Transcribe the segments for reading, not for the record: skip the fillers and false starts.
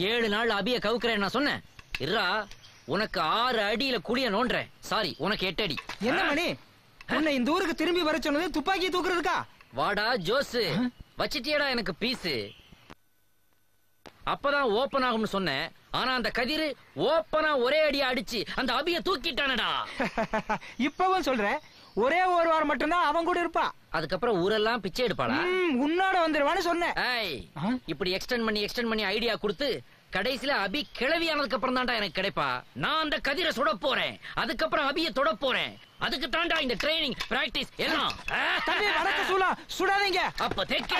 7 நாள் அபிய கவுக்குறேன் நான் சொன்னேன். இருடா, உனக்கு 6 அடியில குழிய நோண்டறேன். சாரி, உனக்கு 8 அடி. என்ன மணி, உன்னை இந்த ஊருக்கு திரும்பி வர சொன்னது துப்பாக்கி தூக்குறதுக்கா? வாடா ஜோஸ், வச்சிட்டியடா எனக்கு பீஸ். அப்பதான் ஓபன் ஆகும்னு சொன்னேன். ஆனா அந்த கதிர் ஓபனா ஒரே அடியா அடிச்சு அந்த அபிய தூக்கிட்டானடா. இப்பவும் சொல்றேன், ஒரே ஒரு வாரம் மட்டும்தான் அவன் கூட இருப்பா. அதுக்கப்புறம் ஊரெல்லாம் பிச்சை எடுப்பாளா? உன்னோட வந்துருவான்னு சொன்னேன். இப்படி எக்ஸ்டெண்ட் பண்ணி ஐடியா கொடுத்து கடைசியில அபி கிளவியானதுக்கு அப்புறம் தான்டா எனக்கு கிடைப்பா. நான் அந்த கதிரை சுட போறேன், அதுக்கப்புறம் அபிய தொட போறேன். அதுக்கு தாண்டா இந்த ட்ரைனிங் பிராக்டிஸ் எல்லாம். சுடாதீங்க. அப்ப தேக்க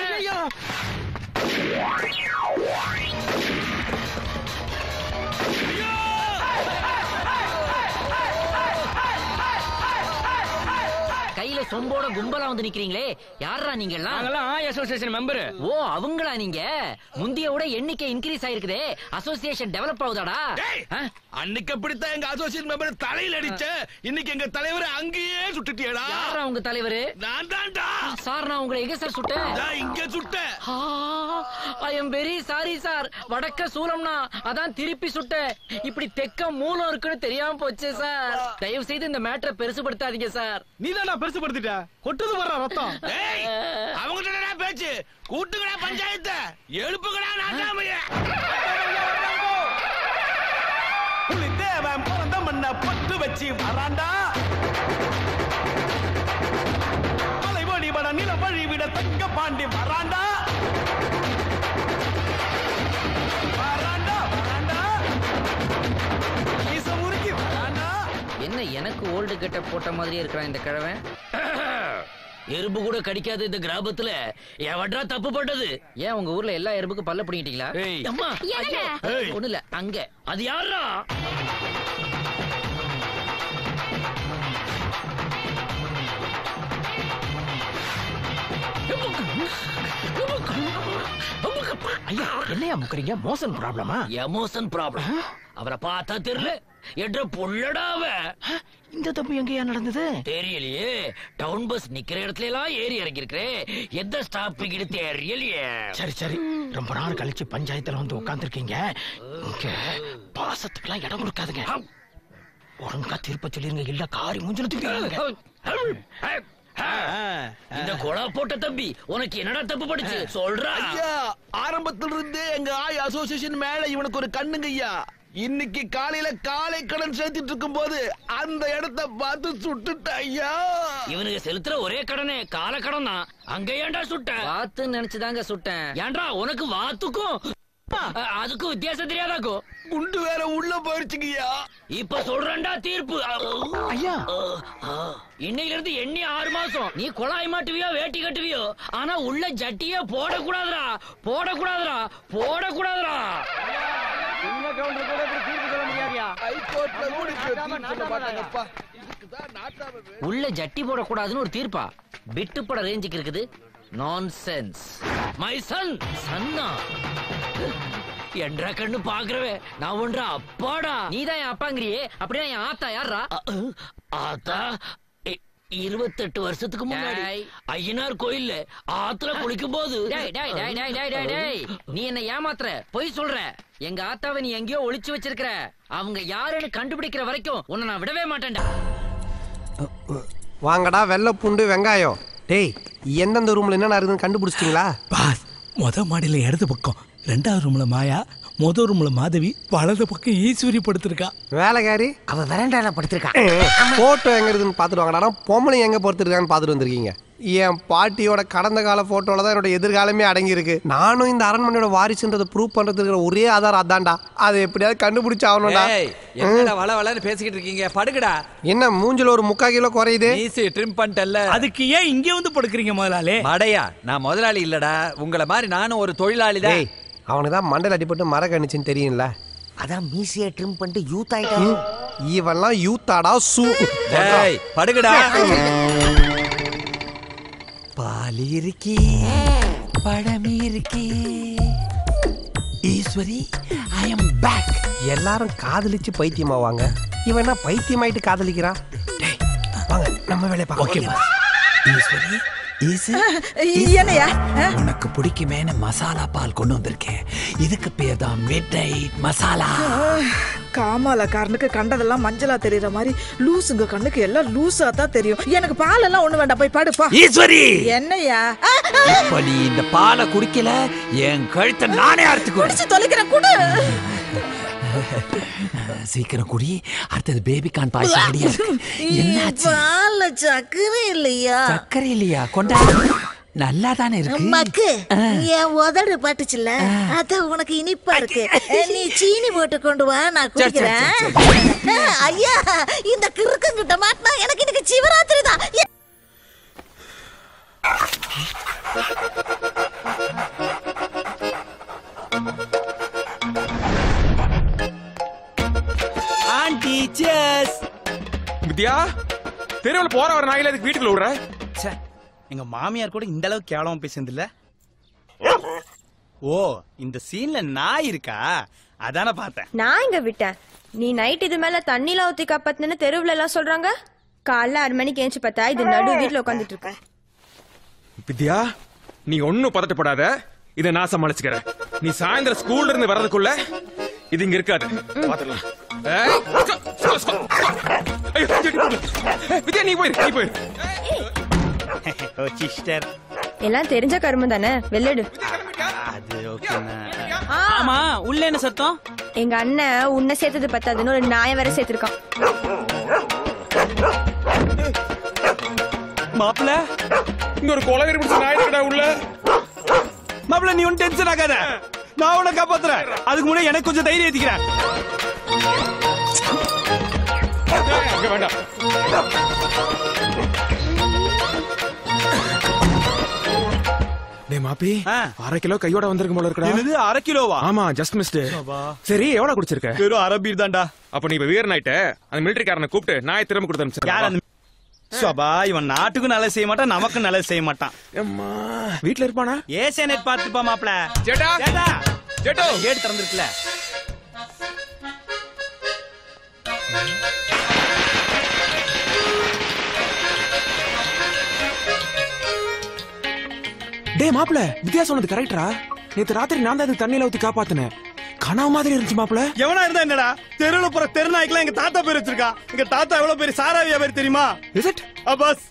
கையில சொம்போட கும்பலா வந்து நிக்கிறீங்களே, யாரா நீங்க எல்லாம்? Association member. ஓ, அவங்களா நீங்க? முந்திய விட எண்ணிக்கை இன்கிரீஸ் ஆயிருக்குதே, அசோசியேஷன் டெவலப் ஆகுதாடா? அன்னைக்கு அப்படித்தான் எங்க அசோசியேஷன் மெம்பர் தலையில அடிச்ச, இன்னைக்கு எங்க தலைவர் அங்கேயே சுட்டுட்டியடா. யாரா உங்க தலைவர்? நான் தான்டா. சார், நான் உங்களை எங்க சார் சுட்டேன்? இங்க சுட்டேன். I am very sorry sir. வடக்க சூலம்னா அதான் திருப்பி சுட்டேன். இப்படி தெக்க மூலம் இருக்குன்னு தெரியாம போச்சு சார். தயவு செய்து இந்த மேட்டரை பெருசுபடுத்தாதீங்க சார். நீதான் பெருசுபடுத்திட்ட, கொட்டுது வர்ற ரத்தம். அவங்க பேச்சு கூட்டுக்கடா பஞ்சாயத்து, எழுப்புக்கடா நாட்டாமைய. புலிதேவன் பிறந்த மண்ண பட்டு வச்சு வராண்டா, மலை வழி வட நில வழி விட தங்க பாண்டி வராண்டா. என்ன எனக்கு ஓல்டு கெட்ட போட்ட மாதிரியே இருக்கிறான் இந்த கிழவன். எறும்பு கூட கடிக்காது இந்த கிராமத்துல. எவடா தப்பு பட்டது? ஏன் உங்க ஊர்ல எல்லா எறும்புக்கும் பல்ல பிடிங்கிட்டீங்களா? ஒண்ணு இல்ல, அங்க அது யாரா? ஐயா, என்னையா முக்கறீங்க? மோஷன் ப்ராப்ளமா? Emotion problem. அவரை பார்த்தா தெரியல, என்ற பொள்ளடாவ. இந்த தப்பு எங்கயா நடந்தது தெரியலையே. டவுன் பஸ் நிக்கிற இடத்துல எல்லாம் ஏறி இறங்கி இருக்கிறேன், எந்த ஸ்டாப்பிங் தெரியலையே. சரி சரி, ரொம்ப நாள் கழிச்சு பஞ்சாயத்துல வந்து உட்கார்ந்துருக்கீங்க. இங்க பாசத்துக்கெல்லாம் இடம் கொடுக்காதுங்க. ஒழுங்கா தீர்ப்ப சொல்லிருங்க, இல்ல காரி மூஞ்சில தூக்கிடுங்க. இந்த கொலா போட்ட தம்பி, உனக்கு என்னடா தப்பு படிச்சு சொல்றா? ஐயா, ஆரம்பத்துல இருந்தே எங்க ஆய் அசோசியேஷன் மேல இவனுக்கு ஒரு கண்ணுங்க ஐயா. இன்னைக்கு காலையில காலை கடன் செலுத்திட்டு இருக்கும் போது அந்த இடத்தை பார்த்து சுட்டுட்ட ஐயா. இவனுக்கு செலுத்துற ஒரே கடனே கால கடன் தான். அங்க ஏன்டா சுட்ட? வாத்து நினைச்சுதாங்க சுட்டேன். ஏன்டா உனக்கு வாத்துக்கும் அதுக்கும் வித்தியாசம் தெரியாதாக்கும்? குண்டு வேற உள்ள போயிடுச்சுங்கய்யா. இப்ப சொல்றேன்டா தீர்ப்பு. ஐயா, இன்னையில இருந்து எண்ணி 6 மாசம் நீ குழாய் மாட்டுவியோ வேட்டி கட்டுவியோ, ஆனா உள்ள ஜட்டியே போடக்கூடாதுரா, போடக்கூடாதுரா, போடக்கூடாதுரா. உள்ள ஜட்டி போடக்கூடாதுன்னு ஒரு தீர்ப்பா? விட்டுப்பட ரேஞ்சுக்கு இருக்குது. நான்சென்ஸ். My son. சன்னா என்ற கண்ணு பாக்குறவே நான் ஒன்ற அப்பாடா. நீதான் என் அப்பாங்கிறியே, அப்படின்னா என் ஆத்தா யாரா? ஆத்தா 28 வருஷத்துக்கு முன்னாடி ஐயனார் கோயில்ல ஆத்துல குளிக்கும் போது. நீ என்ன ஏமாத்துற, பொய் சொல்ற. எங்க ஆத்தாவை நீ எங்கேயோ ஒளிச்சு வச்சிருக்கிற. அவங்க யாருன்னு கண்டுபிடிக்கிற வரைக்கும் உன்னை நான் விடவே மாட்டேன்டா. வாங்கடா வெள்ளை பூண்டு வெங்காயம். டேய், எந்தெந்த ரூம்ல என்ன இருக்குதுன்னு கண்டுபிடிச்சிட்டீங்களா? பாஸ், முத மாடியில இடது பக்கம், 2வது ரூம்ல மாயா, முதல் ரூம்ல மாதவி, வலது பக்கம் ஈஸ்வரி படுத்திருக்கா. வேலைக்காரி அவ வெராண்டால படுத்திருக்கா. போட்டோ எங்க இருக்குதுன்னு பாத்துட்டு வாங்கடா. பொம்பளை எங்க பொறுத்திருக்கான்னு பாத்துட்டு வந்திருக்கீங்க. என் பாட்டியோட கடந்த கால போட்டோல தான் என்னோட எதிர்காலமே அடங்கி இருக்கு. நானும் இந்த அரண்மனையோட வாரிசுன்றதை ப்ரூவ் பண்றதுக்கு ஒரே ஆதாரம் அதான்டா. அதை எப்படியாவது கண்டுபிடிச்சு ஆகணும்டா. என்னடா வள வளன்னு பேசிக்கிட்டு இருக்கீங்க? படுங்கடா. என்ன மூஞ்சில ஒரு 3/4 கிலோ குறையுது? ஈஸி ட்ரிம் பண்ணிட்டல்ல. அதுக்கு ஏன் இங்க வந்து படுக்கிறீங்க முதலாளி? மடையா, நான் முதலாளி இல்லடா, உங்களை மாதிரி நானும் ஒரு தொழிலாளி தான். அவனுக்கு தான் மண்டல் அடிப்பட்டு மர கணிச்சுன்னு தெரியும்ல. அதான் மீசியை ட்ரிம் பண்ணிட்டு யூத் ஆயிட்டான். இவெல்லாம் யூத்தாடா. சூ. படுங்கடா. பாலி இருக்கி, பழமி இருக்கி, ஈஸ்வரி ஐ அம் பேக். எல்லாரும் காதலிச்சு பைத்தியமாவாங்க, இவன் என்ன பைத்தியமாயிட்டு காதலிக்கிறான்? டேய் வாங்க நம்ம வேலையை பார்க்கலாம். Okay pass. ஈஸ்வரி என்னையா உனக்கு பிடிக்குமேனு மசாலா பால் கொண்டு வந்திருக்கேன். இதுக்கு பேர் தான் மிட் நைட் மசாலா. காமாலக்காரனுக்கு கண்டதெல்லாம் மஞ்சளா தெரியற மாதிரி லூசுங்க கண்ணுக்கு எல்லாம் லூசா தான் தெரியும். எனக்கு பால் எல்லாம் ஒண்ணு வேண்டாம், போய் படுப்பா. ஈஸ்வரி, என்னையா இப்ப நீ இந்த பாலை குடிக்கல என் கழுத்தை நானே அறுத்துக்குவேன். குடிச்சு தொலைக்கிறேன் கூட. சீக்கிரம் குடி, அடுத்தது பேபிகான் பாயசம் ரெடியா இருக்கு. என்னாச்சு? பால்ல சக்கரை இல்லையா? சக்கரை இல்லையா? கொண்டா. நல்லா தானே இருக்கு. மக்கு என் உதடு பட்டுச்சுல, அத உனக்கு இனிப்பா இருக்கு. நீ சீனி போட்டு கொண்டு வா, நான் குடிக்கிறேன். ஐயா, இந்த கிறுக்கங்கிட்ட மாட்டினா எனக்கு இன்னைக்கு சிவராத்திரி தான். ஆண்டி செஸ் வித்யா, தெருவுல போற வர நாயில அதுக்கு வீட்டுக்குள்ள விடுற. எங்க மாமியார் கூட இந்த அளவுக்கு கேவலமா பேசுனது இல்ல. ஓ, இந்த சீன்ல நாய் இருக்கா? அதான பார்த்தேன். நான் இங்க விட்டேன். நீ நைட் இது மேல தண்ணில ஊத்தி காப்பாத்துன்னு தெருவுல எல்லாம் சொல்றாங்க. காலைல 6 மணிக்கு ஏஞ்சி பார்த்தா இது நடு வீட்டுல உட்காந்துட்டு இருக்கேன். வித்யா, நீ ஒன்னும் பதட்டப்படாத, இதை நான் சமாளிச்சுக்கிறேன். நீ சாயந்தரம் ஸ்கூல்ல இருந்து வர்றதுக்குள்ள இது இங்க இருக்காது. பாத்துடலாம். வித்யா, நீ போயிரு. ஓ சிஸ்டர், எல்லாம் தெரிஞ்ச கருமம் தானே, வெள்ளடு. அது ஓகேனா? ஆமா, உள்ள என்ன சத்தம்? எங்க அண்ணன் உன்னை சேர்த்தது பத்தாதுன்னு ஒரு நாயை வேற சேர்த்திருக்கான். மாப்பிள்ள, இங்க ஒரு கொலவெறி பிடிச்ச நாய் இருக்கடா உள்ள. மாப்பிள்ள, நீ ஒன்னும் டென்ஷன் ஆகாத, நான் உன்னை காப்பாத்துறேன். அதுக்கு முன்னாடி எனக்கு கொஞ்சம் தைரியம் ஏத்திக்கிறேன். அங்க வேண்டாம். மாப்பி, 1/2 கிலோ கையோட வந்திருக்கும் போல இருக்கடா. என்னது 1/2 கிலோவா? ஆமா, ஜஸ்ட் மிஸ்ட். சரி, எவ்வளவு குடிச்சிருக்க? வெறும் 1/2 பீர் தான்டா. அப்ப நீ இப்ப வீரன் ஆயிட்ட. அந்த மிலிட்டரிக்காரனை கூப்பிட்டு நாயை திரும்ப கொடுத்து அனுப்பிச்சிருக்கேன். சபா, இவன் நாட்டுக்கும் நல்லது செய்ய மாட்டான், நமக்கும் நல்லது செய்ய மாட்டான். அம்மா, வீட்ல இருப்பானா? ஏசே நெட் பாத்துப்பா மாப்ள. Jeddah, ஜெட்டோ, gate திறந்திருக்குல. டே மாப்ள, வித்யா சொன்னது கரெக்டா? நேத்து ராத்திரி நான் தான் தண்ணியில ஊத்தி காப்பாத்தினேன். கனவு மாதிரி இருந்துச்சு மாப்ள. எவனா இருந்தா என்னடா? தெருவுல போற தெருநாய்க்கெல்லாம் எங்க தாத்தா பேர் வச்சிருக்கா. எங்க தாத்தா எவ்வளவு பெரிய சாரா வியாபாரி தெரியுமா? Is it? அப்பாஸ்.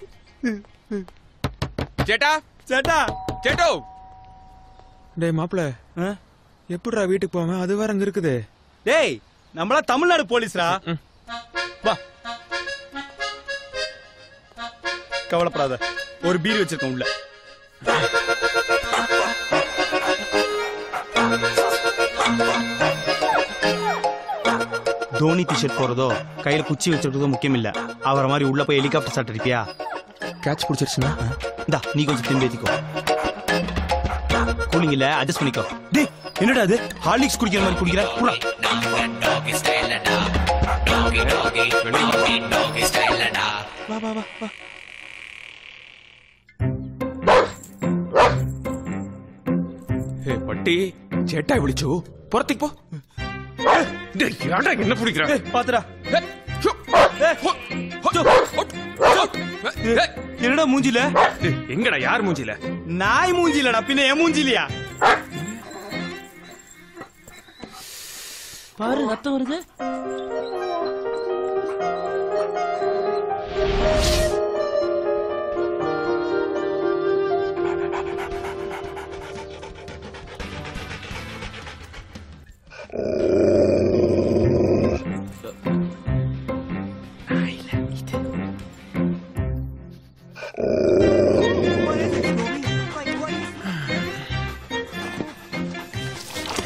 ஜெட்டா, ஜெட்டா, ஜெட்டோ. டே மாப்ள, எப்படிடா வீட்டுக்கு போவேன்? அது வேற அங்க இருக்குது. டேய், நம்மளா தமிழ்நாடு போலீஸ்ரா. வா, கவலைப்படாத, ஒரு பீர் வச்சிருக்கேன் உள்ள. தோனி டிஷர்ட் போறதோ கையில குச்சி வச்சிருக்கதோ முக்கியம் இல்ல. அவரை மாதிரி உள்ள போய் ஹெலிகாப்டர் ஷாட் அடிப்பியா? கேட்ச் பிடிச்சிருச்சுனா இந்தா, நீ கொஞ்சம் திரும்பி ஏத்திக்கோ. கூலிங் இல்ல, அட்ஜஸ்ட் பண்ணிக்கோ. டேய், என்னடா அது? ஹார்லிக்ஸ் குடிக்கிற மாதிரி குடிக்கிற? குடா. வா வா வா வா. ஹே பட்டி, ஜெட்டா விളിച്ചു. புறத்துக்கு போ. டேய், யாரடா என்ன புடிக்குற? பாத்துடா. என்னடா மூஞ்சில? எங்கடா, யார் மூஞ்சில? நாய் மூஞ்சிலடா, பின்ன என் மூஞ்சிலியா? பாரு, ரத்தம் வருது.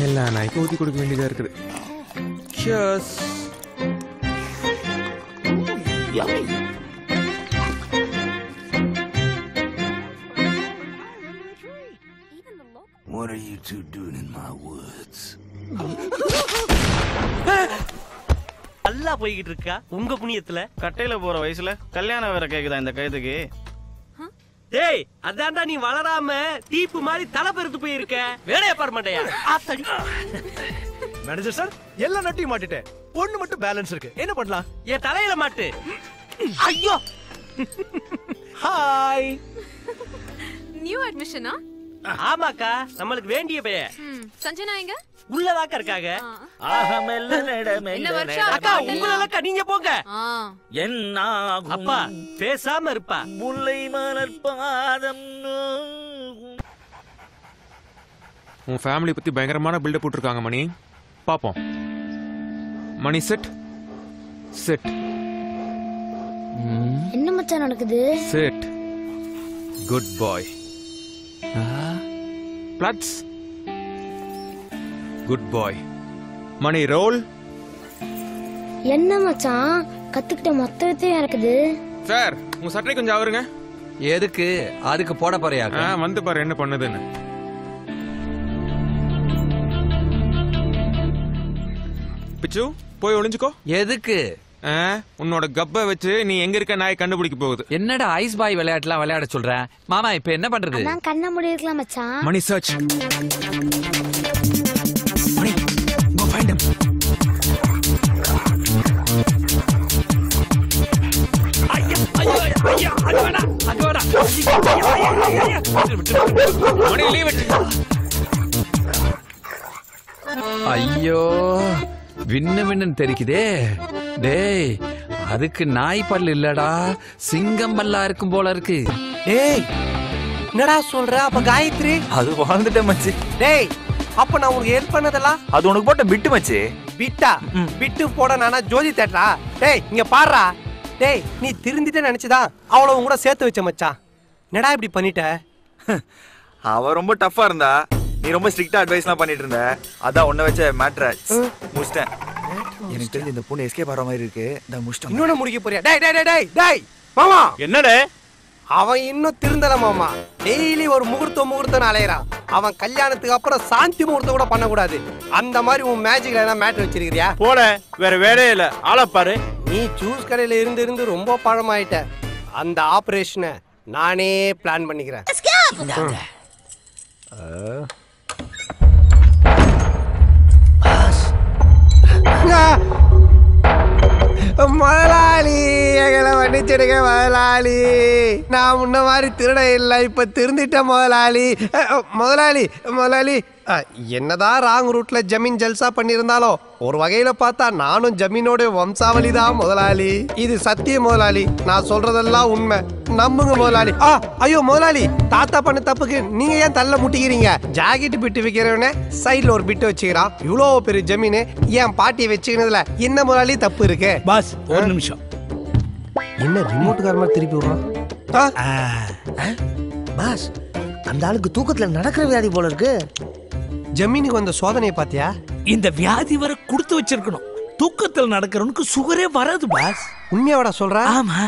எல்லாம் நாய்க்கு ஊத்தி கொடுக்க வேண்டியதா இருக்குது. Cheers. What are you two doing in my woods? நல்லா போய்கிட்டு இருக்கா உங்க புண்ணியத்துல. கட்டையில போற வயசுல கல்யாணம் வேற கேக்குதா இந்த கைதுக்கு? டேய், அதான்டா நீ வளராம தீப்பு மாதிரி தலை பெருத்து போயிருக்க. வேலைய பாரு மாட்டையா? மேனேஜர் சார், எல்லா நட்டையும் மாட்டிட்டேன். ஒண்ணு மட்டும் பேலன்ஸ் இருக்கு, என்ன பண்ணலாம்? என் தலையில மாட்டு. ஐயோ, ஹாய். நியூ அட்மிஷனா? ஆமாக்கா, நம்மளுக்கு வேண்டிய பையன். சஞ்சனா எங்க? உள்ளதாக்கா இருக்காங்க. என்ன வருஷம்? அக்கா உங்களக்கா நீங்க போங்க. என்ன அப்பா பேசாம இருப்பா. முல்லை மலர் பாதம். உன் ஃபேமிலி பத்தி பயங்கரமான பில்டப் போட்டுருக்காங்க மணி. பாப்போம். மணி செட் செட். என்ன மச்சான் நடக்குது? செட். குட் பாய். பிளட்ஸ். குட் பாய். மணி ரோல். என்ன மச்சான் கத்துக்கிட்ட மொத்த வித்தையும் இருக்குது. சார் உங்க சட்டை கொஞ்சம் அவருங்க. எதுக்கு? அதுக்கு போட போறியா? வந்து பாரு என்ன பண்ணுதுன்னு. பிச்சு போய் ஒளிஞ்சுக்கோ. எதுக்கு? உன்னோட கப்ப வச்சு நீ எங்க இருக்க நாய் கண்டுபிடிக்க போகுது. என்னடா ஐஸ் பாய் விளையாட்டுலாம் விளையாட சொல்ற? மாமா இப்ப என்ன பண்றது? நான் கண்ண மூடி இருக்கலாம் மச்சான். Mani search. Mani go find him. Mani leave it. ஐயோ விண்ணு விண்ணுன்னு தெரிக்குதே. டேய் அதுக்கு நாய் பல்லு இல்லடா, சிங்கம் பல்லா இருக்கும் போல இருக்கு. டேய் என்னடா சொல்ற? அப்ப காயத்ரி அது வாழ்ந்துட்ட மச்சி. டேய் அப்ப நான் உனக்கு ஹெல்ப் பண்ணதெல்லாம் அது உனக்கு போட்ட பிட்டு மச்சி. பிட்டா? பிட்டு போட நானா ஜோதி தேட்டரா? டேய் இங்க பாருடா. டேய் நீ திருந்திட்டே நினைச்சுதான் அவ்வளவு கூட சேர்த்து வச்ச மச்சான். என்னடா இப்படி பண்ணிட்ட? அவ ரொம்ப டஃப்பா இருந்தா, நீ ரொம்ப ஸ்ட்ரிக்ட்டா அட்வைஸ்லாம் பண்ணிட்டு இருந்த. அதான் உன்னை வச்ச மேட்ரை முடிச்சிட்டேன். எனக்கு தெரிஞ்சு இந்த பொண்ணு எஸ்கேப் ஆற மாதிரி இருக்கு. இந்த முடிச்சிட்டேன். இன்னொன்னு முடிக்க போறியா? டேய் டேய் டேய் டேய் டேய் மாமா. என்னடே? அவன் இன்னும் திருந்தல மாமா. டெய்லி ஒரு முகூர்த்தம் அலையறான். அவன் கல்யாணத்துக்கு அப்புறம் சாந்தி முகூர்த்தம் கூட பண்ணக்கூடாது. அந்த மாதிரி உன் மேஜிக்ல என்ன மேட்டர் வச்சிருக்கியா? போட வேற வேலையே இல்ல. ஆள பாரு. நீ ஜூஸ் கடையில இருந்து ரொம்ப பழமாயிட்ட. அந்த ஆபரேஷனை நானே பிளான் பண்ணிக்கிறேன். முதலாளி எங்களை மன்னிச்சிடுங்க முதலாளி. நான் முன்ன மாதிரி திருட இல்லை, இப்ப திருந்திட்டேன் முதலாளி. முதலாளி முதலாளி என்னதான் ராங் ரூட்ல ஜமீன் ஜல்சா பண்ணியிருந்தாலும் ஒரு வகையில பார்த்தா நானும் ஜமீனோட வம்சாவளி தான் முதலாளி. இது சத்தியம் முதலாளி. நான் சொல்றதெல்லாம் உண்மை, நம்புங்க முதலாளி. ஐயோ முதலாளி, தாத்தா பண்ண தப்புக்கு நீங்க ஏன் தள்ள முட்டிக்கிறீங்க? ஜாக்கெட் பிட்டு வைக்கிறவனே சைட்ல ஒரு பிட்டு வச்சுக்கிறான். இவ்வளவு பெரிய ஜமீனு என் பாட்டியை வச்சுக்கிறதுல என்ன முதலாளி தப்பு இருக்கு? பாஸ் ஒரு நிமிஷம். என்ன ரிமோட் காரமா திருப்பி விடுறான்? பாஸ் அந்த ஆளுக்கு தூக்கத்துல நடக்கிற வியாதி போல இருக்கு. ஜமீனுக்கு வந்த சோதனையை பாத்தியா? இந்த வியாதி வர கொடுத்து வச்சிருக்கணும். தூக்கத்தில் நடக்கிறவனுக்கு சுகரே வராது பாஸ். உண்மையாவடா சொல்ற? ஆமா,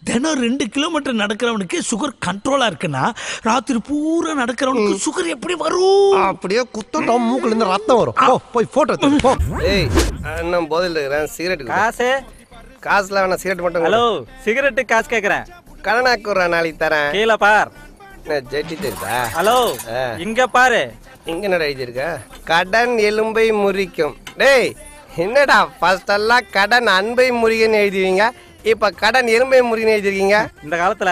தினம் 2 கிலோமீட்டர் நடக்கிறவனுக்கு சுகர் கண்ட்ரோலா இருக்குன்னா ராத்திரி பூரா நடக்கிறவனுக்கு சுகர் எப்படி வரும்? அப்படியே குத்தம் மூக்குல இருந்து ரத்தம் வரும். போய் போட்டோ எடுத்து போ. ஏய் அண்ணன் போதையில இருக்கறேன். சிகரெட் காசு? காசுல வேணா, சிகரெட் மட்டும். ஹலோ சிகரெட் காசு கேக்குறேன். கடனாக்குற நாளைக்கு தரேன். கீழ பார். ஜெட்டி தெரியுதா? ஹலோ இங்க பாரு. இங்க என்ன எழுதிருக்க? கடன் எலும்பை முறிக்கும். டேய் என்னடா ஃபர்ஸ்ட் எல்லாம் கடன் அன்பை முறிகன்னு எழுதுவீங்க, இப்ப கடன் எலும்பை முறின்னு எழுதிருக்கீங்க. இந்த காலத்துல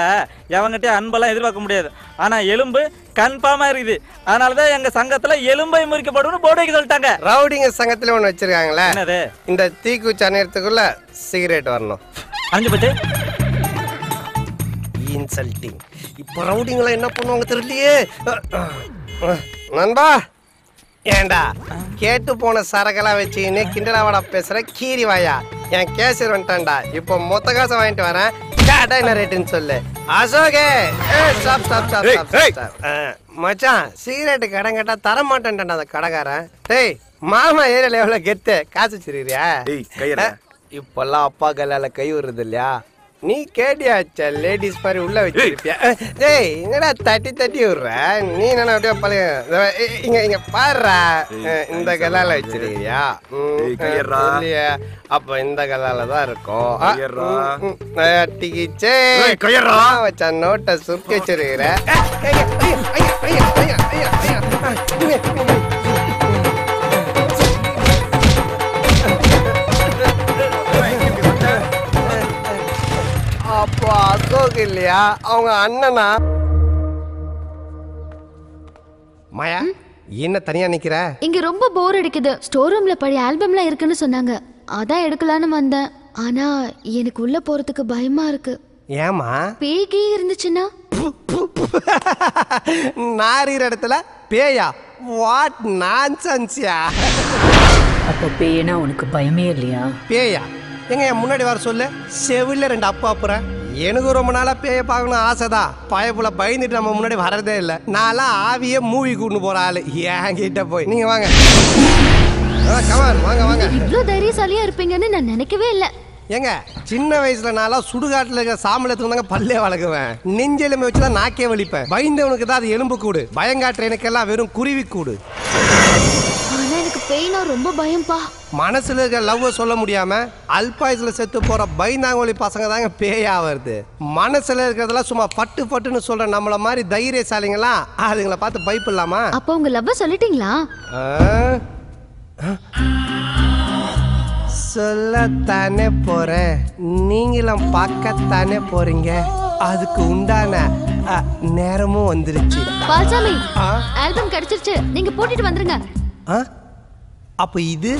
எவங்கிட்ட அன்பெல்லாம் எதிர்பார்க்க முடியாது. ஆனா எலும்பு கன்ஃபார்மா இருக்குது. அதனாலதான் எங்க சங்கத்துல எலும்பை முறிக்கப்படும் போர்டு வைக்க சொல்லிட்டாங்க. ரவுடிங்க சங்கத்துல ஒண்ணு வச்சிருக்காங்களே, என்னது? இந்த தீக்குச்சி அணையறதுக்குள்ள சிகரெட் வரணும். அஞ்சு பத்து இன்சல்ட்டிங். இப்ப ரவுடிங்களா என்ன பண்ணுவாங்க தெரியலையே. நண்பா ஏண்டா கேட்டு போன சரக்கெல்லாம் வச்சுக்கின்னு கிண்டலாவாடா பேசுற கீரி வாயா? என் கேசர் வந்துட்டான்டா. இப்போ மொத்த காசை வாங்கிட்டு வரேன். என்ன ரேட்டுன்னு சொல்லு. அசோகே ஸ்டாப் ஸ்டாப் ஸ்டாப். மச்சான் சிகரெட்டு கடன் கேட்டா தர மாட்டேன்டா அந்த கடைக்காரன். டேய் மாமா ஏரியால எவ்வளவு கெத்து காசு வச்சிருக்கியா? இப்பெல்லாம் அப்பா கல்லால கை விடுறது இல்லையா? நீ கேட்டியாச்சா லேடிஸ் மாதிரி உள்ள வச்சிருப்பியா? டேய் என்னடா தட்டி தட்டி விடுற நீ? என்ன அப்படியே பழைய இங்க இங்க பாடுறா. இந்த கல்லால வச்சிருக்கியா? அப்ப இந்த கல்லால தான் இருக்கும். டிக்கிச்சே வச்சா நோட்டை சுருக்கி வச்சிருக்கிற. அப்பா அசோக் இல்லையா அவங்க அண்ணனா? மாயா என்ன தனியா நிக்கிற? இங்க ரொம்ப போர் அடிக்குது. ஸ்டோர் ரூம்ல பழைய ஆல்பம்லாம் இருக்குன்னு சொன்னாங்க, அதான் எடுக்கலான்னு வந்தேன். ஆனா எனக்கு உள்ள போறதுக்கு பயமா இருக்கு. ஏமா? பேகி இருந்துச்சுன்னா? நாரிற இடத்துல பேயா? வாட் நான்சென்ஸ்யா. அப்ப பேயனா உனக்கு பயமே இல்லையா? பேயா எங்க என் முன்னாடி வர சொல்லு. செவில 2 அப்பா அப்புறம். எனக்கு ரொம்ப நாளா பேய பார்க்கணும் ஆசைதான். பயப்புல பயந்துட்டு நம்ம முன்னாடி வர்றதே இல்லை. நான்லாம் ஆவியே மூவி கூட்டு போற ஆளு. என்கிட்ட போய் நீங்க வாங்க கமான் வாங்க வாங்க. இவ்ளோ தைரியசாலியா இருப்பீங்கன்னு நான் நினைக்கவே இல்லை. ஏங்க சின்ன வயசுல நான்லாம் சுடுகாட்டுல இருக்கிற சாம்பலத்துக்கு தாங்க பல்லே வளர்க்குவேன். நெஞ்செலும்பு வச்சுதான் நாக்கே வலிப்பேன். பயந்தவனுக்கு தான் அது எலும்பு கூடு, பயங்காற்ற எனக்கெல்லாம் வெறும் குருவி கூடு. ஆனா எனக்கு பேய்னா ரொம்ப பயம்பா. மனசுல இருக்க லவ் சொல்ல முடியாம அல்பாயுஸ்ல செத்து போற பயந்தாங்கோலி பசங்க தாங்க பேயா வருது. மனசுல இருக்கிறதெல்லாம் சும்மா பட்டு பட்டுன்னு சொல்ற நம்மள மாதிரி தைரியசாலிங்களாம் அதுங்களை பார்த்து பயப்படலாமா? அப்ப உங்க லவ் சொல்லிட்டீங்களா? சொல்லத்தானே போறேன், நீங்களும் பார்க்கத்தானே போறீங்க. அதுக்கு உண்டான நேரமும் வந்துருச்சு. பால்சாமி ஆல்பம் கிடைச்சிருச்சு, நீங்க போட்டுட்டு வந்துருங்க. அப்ப இது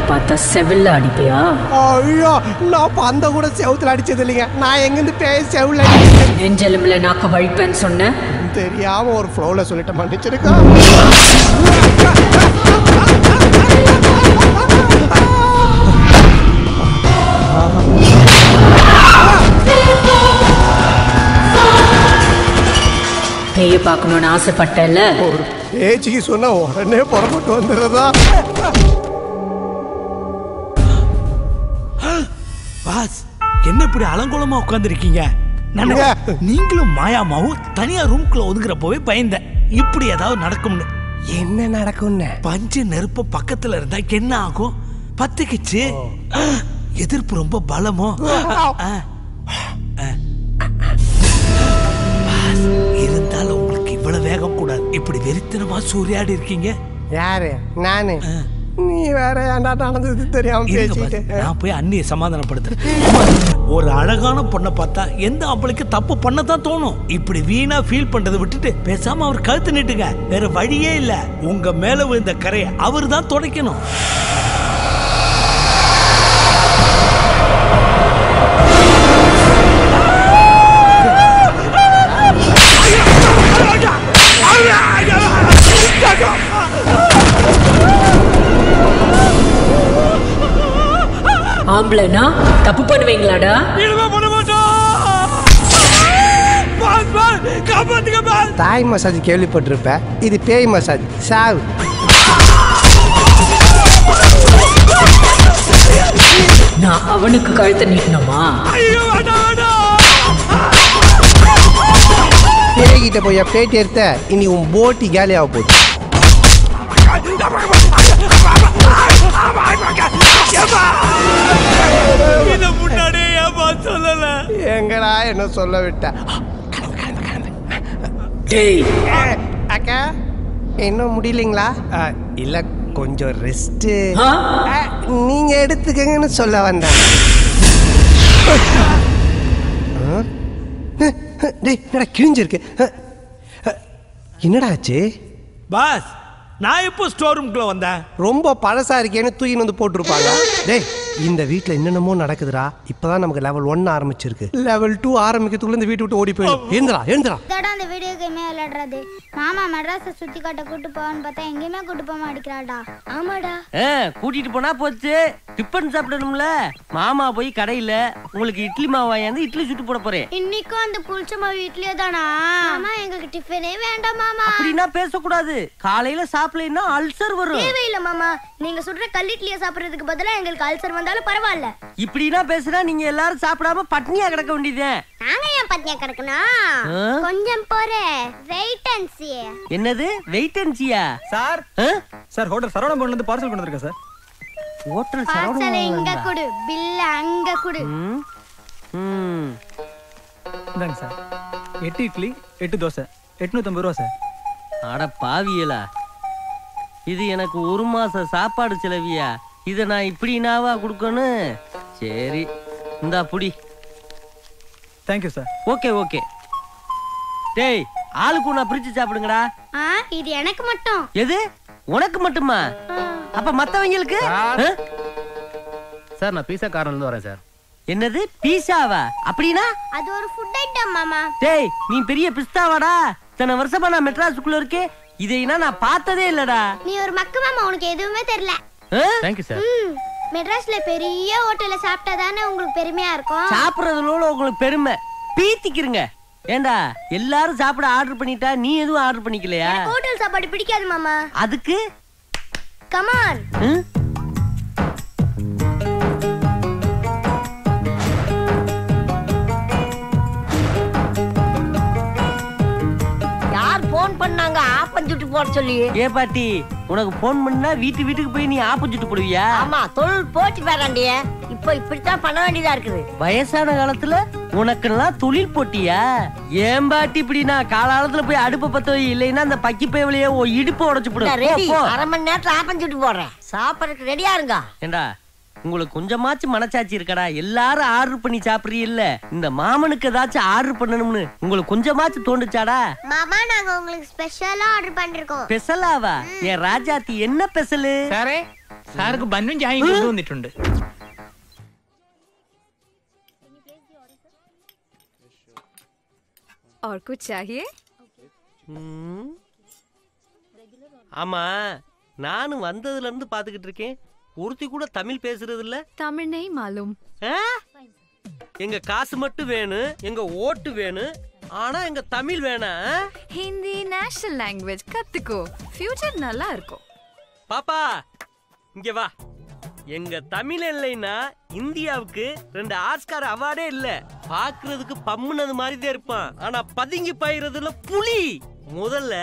பார்த்தா செவில்ல அடிப்பியா? ஐயோ நான் பந்த கூட செவுத்துல அடிச்சது இல்லைங்க. நான் எங்கிருந்து பேய செவுல அடிச்சேன். நெஞ்செலும்புல நாக்க வழிப்பேன்னு சொன்னேன், தெரியாம ஒரு ஃப்ளோல சொல்லிட்ட மன்னிச்சிருக்கா. பேய பார்க்கணும்னு ஆசைப்பட்டல, ஒரு பேச்சுக்கு சொன்னா உடனே புறப்பட்டு வந்துடுறதா? பாஸ் என்ன இப்படி அலங்கோலமா உட்கார்ந்துருக்கீங்க? நீங்களும் மாயாமாவும் தனியா ரூம்குள்ள ஒதுங்குறப்பவே பயந்தேன் இப்படி ஏதாவது நடக்கும்னு. என்ன நடக்கும்னு? பஞ்சு நெருப்பு பக்கத்துல இருந்தா என்ன ஆகும்? பத்துக்குச்சு. எதிர்ப்பு ரொம்ப பலமோ? இருந்தாலும் உங்களுக்கு இவ்வளவு வேகம் கூடாது. இப்படி வெறித்தனமா சூறையாடி இருக்கீங்க. யாரு? நானு? நீ வேற ஏன்டா நடந்தது தெரியாம பேசிட்டு? நான் போய் அண்ணியை சமாதானப்படுத்துறேன். ஒரு அழகான பொண்ணை பார்த்தா எந்த ஆம்பளைக்கு தப்பு பண்ணதான் தோணும். இப்படி வீணா ஃபீல் பண்றதை விட்டுட்டு பேசாம அவர் கழுத்து நீட்டுங்க. வேற வழியே இல்ல. உங்க மேல விழுந்த கரையை அவர் தான் துடைக்கணும். ஆம்பளைனா தப்பு பண்ணுவீங்களாடா? தாய் மசாஜ் கேள்விப்பட்டிருப்ப, இது பேய் மசாஜ். சாவு. நான் அவனுக்கு கழுத்தை நீட்டணுமா? பேய்கிட்ட போய் பேட்டி எடுத்த இனி உன் போட்டி காலியாக போச்சு. எங்கடா என்ன சொல்ல விட்ட? அக்கா இன்னும் முடியலைங்களா? இல்ல கொஞ்சம் ரெஸ்ட் நீங்க எடுத்துக்கங்கன்னு சொல்ல வந்தேன். என்னடா கிழிஞ்சிருக்கு? என்னடா ஆச்சு? பாஸ் நான் எப்போ ஸ்டோர் ரூம்குள்ள வந்தேன்? ரொம்ப பழசா இருக்கேன்னு தூக்கின்னு வந்து போட்டுருப்பாங்க. டேய் இந்த வீட்ல என்னென்னமோ நடக்குதுடா. இப்பதான் நமக்கு லெவல் 1 ஆரம்பிச்சிருக்கு. லெவல் 2 ஆரம்பிக்கிறதுக்குள்ள இந்த வீட்டை விட்டு ஓடி போயிடும். எழுந்துடா எழுந்துடா. இதோட அந்த வீடியோ கேமே விளையாடுறது. மாமா மெட்ராஸை சுத்தி காட்ட கூட்டு போவான்னு பார்த்தா எங்கேயுமே கூட்டு போக மாட்டேங்கிறாடா. ஆமாடா. கூட்டிட்டு போனா போச்சு. டிஃபன் சாப்பிடணும்ல. மாமா போய் கடையில உங்களுக்கு இட்லி மாவு வாங்கி இட்லி சுட்டு போட போறேன். இன்னைக்கும் அந்த புளிச்ச மாவு இட்லியே தானா? மாமா எங்களுக்கு டிஃபனே வேண்டாம் மாமா. அப்படின்னா பேசக்கூடாது. காலையில சாப்பிடலைன்னா அல்சர் வரும். தேவையில்லை மாமா, நீங்க சுடுற கல் இட்லியை சாப்பிடுறதுக்கு பதிலா எங்களுக்கு அல்சர் வந்தாலும் பரவாயில்ல. இப்படின்னா பேசுனா நீங்க எல்லாரும் சாப்பிடாம பட்னியா கிடக்க வேண்டியதே. நாங்க ஏன் பட்னியா கிடக்கணும்? கொஞ்சம் போறே வெயிட் அண்ட் சீ. என்னது வெயிட் அண்ட் சீயா? சார் சார் ஹோட்டல் சரவணபவன்ல இருந்து பார்சல் கொண்டு வந்திருக்கேன் சார். ஹோட்டல் பார்சல் எங்க குடு, பில் அங்க குடு. இந்தாங்க சார். 8 இட்லி 8 தோசை 850 ரூபா சார். அட பாவியலா, இது எனக்கு 1 மாச சாப்பாடு செலவியா? இத நான் இப்படினாவா கொடுக்கணும்? சரி இந்தா புடி. Thank you sir. Okay okay. டேய் ஆளுக்கு ஒண்ணா பிரிச்சு சாப்பிடுங்கடா. இது எனக்கு மட்டும். எது உனக்கு மட்டுமா? அப்ப மத்தவங்களுக்கு? சார் நான் பீஸா கார்னர்ல இருந்து வரேன் சார். என்னது பீஸாவா? அப்படினா அது ஒரு ஃபுட் ஐட்டம் மாமா. டேய் நீ பெரிய பிஸ்தாவாடா. இத்தனை வருஷமா நான் மெட்ராஸுக்குள்ள இருக்கேன், இதைனா நான் பார்த்ததே இல்லடா. நீ ஒரு மக்கு மாமா, உனக்கு எதுவுமே தெரியல. Thank you sir. மெட்ராஸ்ல பெரிய ஹோட்டல்ல சாப்பிட்டா தானே உங்களுக்கு பெருமையா இருக்கும். சாப்பிடுறதுல உங்களுக்கு பெருமை பீத்திக்கிறங்க. ஏண்டா எல்லாரும் சாப்பிட ஆர்டர் பண்ணிட்டா நீ எதுவும் ஆர்டர் பண்ணிக்கலையா? ஹோட்டல் சாப்பாடு பிடிக்காது மாமா. அதுக்கு கம் ஆன். யார் போன் பண்ணாங்க ஆப்பம் சுட்டு போட சொல்லி? ஏ பாட்டி, உனக்கு போன் பண்ணா வீட்டுக்கு போய் நீ ஆப்பம் சுட்டு போடுவியா? ஆமா, தொழில் போச்சு வேறாண்டிய. இப்போ இப்படித்தான் பண்ண வேண்டியதா இருக்குது. வயசான காலத்துல உனக்குலாம் தொழில் போட்டியா? ஏன் பாட்டி இப்படி நான் காலாலத்துல போய் அடுப்ப பத்த வை, இல்லைன்னா அந்த பக்கி பேவலையே இடுப்பு உடைச்சு போடு. ரெடி, 1/2 மணி நேரத்துல ஆப்பம் சுட்டு போடுறேன். சாப்பிடறதுக்கு ரெடியா இருங்க. ஏண்டா உங்களுக்கு கொஞ்சமாச்சும் மனசாட்சி இருக்கடா? எல்லாரும் ஆர்டர் பண்ணி சாப்பிடுறீல்ல, இந்த மாமனுக்கு ஏதாச்சும் ஆர்டர் பண்ணணும்னு உங்களுக்கு கொஞ்சமாச்சும் தோண்டுச்சாடா? மாமா நாங்க உங்களுக்கு ஸ்பெஷலா ஆர்டர் பண்ணிருக்கோம். ஸ்பெஷலாவா? என் ராஜாத்தி என்ன ஸ்பெஷல்? സാറേ സാർക്ക് ബന്നും ചായയും കൊണ്ടുവന്നിട്ടുണ്ട്. और कुछ चाहिए? ஆமா, நானும் வந்ததுல இருந்து பாத்துக்கிட்டு இருக்கேன், ஒருத்தி கூட தமிழ் பேசுறது இல்ல. तमिल नहीं मालूम. எங்க காசு மட்டும் வேணும், எங்க ஓட்டு வேணும், ஆனா எங்க தமிழ் வேணாம். हिंदी नेशनल लैंग्वेज கத்துக்கோ, ஃபியூச்சர் நல்லா இருக்கும். பாப்பா இங்க வா. எங்க தமிழ் இல்லைன்னா இந்தியாவுக்கு 2 ஆஸ்கார் அவார்டே இல்ல. பாக்குறதுக்கு பம்முனது மாதிரி தான் இருப்பான், ஆனா பதுங்கி பாயிறதுல புலி. முதல்ல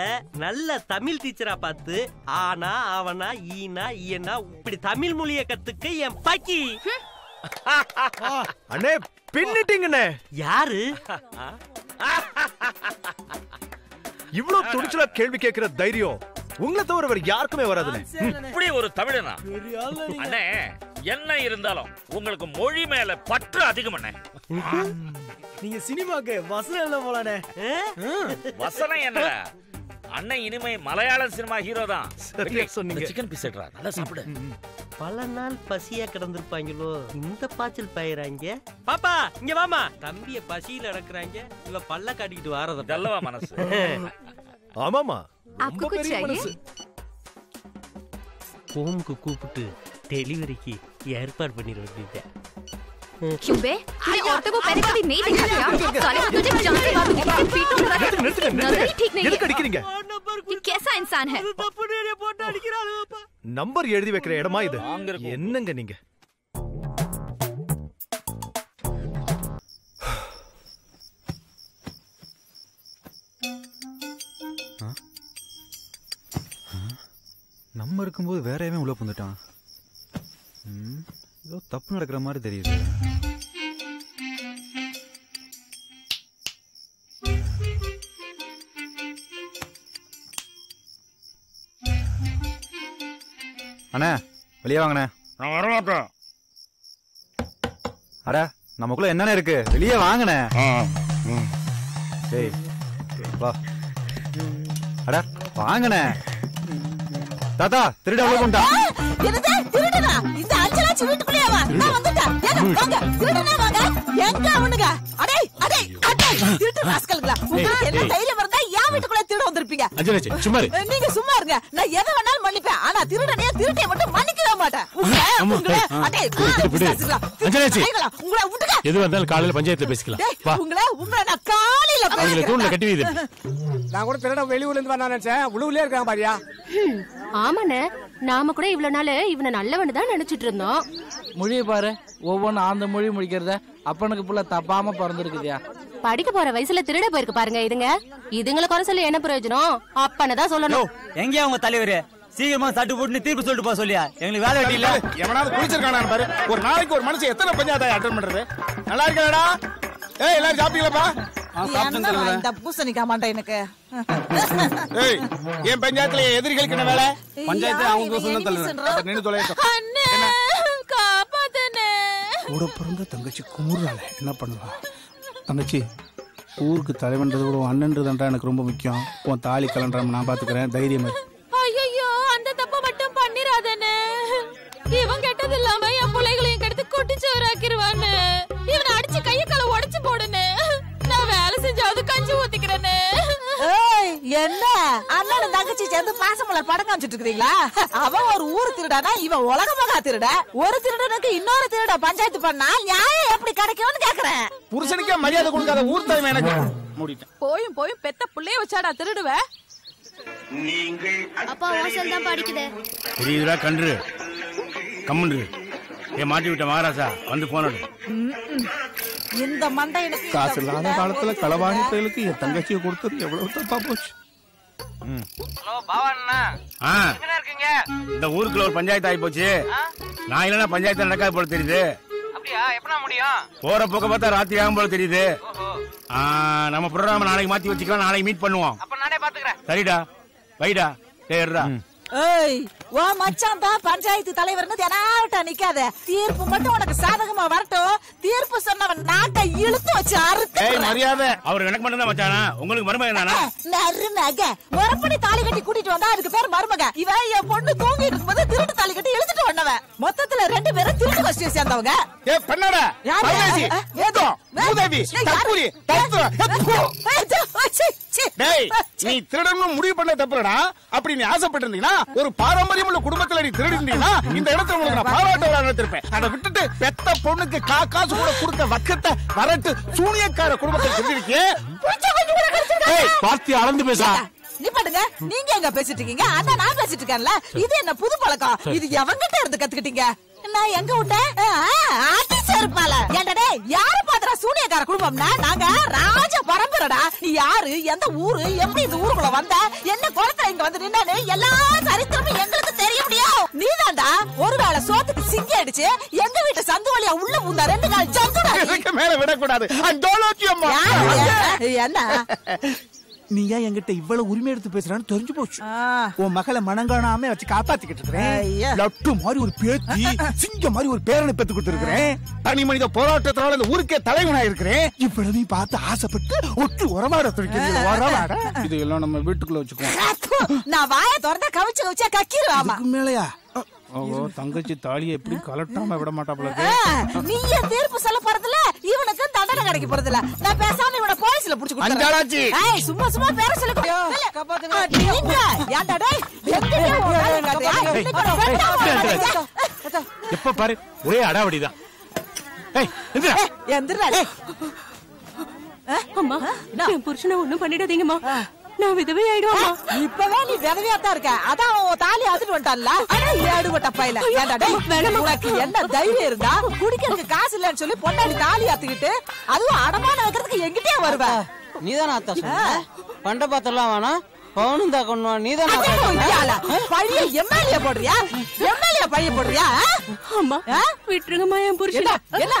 நல்ல தமிழ் டீச்சரா பார்த்து ஆனா அவனா ஈனா ஈனா இப்படி தமிழ் மொழிய கத்துக்க என் பாக்கி. அண்ணே பின்னிட்டீங்கண்ணே. யாரு இவ்வளவு துணிச்சலா கேள்வி கேட்கிற தைரியம் உங்களை தவிர வேற யாருக்குமே வராதுண்ணே. இப்படி ஒரு தமிழனா அண்ணே, என்ன இருந்தாலும் உங்களுக்கு மொழி மேல பற்று அதிகம் அண்ணே. நீங்க சினிமாக்கு வசனம் எழுத போலானே. வசனம் என்ன அண்ணன், இனிமே மலையாள சினிமா ஹீரோ தான். சரியா சொன்னீங்க. சிக்கன் பீஸ் எடுறா, நல்லா சாப்பிடு. பல நாள் பசியா கிடந்திருப்பாங்களோ, இந்த பாய்ச்சல் பயிராங்க. பாப்பா இங்க வாமா. தம்பிய பசியில அடக்குறாங்க, இவ பல்ல காட்டிக்கிட்டு வாரத நல்லவா மனசு. ஆமாமா, आपको कुछ चाहिए? ஹோம்க்கு கூப்பிட்டு டெலிவரிக்கு ஏற்பாடு பண்ணிட வேண்டியது. क्यों बे? तूने औरतों को पहले कभी नहीं देखा क्या? साले मैं तुझे जान से मारूंगी, तेरे पीठों पर नजर ही ठीक नहीं है। ये कैसा इंसान है? நம்பர் எழுதி வைக்கிற இடமா இது? என்னங்க நீங்க? நம்ம இருக்கும்போது வேற எவன் உள்ள வந்துட்டான். ஏதோ தப்பு நடக்கிற மாதிரி தெரியுது. அண்ணா வெளியே வாங்கண்ணே. நான் வரமாட்டேன். அட நமக்குள்ள என்னென்ன இருக்கு, வெளியே வாங்கண்ணே. டேய் வா. அட வாங்கண்ணே. தாத்தா திருட உள்ள கொண்டா. என்னது திருடனா? இந்த அஞ்சலாச்சி வீட்டுக்குள்ளே வா. நான் வந்துட்டேன். ஏங்க வாங்க, திருடனா வாங்க. எங்க அவனுங்க? அடே அடே அடே, திருட்டு ராஸ்கல்களா. உங்களுக்கு என்ன தைரியம் இருந்தா என் வீட்டுக்குள்ள திருட வந்திருப்பீங்க? அஞ்சலாச்சி சும்மா இரு. நீங்க சும்மா இருங்க. நான் எதை வேணாலும் மன்னிப்பேன், ஆனா திருடனைய திருட்டை மட்டும் மன்னிக்கவே மாட்டேன். உங்களை அடே அஞ்சலாச்சி உங்களை விட்டுங்க. எது வந்தாலும் காலையில பஞ்சாயத்துல பேசிக்கலாம். வா. உங்களை நான் காலையில அவங்கள தூண்ல கட்டி வைது. நான் கூட திருட வெளியூர்ல இருந்து வந்தா நினைச்சேன், உள்ளூர்லயே இருக்கான் பாரியா. ஆமாண்ணே, நாம கூட இவ்வளவு நாள் இவனை நல்லவனு தான் நினைச்சிட்டு இருந்தோம். மொழியை பாரு, ஒவ்வொன்னும் அந்த மொழி முடிக்கிறத அப்பனுக்கு புள்ள தப்பாம பிறந்திருக்குதியா. படிக்க போற வயசுல திருட போயிருக்கு பாருங்க இதுங்களை குறை சொல்லி என்ன பிரயோஜனம்? அப்பனை தான் சொல்லணும். எங்கயா உங்க தலைவரு? சீக்கிரமா சட்டு போட்டு தீர்ப்பு சொல்லிட்டு போக சொல்லியா? எங்களுக்கு வேலை வெட்டி இல்ல. எவனாவது குளிச்சிருக்கானா பாரு. ஒரு நாளைக்கு ஒரு மனுஷன் எத்தனை பஞ்சாயத்தை அட்டெண்ட் பண்றது? நல்லா இருக்கலடா. ஏய் எல்லாரும் சாப்பிட்டீங்களாப்பா? இந்த பூசணிக்காய் மாட்டேன் எனக்கு. என் பஞ்சாயத்துல எதிரிகளுக்கு என்ன வேலை? பஞ்சாயத்து அவங்க நின்று தொலைட்டோம். கூட பிறந்த தங்கச்சி குமுறால என்ன பண்ணுவா? தங்கச்சி ஊருக்கு தலைவன்றது கூட அண்ணன்றதுன்றா எனக்கு ரொம்ப முக்கியம். உன் தாலி கலண்டாம நான் பாத்துக்கிறேன், தைரியமா. ஐயோ அந்த தப்ப மட்டும் பண்ணிராதனே. இவன் கெட்டது இல்லாம என் பிள்ளைகளையும் கெடுத்து கொட்டிச்சவராக்கிடுவான்னு. இவனை அடிச்சு கைய கால உடைச்சு போடுனே. நான் வேலை செஞ்சாவது கஞ்சி ஊத்திக்கிறேன்னு. என்ன அண்ணன் தங்கச்சி சேர்ந்து பாசமலர் படம் காமிச்சிட்டு இருக்கீங்களா? அவன் ஒரு ஊரு திருடானா, இவன் உலகமாக திருட. ஒரு திருடனுக்கு இன்னொரு திருட பஞ்சாயத்து பண்ணா நியாயம் எப்படி கிடைக்கும்னு கேக்குறேன். புருஷனுக்கே மரியாதை கொடுக்காத ஊர் தலைமை எனக்கு மூடிட்டேன். போயும் போயும் பெத்த புள்ளைய வச்சாடா திருடுவ. அப்பா வாசல் தான் படிக்குது. புரியுதுடா கன்று கம்முன்று. ஏன் மாட்டி விட்ட மகாராஜா வந்து போனது. இந்த மண்டை எனக்கு காசு இல்லாத காலத்துல களவாணி பயலுக்கு என் தங்கச்சியை கொடுத்தது எவ்வளவு தப்பா போச்சு. இந்த ஊருக்குள்ள ஒரு பஞ்சாயத்து ஆகி போச்சு. நான் இல்லைன்னா பஞ்சாயத்து நடக்காது போல தெரியுது. போற போக்க பார்த்தா ராத்திரி ஆகும் போல தெரியுது. நம்ம ப்ரோக்ராம் நாளைக்கு மாத்தி வச்சுக்கலாம். நாளைக்கு மீட் பண்ணுவோம். சரிடா வைடா. ஏறா ஏய் ஓ மச்சான் தான் பஞ்சாயத்து தலைவர்னு தினாவட்டா நிக்காத. தீர்ப்பு மட்டும் உனக்கு சாதகமா வரட்டும். தீர்ப்பு சொன்னவன் நாட்டை இழுத்து வச்சு அறுத்து. ஏய் மரியாதை. அவர் எனக்கு மட்டும் தான் மச்சானா? உங்களுக்கு மருமகன் தானா? நறுநக முறப்படி தாலி கட்டி கூட்டிட்டு வந்தா அதுக்கு பேர் மருமக. இவன் என் பொண்ணு தூங்கி இருக்கும்போது திருட்டு தாலி கட்டி இழுத்துட்டு வந்தவன். மொத்தத்துல 2 பேரும் திருட்டு கஷ்டியை சேர்ந்தவங்க. ஏ பண்ணடா பையாசி ஏதோ மூதேவி தப்புரி தப்புரா. டேய் நீ திருடணும் முடிவு பண்ண தப்புறடா. அப்படி நீ ஆசைப்பட்டிருந்தீனா ஒரு பாரம்பரியம் உள்ள குடும்பத்துல நீ திருடிருந்தீனா இந்த இடத்துல உங்களுக்கு நான் பாராட்ட விழா நடத்திருப்பேன். அதை விட்டுட்டு பெத்த பொண்ணுக்கு காசு கூட கொடுக்க வக்கத்தை வரட்டு சூனியக்கார குடும்பத்தை திருடிருக்கே. பார்த்து அளந்து பேசா. நீ பாடுங்க. நீங்க எங்க பேசிட்டு இருக்கீங்க? அண்ணா நான் பேசிட்டு இருக்கேன்ல. இது என்ன புது பழக்கம்? இது எவங்கிட்ட இருந்து கத்துக்கிட்டீங்க? நான் எங்க விட்டேன்? யாரு பாத்திரா சூனியக்கார குடும்பம்னா? நாங்க ராஜ பரம்பரைடா. நீ யாரு, எந்த ஊரு, எப்படி இந்த ஊருக்குள்ள வந்த, என்ன குளத்துல இங்க வந்து நின்னு எல்லா சரித்திரமும் எங்களுக்கு தெரிய முடியும். நீதான்டா ஒருவேளை சோத்துக்கு சிங்கி அடிச்சு எங்க வீட்டு சந்து வழியா உள்ள பூந்தா 2 நாள் ஜந்துடா. மேல விடக்கூடாது. என்ன நீ ஏன் என்கிட்ட இவ்வளவு உரிமை எடுத்து பேசுறான்னு தெரிஞ்சு போச்சு. உன் மகளை மனங்காணாம வச்சு காப்பாத்திக்கிட்டு இருக்கிறேன். லட்டு மாதிரி ஒரு பேத்தி, சிங்க மாதிரி ஒரு பேரனை பெத்து கொடுத்துருக்கிறேன். தனி மனித போராட்டத்தினால இந்த ஊருக்கே தலைவனா இருக்கிறேன். இவ்வளவு பார்த்து ஆசைப்பட்டு ஒட்டு உரமாட துடிக்கிறீங்க. இதெல்லாம் நம்ம வீட்டுக்குள்ள வச்சுக்குவோம். நான் வாய திறந்தா கவிச்சு வச்சா கக்கிருவாமா. மேலையா தங்கச்சி தாலியை எப்படி கலட்டாம விட மாட்டாப்ல. நீ தீர்ப்பு சொல்ல போறதுல இவனுக்கு தண்டனை கிடைக்க போறதுல. நான் பேசாம இவனை போலீஸ்ல புடிச்சு கொடுத்துறேன். சும்மா சும்மா பேர சொல்ல. எப்ப பாரு ஒரே அடாவடிதான். அம்மா என் புருஷனை ஒண்ணும் பண்ணிடாதீங்கம்மா. நான் விதவை ஆயிடுவாமா? இப்பவே நீ விதவையா தான் இருக்க. அதான் அவன் தாலி அத்துட்டு வந்துட்டான்ல. ஏடுபட்ட பையல. உனக்கு என்ன தைரியம் இருந்தா குடிக்கிறதுக்கு காசு இல்லன்னு சொல்லி பொண்டாடி தாலி அத்துக்கிட்டு அதுவும் அடமான வைக்கிறதுக்கு எங்கிட்டே வருவ? நீதானா அத்தா சொன்ன? பண்ட பாத்திரலாம் வேணாம் பவுனும் தான் கொண்டு வா. நீதானா பழைய எம்எல்ஏ போடுறியா? எம்எல்ஏ பழைய போடுறியா? அம்மா விட்டுருங்கம்மா என் புருஷன். என்ன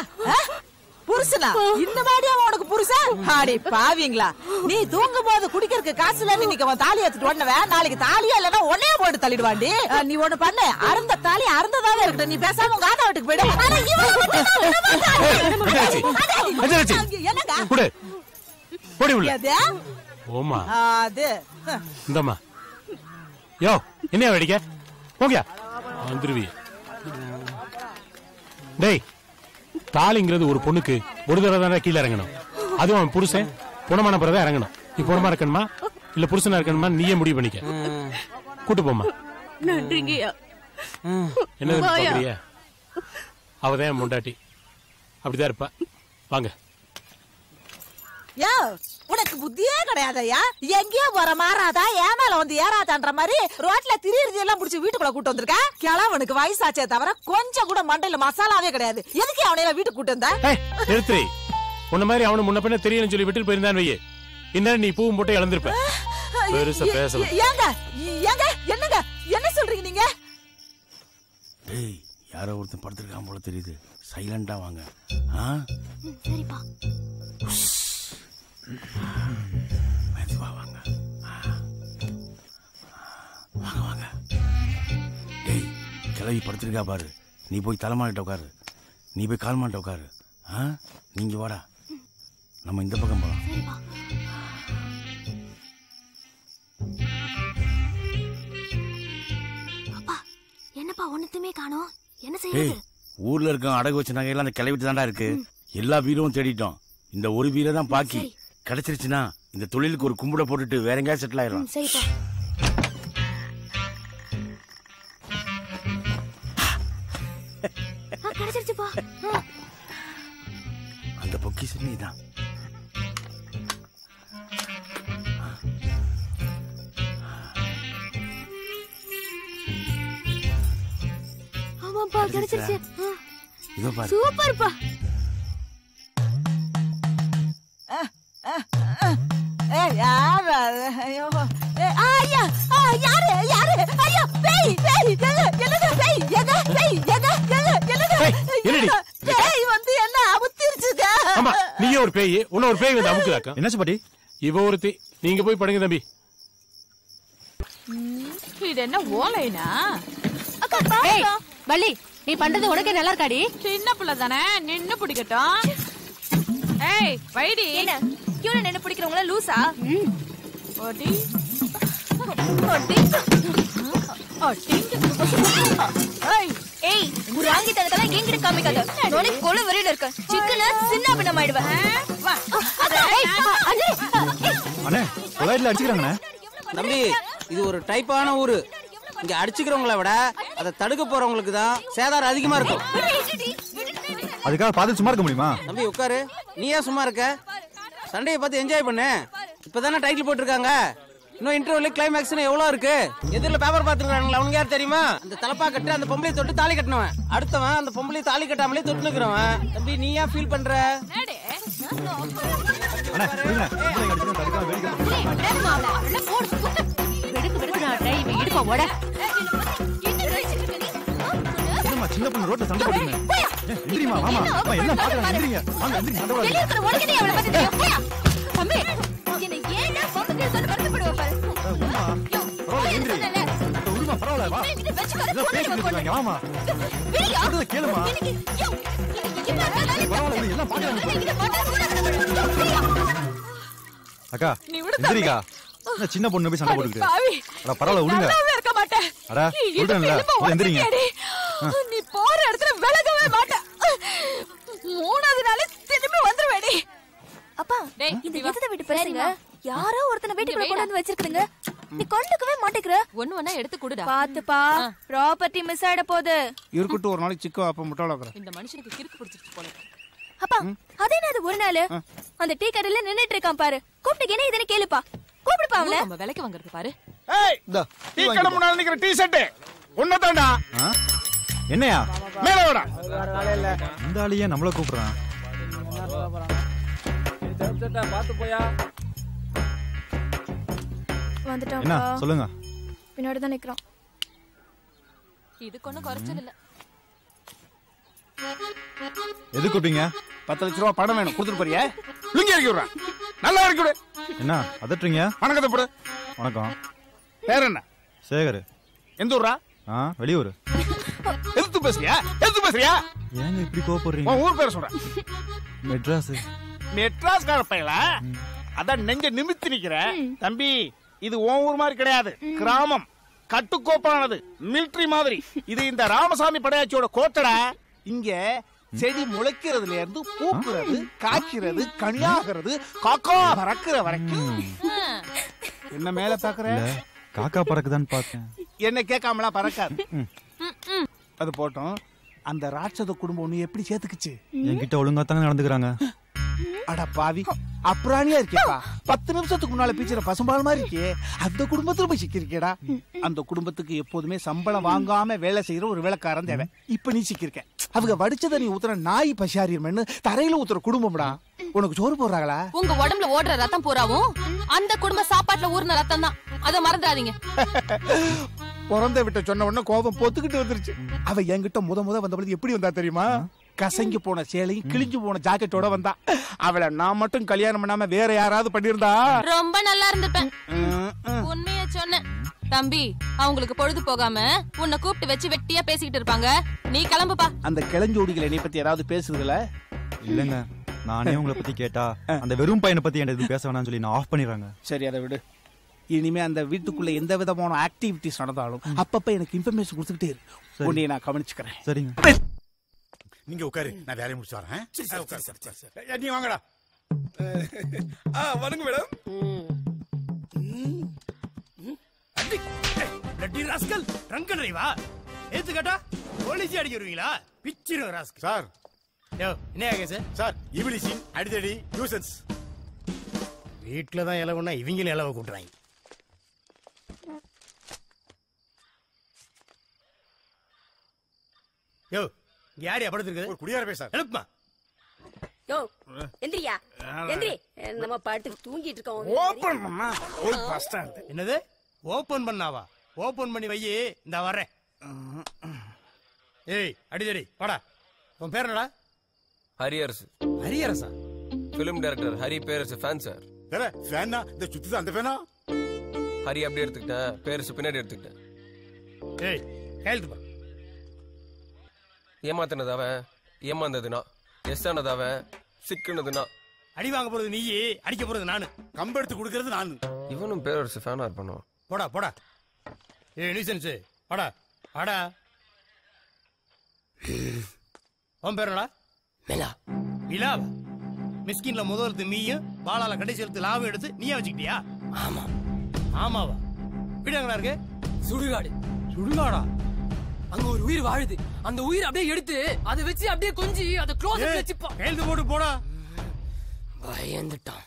புருஷனா? இந்த மாதிரியா உனக்கு புருஷன்? அடே பாவீங்களா. நீ தூங்கும் போது குடிக்கிறதுக்கு காசு இல்ல. இன்னைக்கு அவன் தாலி எடுத்துட்டு ஓடுனவன் நாளைக்கு தாலியா இல்லன்னா உன்னைய போட்டு தள்ளிடுவாண்டி. நீ ஒண்ணு பண்ணு. அருந்த தாலி அருந்ததாவே இருக்கட்டும். நீ பேசாம உங்க ஆத்தா வீட்டுக்கு போயிடு. என்னங்க ஓமா அது இந்தம்மா யோ என்ன வெடிக்க போங்க வந்துருவிய. டேய் தாலிங்கிறது ஒரு பொண்ணுக்கு ஒரு தடவை தானே கீழே இறங்கணும். அதுவும் அவன் புருஷன் புனமான பிறகு இறங்கணும். நீ புனமா இருக்கணுமா இல்ல புருஷனா இருக்கணுமா நீயே முடிவு பண்ணிக்க. கூட்டு போமா. நன்றிங்கய்யா. என்ன பாக்குறியா? அவதான் முண்டாட்டி அப்படிதான் இருப்பா. வாங்க. யோ உனக்கு புத்தியே கிடையாதயா? எங்கேயோ போற மாறாதா ஏன் மேல வந்து ஏறாதான்ற மாதிரி ரோட்ல திரியிறது எல்லாம் புடிச்சு வீட்டுக்குள்ள கூட்டு வந்திருக்க. கிழவனுக்கு வயசாச்சே தவிர கொஞ்சம் கூட மண்டையில மசாலாவே கிடையாது. எதுக்கு அவனையெல்லாம் வீட்டுக்கு கூட்டு வந்த? நிறுத்தி. உன்ன மாதிரி அவனு முன்ன பின்ன தெரியும் சொல்லி விட்டுட்டு போயிருந்தான் வையே. இன்னும் நீ பூவும் போட்டு இழந்திருப்ப. பெருசா பேசலாம். ஏங்க ஏங்க என்னங்க என்ன சொல்றீங்க நீங்க? டேய் யாரோ ஒருத்தன் படுத்திருக்கான் போல தெரியுது. சைலண்டா வாங்க. சரிப்பா. மெதுவா வாங்க. வாங்க வாங்க. டேய் கிளவி படுத்திருக்கா பாரு. நீ போய் தலைமாட்ட உட்காரு. நீ போய் கால் மாட்ட உட்காரு. நீங்க வாடா, நம்ம இந்த பக்கம் போலாம். என்னப்பா ஒண்ணுத்துமே காணோம், என்ன செய்யறது? ஊர்ல இருக்க அடகு வச்ச நகையெல்லாம் அந்த கிளவிட்டு தாண்டா இருக்கு. எல்லா வீரும் தேடிட்டோம். இந்த ஒரு வீரை தான் பாக்கி. கிடைச்சிருச்சுன்னா இந்த தொழிலுக்கு ஒரு கும்பிட போட்டுட்டு வேற எங்கேயாவது செட்டில் ஆயிடலாம். சரிப்பா. கிடைச்சிருச்சுப்பா. அந்த பொக்கிஷம் நீதான். ஆமாப்பா கிடைச்சிருச்சு. இதோ பாரு. சூப்பர்ப்பா. நீங்க ஒரு பேய், உன்ன ஒரு பேய் வந்து அமுக்குதாக்கா. என்னாச்சு பாட்டி? இவ ஒருத்தி. நீங்க போய் படுங்க தம்பி. இது என்ன ஓலைனா? வள்ளி, நீ பண்றது உனக்கே நல்லா இருக்காடி? சின்ன பிள்ளை தானே, நின்னு பிடிக்கட்டும். ஏய் வைடி. என்ன கியூல நின்னு பிடிக்கிறவங்கள லூசா? ஓடி ஓடி ஓடி. ஏய் குராங்கி தனதெல்லாம் எங்கிட்ட காமிக்காத. நோனே கொலை வெறியில இருக்க. சிக்கன சின்ன பின்னம் ஆயிடுவேன். வா. அண்ணே கொலையில அடிச்சுக்கறாங்கண்ணே. தம்பி இது ஒரு டைப்பான ஊரு. இங்க அடிச்சுக்கிறவங்கள விட அதை தடுக்க போறவங்களுக்கு தான் சேதாரம் அதிகமா இருக்கும். அதுக்காக பார்த்து சும்மா இருக்க முடியுமா? தம்பி உட்காரு. நீ ஏன் சும்மா இருக்க? சண்டையை பார்த்து என்ஜாய் பண்ணு. இப்பதானே டைட்டில் போட்டிருக்காங்க. இன்னும் இன்டர்வியூல கிளைமேக்ஸ்னு எவ்வளவு இருக்கு? எதிரில பேப்பர் பாத்துக்கிறாங்களா? அவனுக்கு யார் தெரியுமா? அந்த தலப்பா கட்டு அந்த பொம்பளை தொட்டு தாலி கட்டினவன். அடுத்தவன் அந்த பொம்பளை தாலி கட்டாமலே தொட்டு நிக்கிறவன். தம்பி நீ ஏன் ஃபீல் பண்ற? சின்ன பொண்ணு ரோட்ல சண்டை போடுங்க. எந்திரிமா வாமா. எல்லாம் பாக்குறாங்க. எந்திரிங்க. வாங்க எந்திரிங்க. சண்டை போடுங்க. வெளிய இருக்கிற உனக்கு அவளை பத்தி தெரியும். போயா. தம்பி என்ன ஏன்டா பொம்பளை சொல்ல வருத்தப்படுவ பாரு. உருமா பரவாயில்லை வா. இத பேசிட்டு வாமா. வெளிய அத கேளுமா. பரவாயில்லை எல்லாம் பாக்குறாங்க. அக்கா எந்திரிக்கா. என்ன சின்ன பொண்ணு போய் சண்டை போடுங்க. அட பரவாயில்லை விடுங்க. நான் இருக்க மாட்டேன். அட விடுறேன்ல. எந்திரிங்க. நீ போற இடத்துல விலகவே மாட்ட. மூணாவது நாள் திரும்பி வந்துருவேடி. அப்பா இந்த எதிர வீட்டு பசங்க யாரோ ஒருத்தனை வீட்டுக்குள்ள கொண்டு வந்து வச்சிருக்கீங்க. நீ கொண்டுக்கவே மாட்டேங்கற. ஒண்ணு ஒண்ணா எடுத்து குடுடா. பாத்துப்பா ப்ராப்பர்ட்டி மிஸ் ஆயிட போகுது. இருக்கட்டும் ஒரு நாளைக்கு சிக்கோ அப்ப முட்டாளக்கற. இந்த மனுஷனுக்கு கிறுக்கு பிடிச்சிருச்சு போல. அப்பா அதே என்னது ஒரு நாள் அந்த டீ கடையில நின்னுட்டு இருக்கான் பாரு. கூப்பிட்டு என்ன இதனை கேளுப்பா. கூப்பிடுப்பா அவளை. நம்ம விலைக்கு வாங்குறது பாரு. ஏய் டீ கடை முன்னால நிக்கிற டீ ஷர்ட் ஒண்ணதான்டா. என்னையா மேல வாடா. இந்த ஆளியே நம்மள கூப்பிடுறான். பாத்து போயா. வந்துட்டான். என்ன சொல்லுங்க. பின்னாடி தான் நிக்கறான். இதுக்கு ஒண்ணும் குறைச்சல் இல்ல. எது கூப்பிட்டீங்க? 10 லட்சம் ரூபாய் பணம் வேணும். கொடுத்துட்டு போறியா? லுங்கி இறக்கி விடுறா. நல்லா இறக்கி விடு. என்ன அதட்டுறீங்க? வணக்கத்தை போடு. வணக்கம். பேர் என்ன? சேகர். எந்த ஊரா? வெளியூர். எதுக்கு பேசுறியா? எதுக்கு பேசுறியா? ஏங்க இப்படி கோபப்படுறீங்க? உன் ஊர் பேர் சொல்ற. மெட்ராஸ். மெட்ராஸ் கார பையல. அதான் நெஞ்ச நிமித்தி நிக்கிற. தம்பி இது உன் ஊர் மாதிரி கிடையாது. கிராமம். கட்டுக்கோப்பானது. மிலிட்டரி மாதிரி. இது இந்த ராமசாமி படையாச்சியோட கோட்டடா. இங்க செடி முளைக்கிறதுல இருந்து பூக்குறது, காய்க்கிறது, கனியாகிறது, காக்கா பறக்கிற வரைக்கும். என்ன மேல பாக்குற? காக்கா பறக்குதான்னு பார்த்தேன். என்ன கேட்காமலா பறக்காது. அது போட்டோம். அந்த ராட்சத குடும்பம் ஒண்ணு எப்படி சேர்த்துக்குச்சு? என்கிட்ட ஒழுங்கா தாங்க நடந்துக்கிறாங்க. அட பாவி அப்புறாணியா இருக்கேப்பா. 10 நிமிஷத்துக்கு முன்னால பீச்சுற பசும்பால் மாதிரி இருக்கே. அந்த குடும்பத்துல போய் சிக்கிருக்கேடா. அந்த குடும்பத்துக்கு எப்போதுமே சம்பளம் வாங்காம வேலை செய்யற ஒரு வேலைக்காரன் தேவை. இப்ப நீ சிக்கிருக்க. அவங்க வடிச்சத நீ ஊத்துற நாய் பசியாரியர்மன்னு தரையில ஊத்துற குடும்பம்டா. உனக்கு சோறு போடுறாங்களா? உங்க உடம்புல ஓடுற ரத்தம் பூராவும் அந்த குடும்ப சாப்பாட்டுல ஊர்ன ரத்தம் தான். அத மறந்துடாதீங்க. பிறந்த விட்ட சொன்ன உடனே கோபம் பொத்துக்கிட்டு வந்துருச்சு. அவ என்கிட்ட முத வந்த பொழுது எப்படி வந்தா தெரியுமா? கசங்கி போன சேலையும் கிழிஞ்சு போன ஜாக்கெட்டோட வந்தா. அவளை நான் மட்டும் கல்யாணம் பண்ணாம வேற யாராவது பண்ணிருந்தா ரொம்ப நல்லா இருந்துப்பேன். உண்மைய சொன்னேன் தம்பி. அவங்களுக்கு பொழுது போகாம உன்னை கூப்பிட்டு வச்சு வெட்டியா பேசிக்கிட்டு இருப்பாங்க. நீ கிளம்புப்பா. அந்த கிளஞ்சோடிகளை என்னை பத்தி ஏதாவது பேசுறதுல? இல்லங்க, நானே உங்களை பத்தி கேட்டா அந்த வெறும் பையனை பத்தி என்கிட்ட பேச வேணாம்னு சொல்லி நான் ஆஃப் பண்ணிடுறாங்க. சரி, அதை விடு. இனிமே அந்த வீட்டுக்குள்ள எந்த விதமான ஆக்டிவிட்டிஸ் நடந்தாலும் அப்பப்ப எனக்கு இன்ஃபர்மேஷன் கொடுத்துக்கிட்டே இரு. உன்னை நான் கவனிச்சுக்கிறேன். சரிங்க. நீங்க உட்காரு, நான் வேலையை முடிச்சு வரேன். நீ வாங்கடா. வணங்க மேடம். ட்ரங்க் டிரைவா ஏத்து கேட்டா போலீஸ் அடிக்க வருவீங்களா? பிச்சிரும் ராஸ்கல். சார் என்ன கேஸ் சார்? இவிலிசிங் அடிதடி நியூசன்ஸ். வீட்டுல தான் இலவுன்னா இவங்களும் இலவை கூட்டுறாங்க. யோ, யாரு படுத்துருக்கு? ஒரு குடியார பேச எழுப்புமா. யோ எந்திரியா, எந்திரி. நம்ம பாட்டுக்கு தூங்கிட்டு இருக்கோம். ஓபன் பண்ணா ஓல் பஸ் ஸ்டாண்ட். என்னது ஓபன் பண்ணாவா? ஓபன் பண்ணி வையி, இந்த வரேன். ஏய் அடிதடி வாடா. உன் பேர் என்னடா? ஹரியரசு. ஹரியரசா? ஃபிலிம் டைரக்டர் ஹரி பேரரசு ஃபேன் சார். வேற ஃபேனா? இந்த சுத்தி அந்த ஃபேனா? ஹரி அப்படி எடுத்துக்கிட்டேன், பேரரசு பின்னாடி எடுத்துக்கிட்டேன். ஏய் கையெழுத்து பா. ஏமாத்தினது அவன், ஏமாந்ததுனா. எஸ் ஆனது அவன், சிக்குனதுனா. அடி வாங்க போறது நீ, அடிக்க போறது நானு. கம்பெடுத்து கொடுக்கறது நான். இவனும் பேரரசு ஃபேனா இருப்பானோ? போடா போடா. ஏய் நியூசன்ஸ் வாடா வாடா. உன் பேர் என்னடா? மிலா. மிலாவா? மிஸ்கின்ல முதல் எழுத்து மீயும் பாலால கடைசி எழுத்து லாவும் எடுத்து நீயே வச்சுக்கிட்டியா? ஆமா. ஆமாவா? வீடு எங்கடா இருக்கு? சுடுகாடு. சுடுகாடா? அங்க ஒரு உயிர் வாழுது. அந்த உயிர் அப்படியே எடுத்து அதை வச்சு அப்படியே கொஞ்சி அதை க்ளோஸ் வச்சுப்பா. கையெழுத்து போட்டு போடா. பயந்துட்டான்.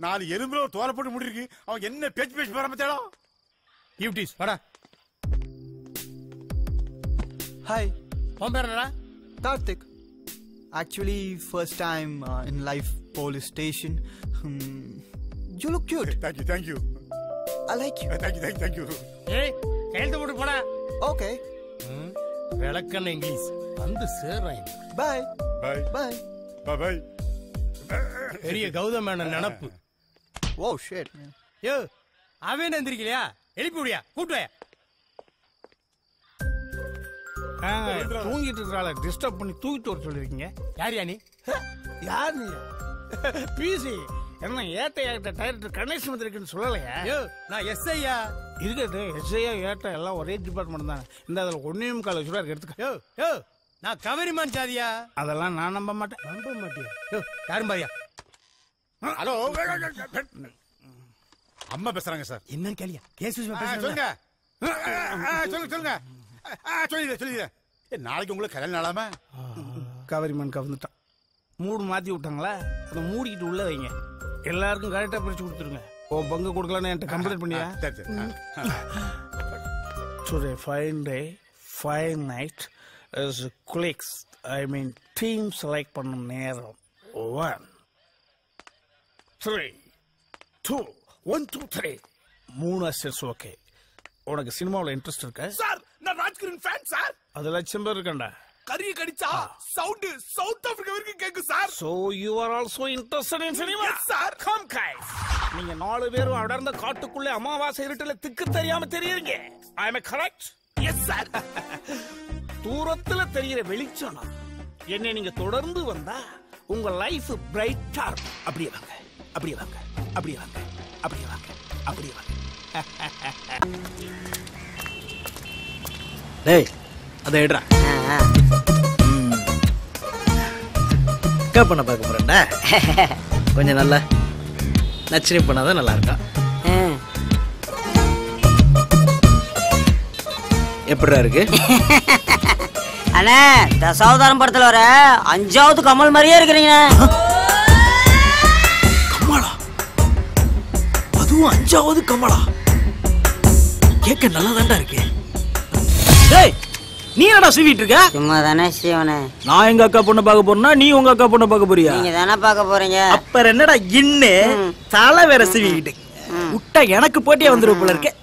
4 எலும்புல ஒரு தோலை போட்டு முடிருக்கு. அவன் என்ன பேச்சு பேச்சு போற பத்தியாடா? யூடிஸ் வாடா. Hi. உன் பேர் என்னடா? Karthik. Actually, first time in life police station. You look cute. Thank you. I like you. Thank you. ஏய் கையெழுத்து போட்டு போடா. Okay. விளக்கண்ண இங்கிலீஷ் வந்து சேர்றாய். Bye. Bye. Bye. பெரிய கௌதம் மேனன் நினப்பு. Oh shit. யோ அவன் எந்திரிக்கலையா? எழுப்பி விடியா, கூட்டுவாயா. தூங்கிட்டு இருக்கிறாள டிஸ்டர்ப் பண்ணி தூக்கிட்டு வர சொல்லிருக்கீங்க. யார் நீ? யார் நீ? பிசி என்ன ஏட்ட டைரக்டர் கணேஷ் வந்திருக்குன்னு சொல்லலையா? நான் எஸ்ஐயா. இருக்கட்டு எஸ்ஐயா ஏட்ட எல்லாம் ஒரே டிபார்ட்மெண்ட் தானே. இந்த அதுல 1.25 எடுத்துக்க. நான் கவரிமான் சாதியா. அதெல்லாம் நான் நம்ப மாட்டேன். நம்ப மாட்டியா? யாரும் பாரியா. ஹலோ, அம்மா பேசுறாங்க சார். என்னன்னு கேளியா? கேஸ் சொல்லுங்க. சொல்லுங்க. நாளைக்கு உங்களுக்கு கல்யாணம் நாளாம? கவரிமான் கவர்ந்துட்டான். மூடு மாத்தி விட்டாங்களா? அதை மூடிக்கிட்டு உள்ள வைங்க. எல்லாருக்கும் கரெக்டா பிரிச்சு கொடுத்துருங்க. உன் பங்கு கொடுக்கலான்னு என்கிட்ட கம்ப்ளைண்ட் பண்ணியா? Today fine day, fine night as colleagues. I mean team select பண்ணும் நேரம். 1 3 2 1 2 3 3 அசெட்ஸ் ஓகே. உனக்கு சினிமாவில் இன்ட்ரெஸ்ட் இருக்கா? சார் நான் ராஜ்கிரண் ஃபேன் சார். அது லட்சம் பேர் இருக்கண்டா. கரிய கடிச்சா சவுண்ட் சவுத் ஆப்பிரிக்கா வரைக்கும் கேக்கும் sir. So you are also interested in cinema? Yes sir. Come guys. நீங்க 4 பேரும் அடர்ந்த காட்டுக்குள்ள அமாவாசை இருட்டுல திக்கு தெரியாம தெரியுறீங்க. I am correct? Yes sir. தூரத்துல தெரியுற வெளிச்சம் என்ன நீங்க தொடர்ந்து வந்தா உங்க லைஃப் பிரைட்டா இருக்கும். அப்படியே வாங்க, அப்படியே வாங்க, அப்படியே வாங்க, அப்படியே வாங்க, அப்படியே வாங்க. டேய் அதை எடுறா. பண்ண பார்க்க போறேன்டா. கொஞ்சம் நல்லா நச்சரி பண்ணாதான் நல்லா இருக்கா. எப்படிடா இருக்கு? அண்ணே தசாவதாரம் படத்துல வர 5வது கமல் மாதிரியே இருக்கிறீங்க. கமலா? அதுவும் 5வது கமலா? கேட்க நல்லா தான்டா இருக்கு. டேய் நீ என்னடா சீவிட்டு இருக்க? சும்மா தானே சீவனே. நான் எங்க அக்கா பொண்ணை பார்க்க போறேன்னா நீ உங்க அக்கா பொண்ணை பார்க்க போறியா? நீங்க தானே பார்க்க போறீங்க. அப்புறம் என்னடா இன்னு தலை வேற சீவிக்கிட்டு விட்டா எனக்கு போட்டியா வந்துருவ போல இருக்கு.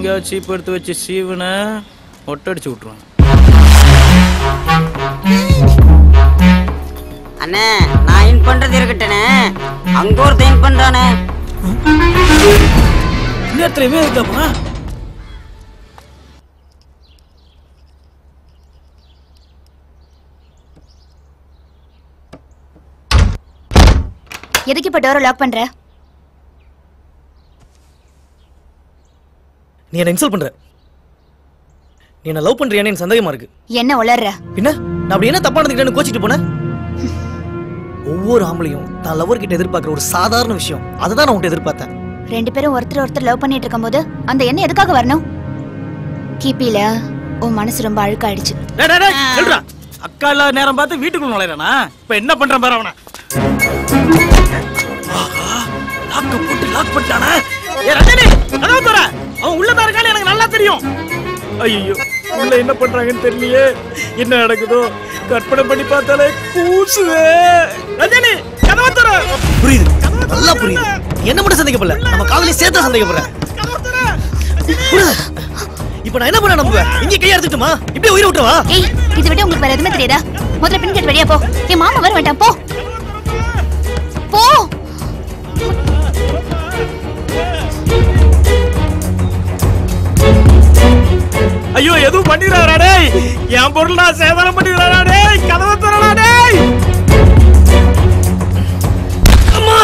எங்கேயாவது சீப் எடுத்து வச்சு சீவனை ஒட்டடிச்சு விட்டுருவான். அண்ணே நான் இன் பண்றது இருக்கட்டனே, அங்க ஒருத்தன் இன் பண்றானே. நேரத்துலயுமே இருக்காப்பா. எதுக்கு இப்ப டோரை லாக் பண்ற? நீ என்ன இன்சல்ட் பண்ற. நீ என்ன லவ் பண்றியான்னு எனக்கு சந்தேகமா இருக்கு. என்ன உளர்ற? பின்ன நான் அப்படி என்ன தப்பா நடந்துக்கிட்டேன்னு கோச்சிட்டு போனேன். ஒவ்வொரு ஆம்பளையும் தான் லவர் கிட்ட எதிர்பார்க்கிற ஒரு சாதாரண விஷயம் அதுதான் நான் உன்கிட்ட எதிர்பார்த்தேன். ரெண்டு பேரும் ஒருத்தர் லவ் பண்ணிட்டு இருக்கும்போது அந்த எண்ணம் எதுக்காக வரணும்? கிபில உன் மனசு ரொம்ப அழுக்காயிடுச்சு. சொல்றா அக்கா இல்லாத நேரம் பார்த்து வீட்டுக்குள்ள நுழையறானா? இப்ப என்ன பண்றான் பாரு அவன. லாக் போட்டு லாக் பண்ணிட்டானே. ஏ ரஜினி கதவு தர. அவன் உள்ள தான் இருக்கானே எனக்கு நல்லா தெரியும். ஐயோ உள்ள என்ன பண்றாங்கன்னு தெரியலையே. என்ன நடக்குதோ கற்பனை பண்ணி பார்த்தாலே கூசுவே. ரஜினி கதவு தர. புரியுது நல்லா புரியுது. என்ன மட்டும் சந்தேகப்படல, நம்ம காதலி சேர்த்தா சந்தேகப்படுறேன். இப்ப நான் என்ன பண்ண நம்புவேன்? இங்க கையை எடுத்துட்டுமா இப்படியே உயிரை விட்டுவா? ஏய் இது விட உங்களுக்கு வேற எதுவுமே தெரியாதா? முதல்ல பின் கேட் வெளியே போ. என் மாமா வர வேண்டாம் போ போ. ஐயோ எதுவும் பண்ணிடுறாரா டேய்? என் பொருள் நான் சேதாரம் பண்ணிடுறாரா டேய்? கதவை திறடா டேய். அம்மா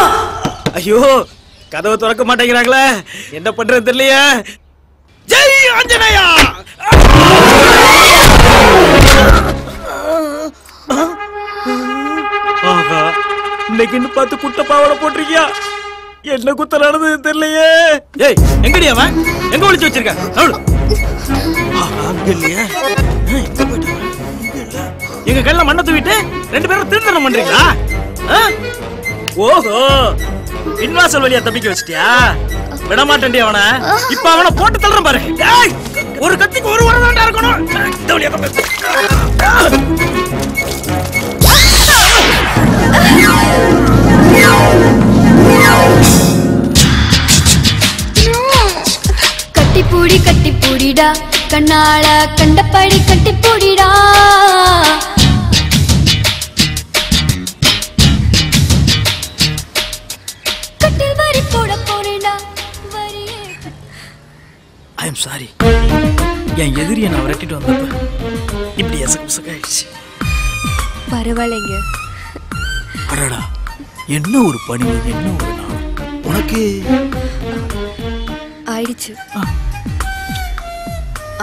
ஐயோ கதவை திறக்க மாட்டேங்கிறாங்களே, என்ன பண்றது தெரியலையே. ஜெய் ஆஞ்சநேயா. ஆஹா இன்னைக்கு பார்த்து குட்ட பாவாடை போட்டிருக்கியா? என்ன குத்த நடந்தது தெரியலையே. ஏய் எங்கடி அவன்? எங்க ஒளிச்சு வச்சிருக்க? அங்க இல்லையா? எங்க கையில மண்ணை தூவிட்டு ரெண்டு பேரும் திருத்தனம் பண்றீங்களா? ஓஹோ பின்வாசல் வழியா தப்பிக்க வச்சிட்டியா? விட மாட்டேன்டி அவன. இப்ப அவனை போட்டு தள்ளுறேன் பாரு. ஒரு கத்திக்கு ஒரு வாரம் தான் இருக்கணும். இந்த வழியா கட்டிப்பூடி கட்டிப்பூடிடா கண்ணாள கண்டபடி கட்டிப்பூடிடா. கட்டில் வரி போட போறேடா வரியே. ஐ அம் சாரி. என் எதிரியை நான் விரட்டிட்டு வந்தப்ப இப்படி எசகசகாயிடுச்சு. பரவாயில்லைங்க. அடடா என்ன ஒரு பணிவு, என்ன ஒரு நாள் உனக்கு ஆயிடுச்சு.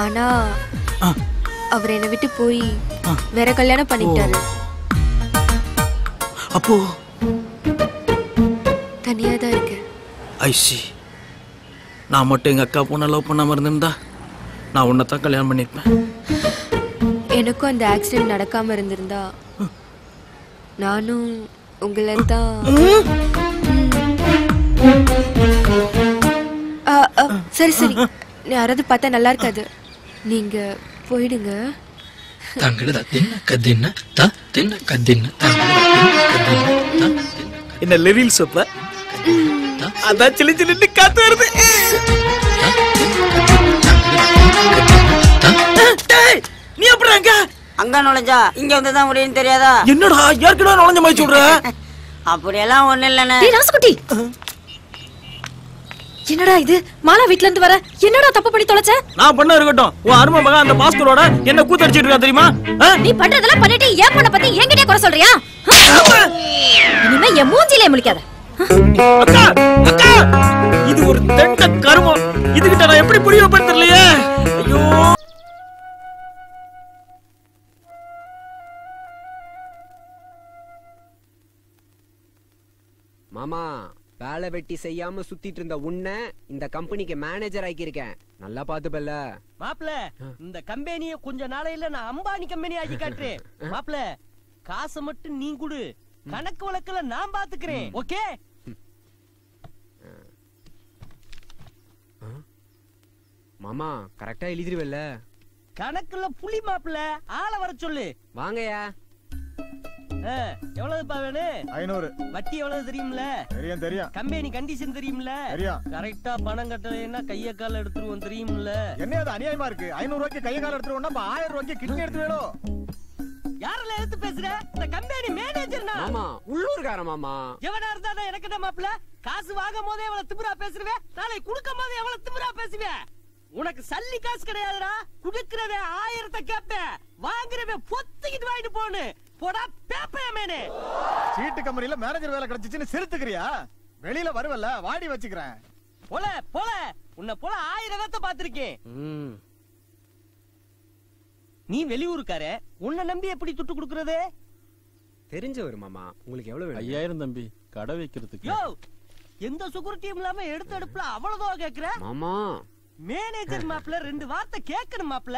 ஆனா அவர் என்னை விட்டு போய் வேற கல்யாணம் பண்ணிட்டாரு. அப்போ தனியா தான் இருக்கேன். ஐசி நான் மட்டும் எங்க அக்கா பொண்ணை லவ் பண்ணாம இருந்திருந்தா நான் உன்னைத்தான் கல்யாணம் பண்ணிருப்பேன். எனக்கும் அந்த ஆக்சிடென்ட் நடக்காம இருந்திருந்தா நானும் உங்களை தான். சரி சரி யாராவது பார்த்தா நல்லா இருக்காது, நீங்க போயிடுங்க. என்ன லிரில் சோப்ப அதான் சிலி சிலின்னு காத்து வருது. நீ எப்படி அங்க நுழைஞ்சா இங்க வந்துதான் முடியும்னு தெரியாதா? என்னடா ஏற்கனவே நுழைஞ்ச மாதிரி சொல்ற? அப்படியெல்லாம் ஒண்ணு இல்லண்ணே. ராசுகுட்டி என்னடா இது? மாலா வீட்ல இருந்து வர என்னடா தப்பு பண்ணி தொலைச்ச? நான் பண்ண இருக்கட்டும், உன் அருமை மகன் அந்த பாஸ்கரோட என்ன கூத்தடிச்சிட்டு இருக்கா தெரியுமா? நீ பண்றதெல்லாம் பண்ணிட்டு ஏன் பண்ண பத்தி என்கிட்டயே குறை சொல்றியா? இனிமே என் மூஞ்சிலே முழிக்காத. அக்கா அக்கா இது ஒரு தெண்ட கருமம். இதுகிட்ட நான் எப்படி புரியப்படுத்தலையே. ஐயோ மாமா வேலை வெட்டி செய்யாம சுத்திட்டு இருந்த உன்னை இந்த கம்பெனிக்கு மேனேஜர் ஆக்கியிருக்கேன். நல்லா பாத்துப்பல்ல மாப்ள. இந்த கம்பெனியை கொஞ்ச நாளையில நான் அம்பானி கம்பெனி ஆக்கி காட்டுறேன். மாப்ள காசை மட்டும் நீ குடு, கணக்கு வழக்குல நான் பாத்துக்கிறேன். ஓகே? மாமா கரெக்டா எழுதிருவல்ல? கணக்குல புலி மாப்ள. ஆள வர சொல்லு. வாங்கயா. எவ்வளவுப்பா வேணும்? 500. வட்டி எவ்வளவு தெரியும்ல? தெரியும். கம்பெனி கண்டிஷன் தெரியும்ல? தெரியும். கரெக்டா பணம் கட்டலைன்னா கைய கால எடுத்துருவோம் தெரியும்ல? என்ன அது அநியாயமா இருக்கு? 500 ரூபாய்க்கு கைய கால எடுத்துருவோம்னா 1000 ரூபாய்க்கு கிட்னி எடுத்து வேணும். யாரல எடுத்து பேசுற? இந்த கம்பெனி மேனேஜர்னா. மாமா உள்ளூர்கார மாமா. எவனா இருந்தா எனக்கு என்ன மாப்ள? காசு வாங்கும் போதே எவ்வளவு திமிரா பேசுறவே, நாளை குடுக்கும் போதே எவ்வளவு திமிரா பேசுவே. உனக்கு சல்லி காசு கிடையாதுடா. குடுக்கறவே 1000 கேப்பேன், வாங்குறவே பொத்திக்கிட்டு வாங்கிட்டு போன்னு போடா பேப்பைய மேனே. சீட்டு கம்பெனில மேனேஜர் வேலை கிடைச்சிச்சுன்னு சிரித்துக்கிறியா? வெளியில வருவல்ல, வாடி வச்சுக்கிறேன். போல உன்னை போல 1000 பேத்த பாத்திருக்கேன். நீ வெளியூருக்கார, உன்னை நம்பி எப்படி துட்டு குடுக்கறது? தெரிஞ்சவர் மாமா. உங்களுக்கு எவ்வளவு வேணும்? 5000 தம்பி, கடை வைக்கிறதுக்கு. யோ, எந்த செக்யூரிட்டியும் இல்லாம எடுத்த அடுப்புல அவ்வளவுதான் கேக்குற? மாமா மேனேஜர் மாப்ள 2 வார்த்தை கேட்கணும் மாப்ள.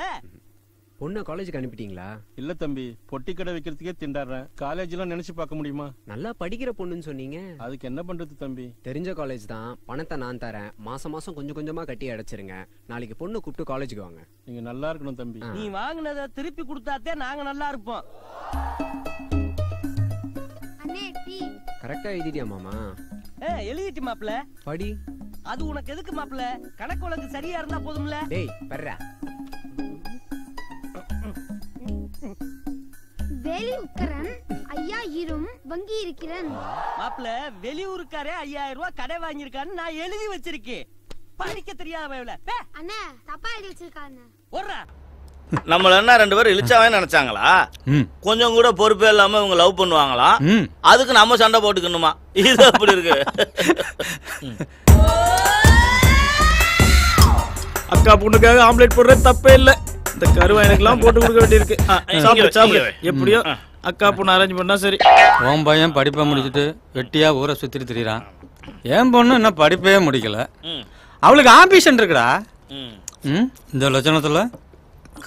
பொண்ணை காலேஜுக்கு அனுப்பிட்டீங்களா? இல்ல தம்பி, பொட்டி கடை வைக்கிறதுக்கே திண்டாடுறேன். காலேஜ்லாம் நினைச்சு பார்க்க முடியுமா? நல்லா படிக்கிற பொண்ணுன்னு சொன்னீங்க. அதுக்கு என்ன பண்றது தம்பி? தெரிஞ்ச காலேஜ் தான், பணத்தை நான் தரேன். மாசம் மாசம் கொஞ்சம் கொஞ்சமா கட்டி அடைச்சிருங்க. நாளைக்கு பொண்ணு கூப்பிட்டு காலேஜுக்கு வாங்க. நீங்க நல்லா இருக்கணும் தம்பி. நீ வாங்குனத திருப்பி கொடுத்தாதே நாங்க நல்லா இருப்போம். கரெக்டா எழுதிட்டியா மாமா? எழுதிட்டு மாப்ள. படி. அது உனக்கு எதுக்கு மாப்ள? கணக்கு வழக்கு சரியா இருந்தா போதும்ல. டேய் பர்றா. வெளியூர்காரன் ஐயா இரும் வங்கி இருக்கிறேன். மாப்ள வெளியூருக்காரே 5000 ரூபாய் கடை வாங்கியிருக்கான்னு நான் எழுதி வச்சிருக்கேன். படிக்க தெரியாதவள அண்ணா தப்பா எழுதி வச்சிருக்கானே. ஓடுறா. நம்மள என்ன 2 பேரும் இழிச்சாவே நினைச்சாங்களா? கொஞ்சம் கூட பொறுப்பே இல்லாம இவங்க லவ் பண்ணுவாங்களா? அதுக்கு நம்ம சண்டை போட்டுக்கணுமா? இது அப்படி இருக்கு. அக்கா பொண்ணுக்காக ஆம்லெட் போடுறது தப்பே இல்ல. இந்த கருவா எனக்குலாம் போட்டு கொடுக்க வேண்டியிருக்கு. சாப்பிடு. எப்படியோ அக்கா பொண்ணு அரேஞ்ச் பண்ணா சரி. உன் பையன் படிப்பை முடிச்சுட்டு வெட்டியா ஊரை சுத்திட்டு திரிறான். என் பொண்ணு என்ன படிப்பே முடிக்கல. அவளுக்கு ஆம்பிஷன் இருக்குடா. இந்த லட்சணத்துல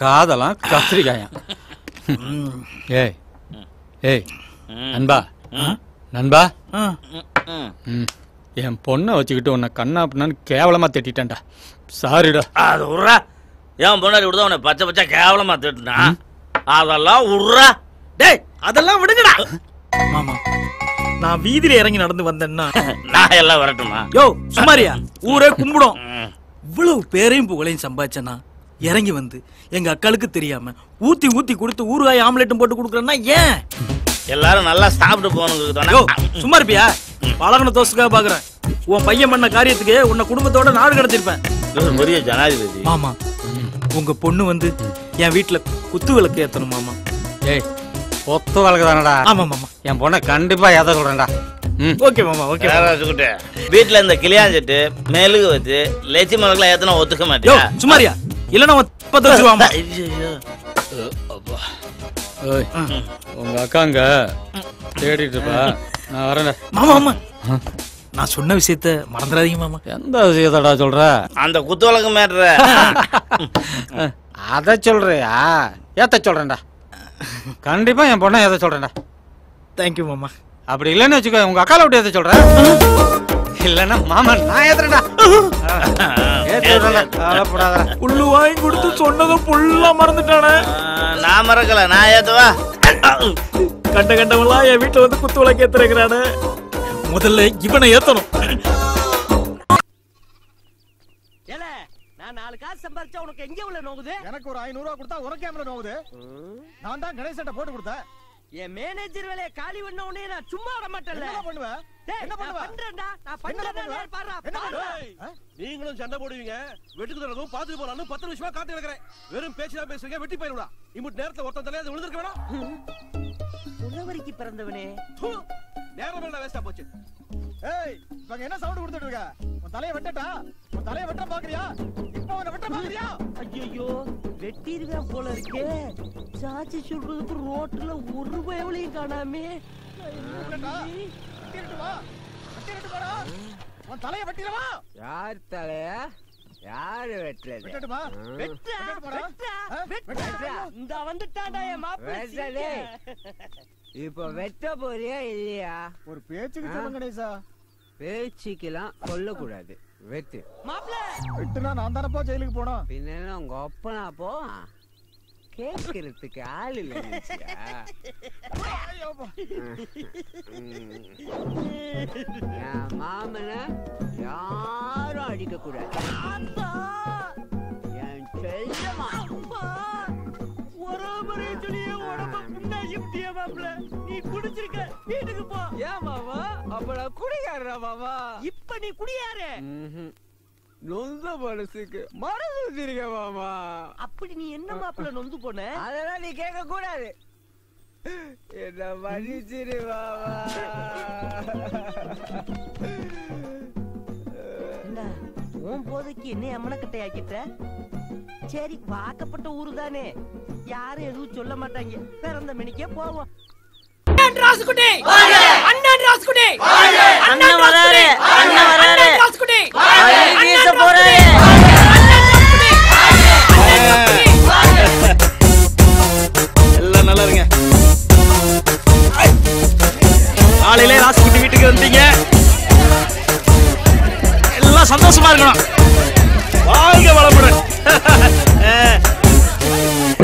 காதலாம் கத்திரிக்காயா. ஏய் ஏய் நண்பா நண்பா, என் பொண்ணை வச்சுக்கிட்டு உன்னை கண்ணா அப்படின்னு கேவலமா திட்டான்டா. சாரிடா. அது உர்றா. என் பொண்ணாடி விடுதா உன்னை பச்சை பச்சை கேவலமா திட்டுனா அதெல்லாம் உர்றா. டேய் அதெல்லாம் விடுங்கடா. மாமா நான் வீதியில இறங்கி நடந்து வந்தேன்னா நான் எல்லாம் வரட்டுமா? யோ சுமாரியா, ஊரே கும்பிடும். இவ்வளவு பேரையும் புகழையும் சம்பாதிச்சனா இறங்கி வந்து எங்க அக்காளுக்கு தெரியாம ஊத்தி ஊத்தி கொடுத்து ஊறுகாய் ஆம்லெட்டும் போட்டு கொடுக்குறேன்னா ஏன்? எல்லாரும் நல்லா சாப்பிட்டு போகணும். சும்மா இருப்பியா? பழகன தோசுக்காக பாக்குறேன். உன் பையன் பண்ண காரியத்துக்கு உன்னை குடும்பத்தோட நாடு கடத்திருப்பேன். பெரிய ஜனாதிபதி. மாமா உங்க பொண்ணு வந்து என் வீட்டுல குத்து விளக்கு ஏத்தணும் மாமா. ஏய் கொத்து விளக்கு தானடா? ஆமா மாமா. என் பொண்ணை கண்டிப்பா ஏத்த சொல்றேன்டா. ஓகே மாமா. ஓகே. வீட்டுல இந்த கிளியாஞ்சிட்டு மெழுகு வச்சு லட்சுமி விளக்குலாம் ஏத்தனா ஒத்துக்க மாட்டியா? சுமாரியா இல்லன்னா பத்த வச்சுவாமா. உங்க அக்காங்க தேடிட்டு இருப்பா. நான் வரேன் மாமா. ஆமா நான் சொன்ன விஷயத்த மறந்துடாதீங்க மாமா. எந்த விஷயத்தடா சொல்ற? அந்த குத்து விளக்கு மேட்ற. அத சொல்றியா? ஏத்த சொல்றேன்டா. கண்டிப்பா என் பொண்ணை ஏத்த சொல்றேன்டா. தேங்க்யூ மாமா. அப்படி இல்லைன்னு வச்சுக்கோ, உங்க அக்கால விட்டு ஏத்த சொல்றேன். இல்லன்னா மாமா நான் ஏத்துறேன்டா. புல்லு வாங்கி கொடுத்து சொன்னதும் புல்லா மறந்துட்டானே. நான் மறக்கல, நான் ஏத்துவா. கண்ட கண்டவெல்லாம் என் வீட்டுல வந்து குத்து விளக்கு ஏத்துறேங்கிறானே. முதல்ல இவனை ஏத்தணும். நான் 4 காசு சம்பாரிச்சா உனக்கு எங்க உள்ள நோகுது? எனக்கு ஒரு 500 ரூபாய் கொடுத்தா உனக்கு எவ்வளவு நோகுது? நான் தான் கணேசட்ட போட்டு கொடுத்தேன். என் மேனேஜர் வேலைய காலி பண்ண உடனே நான் சும்மா விட மாட்டேன்ல. என்ன பண்ணுவ? என்ன பண்ணுவ? பண்றேன்டா. நான் பண்றேன்டா. பாருடா. நீங்களும் சண்டை போடுவீங்க. வெட்டுக்கு தரதும் பாத்துட்டு போலாம்னு 10 நிமிஷமா காத்து கிடக்குறேன். வெறும் பேச்சு தான் பேசுறீங்க. வெட்டி போயிடுடா. இம்புட் நேரத்துல ஒருத்தன் தலையில விழுந்திருக்க வேணாம். உலவரிக்கு பிறந்தவனே. நேரம் எல்லாம் வேஸ்டா போச்சு. ஏய் இவங்க என்ன சவுண்ட் கொடுத்துட்டு இருக்க? உன் தலைய வெட்டட்டா? உன் தலைய வெட்ட பாக்குறியா? இப்போ உன்னை வெட்ட பாக்குறியா? ஐயோ வெட்டிடுவேன் போல இருக்கே. சாச்சி சொல்றதுக்கு ரோட்ல ஒரு பயவளையும் காணாமே. வெட்டிட்டு வா. வெட்டிட்டு போடா. உன் தலைய வெட்டிடுவா. யார் தலைய? யாரு வெட்டறது? வெட்டட்டுமா? வெட்டா. இந்த வந்துட்டாடா என் மாப்பிள்ளை. இப்போ வெட்ட போறியா இல்லையா? ஒரு பேச்சுக்கு சொல்லுங்க கணேசா. பேச்சுக்கெல்லாம் சொல்லக்கூடாது. வெட்டு. மாப்பிள்ளை வெட்டுனா நான் தானப்பா ஜெயிலுக்கு போனோம். பின்ன உங்க அப்பனா போ. கேட்கறதுக்கு ஆள் இல்ல மாமன யாரும் அடிக்க கூடாது. என் செல்லமா நீ குடிச்சிருக்க வீட்டுக்கு போ. ஏன் மாமா அப்ப நான் குடிக்காரா மாமா? இப்ப நீ குடியாரு நொந்த மனசுக்கு மனசு வச்சிருக்க மாமா. அப்படி நீ என்ன மாப்பிள்ள நொந்து போன? அதெல்லாம் நீ கேட்க கூடாது. என்ன மன்னிச்சிரு மாமா. உன் போதைக்கு என்ன அம்மனக்கட்டை ஆக்கிட்ட? சரி வாக்கப்பட்ட ஊரு தானே, யாரும் எதுவும் சொல்ல மாட்டாங்க. பிறந்த மணிக்கே போவோம். ராசுகுட்டி அண்ணன் ராசுகுட்டி அண்ணன் வராரு அண்ணன் வராரு ராசுகுட்டி வீச போறாரு. எல்லாம் நல்லா இருங்க. காலையிலே ராசுகுட்டி வீட்டுக்கு வந்தீங்க, எல்லாம் சந்தோஷமா இருக்கணும். வாழ்க வளமுடன்.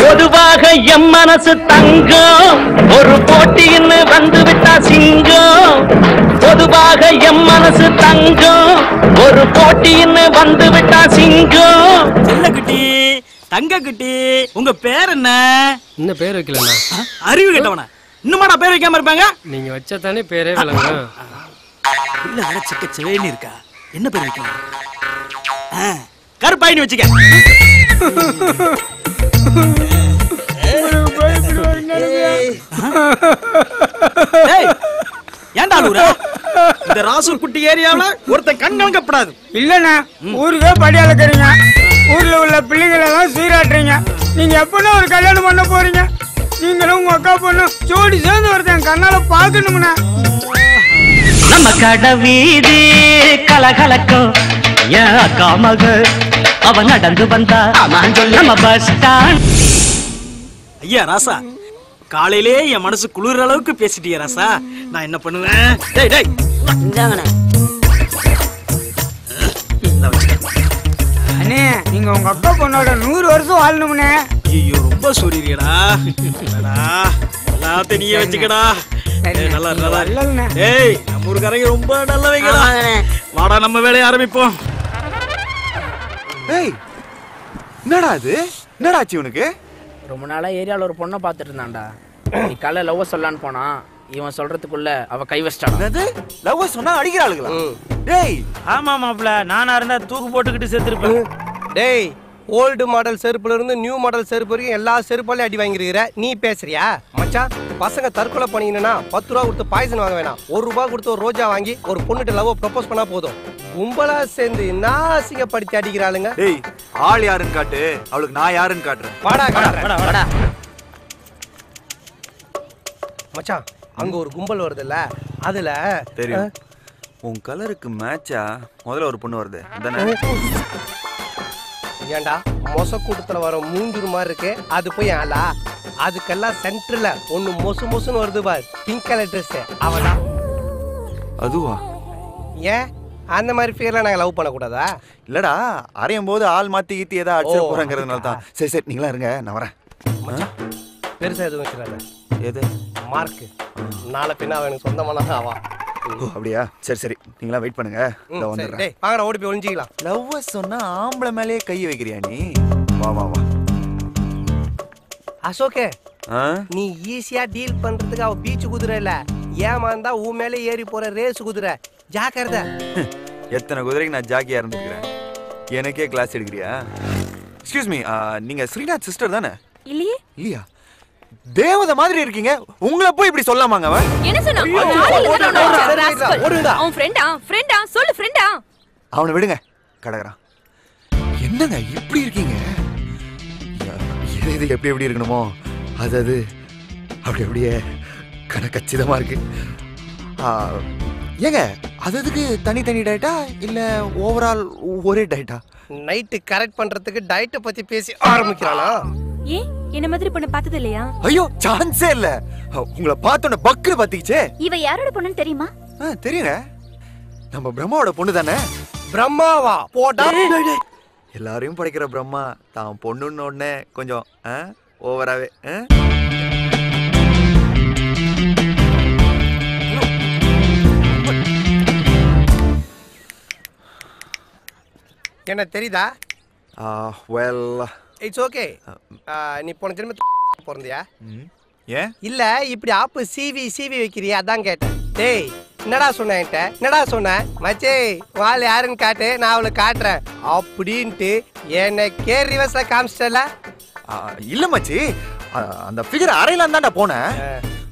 பொதுவாக எம் மனசு தங்கம், ஒரு போட்டின்னு வந்து விட்டா சிங்கம். பொதுவாக எம் மனசு தங்கம், ஒரு போட்டின்னு வந்து விட்டா சிங்கம். செல்லக்குட்டி, தங்கக்குட்டி, உங்க பேர் என்ன? இன்னும் பேர் வைக்கலண்ணா. அறிவு கேட்டவன இன்னுமாடா பேர் வைக்காம இருப்பாங்க? நீங்க வச்சா தானே பேரே விளங்க. இல்ல வர சிக்க செவேன்னு இருக்கா, என்ன பேர் வைக்கலாம்? கருப்பாயின்னு வச்சுக்க. ஏன்டா இந்த ராசுகுட்டி ஏரியாவுல ஒருத்தன் கண்கப்படாது. இல்லண்ணா, ஊருக்கே படியாளுக்கிறீங்க, ஊர்ல உள்ள பிள்ளைகளை எல்லாம் சீராட்டுறீங்க. நீங்க எப்பன்னா ஒரு கல்யாணம் பண்ண போறீங்க? நீங்களும் உங்க அக்கா பொண்ணு ஜோடி சேர்ந்து ஒருத்தன் கண்ணால பாக்கணும்னா. நம்ம கடை வீதி கலகலக்கும், என் அக்கா மக அவன் நடந்து வந்தா நம்ம பஸ் ஸ்டாண்ட். ஐயா ராசா, காலையிலே என் மனசு குளிர் அளவுக்கு பேசிட்டிய ராசா. நான் என்ன பண்ணுவேன்? டேய் டேய் அண்ணே, நீங்க உங்க அக்கா பொண்ணோட 100 வருஷம் வாழணும்னே. ஐயோ ரொம்ப சொல்லிருக்கடா. எல்லாத்தையும் நீயே வச்சுக்கடா. நல்லா நல்லா. ஏய் நம்ம ஊருக்காரங்க ரொம்ப நல்லவங்கடா. வாடா நம்ம வேலையை ஆரம்பிப்போம். ஏய் என்னடா இது? என்னடா ஆச்சு உனக்கு? ரொம்ப நாளா ஏரியால ஒரு பொண்ணை பார்த்துட்டு இருந்தான்டா. நீ காலைல லவ் சொல்லலான்னு போனா, இவன் சொல்றதுக்குள்ள அவ கை வச்சிட்டான். லவ் சொன்னா அடிக்கிறாளுங்களா? டேய் ஆமா மாப்ள, நானா இருந்தா தூக்கு போட்டுக்கிட்டு செத்துருப்பேன். டேய், ஓல்டு மாடல் செருப்புல இருந்து நியூ மாடல் செருப்பு வரைக்கும் எல்லா செருப்பாலையும் அடி வாங்கிருக்கிற, நீ பேசுறியா? மச்சான், பசங்க தற்கொலை பண்ணிங்கன்னா 10 ரூபா கொடுத்து பாய்சன் வாங்க வேணாம். 1 ரூபா கொடுத்து ஒரு ரோஜா வாங்கி ஒரு பொண்ணுகிட்ட லவ் ப்ரப்போஸ் பண்ணா போதும். கும்பலா சேர்ந்து நாசிங்கப்படுத்தி அடிக்கிறாளுங்க. டேய், ஆள் யாருன்னு காட்டு, அவளுக்கு நான் யாருன்னு காட்டுறேன். வாடா வாடா. மச்சான், அங்க ஒரு கும்பல் வருதுல்ல, அதுல தெரியும். உன் கலருக்கு மேட்சா முதல்ல ஒரு பொண்ணு வருது தானே? ஏண்டா மொச கூட்டத்துல வர மூஞ்சூர் மாதிரி இருக்கு, அது போய் ஆளா? அதுக்கெல்லாம் சென்டர்ல ஒண்ணு மொசு மொசுன்னு வருது பார், பிங்க் கலர் ட்ரெஸ், அவளா? அதுவா? ஏன் அந்த மாதிரி ஃபிகர்ல நாங்க லவ் பண்ண கூடாதா? இல்லடா, அரையும் போது ஆள் மாத்தி கீத்தி ஏதாவது அடிச்சு போறாங்கிறதுனால தான். சரி சரி, நீங்களா இருங்க, நான் வரேன். பெருசா எதுவும் வச்சிடாத. எது? மார்க். நாளை பின்ன அவன் எனக்கு சொந்தமானதான் ஆவா. ஓ அப்படியா? சரி சரி, நீங்களா வெயிட் பண்ணுங்க, நான் வந்துடுறேன். டேய் வாங்கடா, ஓடி போய் ஒளிஞ்சிக்கலாம். லவ் சொன்னா ஆம்பளை மேலேயே கை வைக்கிறியா நீ? வா வா வா. அசோகே, நீ ஈஸியா டீல் பண்றதுக்கு அவ பீச் குதிரை இல்ல, ஏமாந்தா உன் மேலே ஏறி போற ரேஸ் குதிரை. ஜாக்கிரத. எத்தனை குதிரைக்கு நான் ஜாக்கியா இருந்துக்கிறேன், எனக்கே கிளாஸ் எடுக்கிறியா? எக்ஸ்கியூஸ் மீ, நீங்க ஸ்ரீநாத் சிஸ்டர் தானே? இல்லையே. இல்லையா? தேவதை மாதிரி இருக்கீங்க, உங்களை போய் இப்படி சொல்லாமாங்க அவன்? என்ன சொன்னா? அவன் ஃப்ரெண்டா சொல்லு, ஃப்ரெண்டா? அவனை விடுங்க, கடகறான். என்னங்க இப்படி இருக்கீங்க? இது எப்படி எப்படி இருக்கணுமோ அது அது அப்படி அப்படியே கணக்கச்சிதமா இருக்கு. ஏங்க அது அதுக்கு தனித்தனி டயட்டா இல்ல ஓவரால் ஒரே டயட்டா? நைட்டு கரெக்ட் பண்றதுக்கு டயட்டை பத்தி பேசி ஆரம்பிக்கிறானா? ஏன் என்ன மாதிரி பொண்ணு பார்த்தது இல்லையா? ஐயோ சான்ஸே இல்ல, உங்களை பார்த்தோன்னே பக்குன்னு பாத்திச்சே. இவ யாரோட பொண்ணுன்னு தெரியுமா? தெரியுங்க, நம்ம பிரம்மாவோட பொண்ணு தானே. பிரம்மாவா? போடா. எல்லாரையும் படைக்கிற பிரம்மா தான் பொண்ணுன்னு உடனே கொஞ்சம் ஓவராவே. என்ன தெரியுதா? Well it's okay. நீ போன ஜென்ம பிறந்தியா? ஏன் இல்ல இப்படி ஆப்பு சிவி வைக்கிறியா? அதான் கேட்டேன். டேய் என்னடா சொன்ன என்கிட்ட? என்னடா சொன்ன? மச்சே வாள் யாருன்னு காட்டு, நான் அவளை காட்டுறேன் அப்படின்ட்டு என்ன கேர் ரிவர்ஸ்ல காமிச்சிட்டல. இல்ல மச்சி, அந்த ஃபிகர் அரையில தான்டா போனேன்.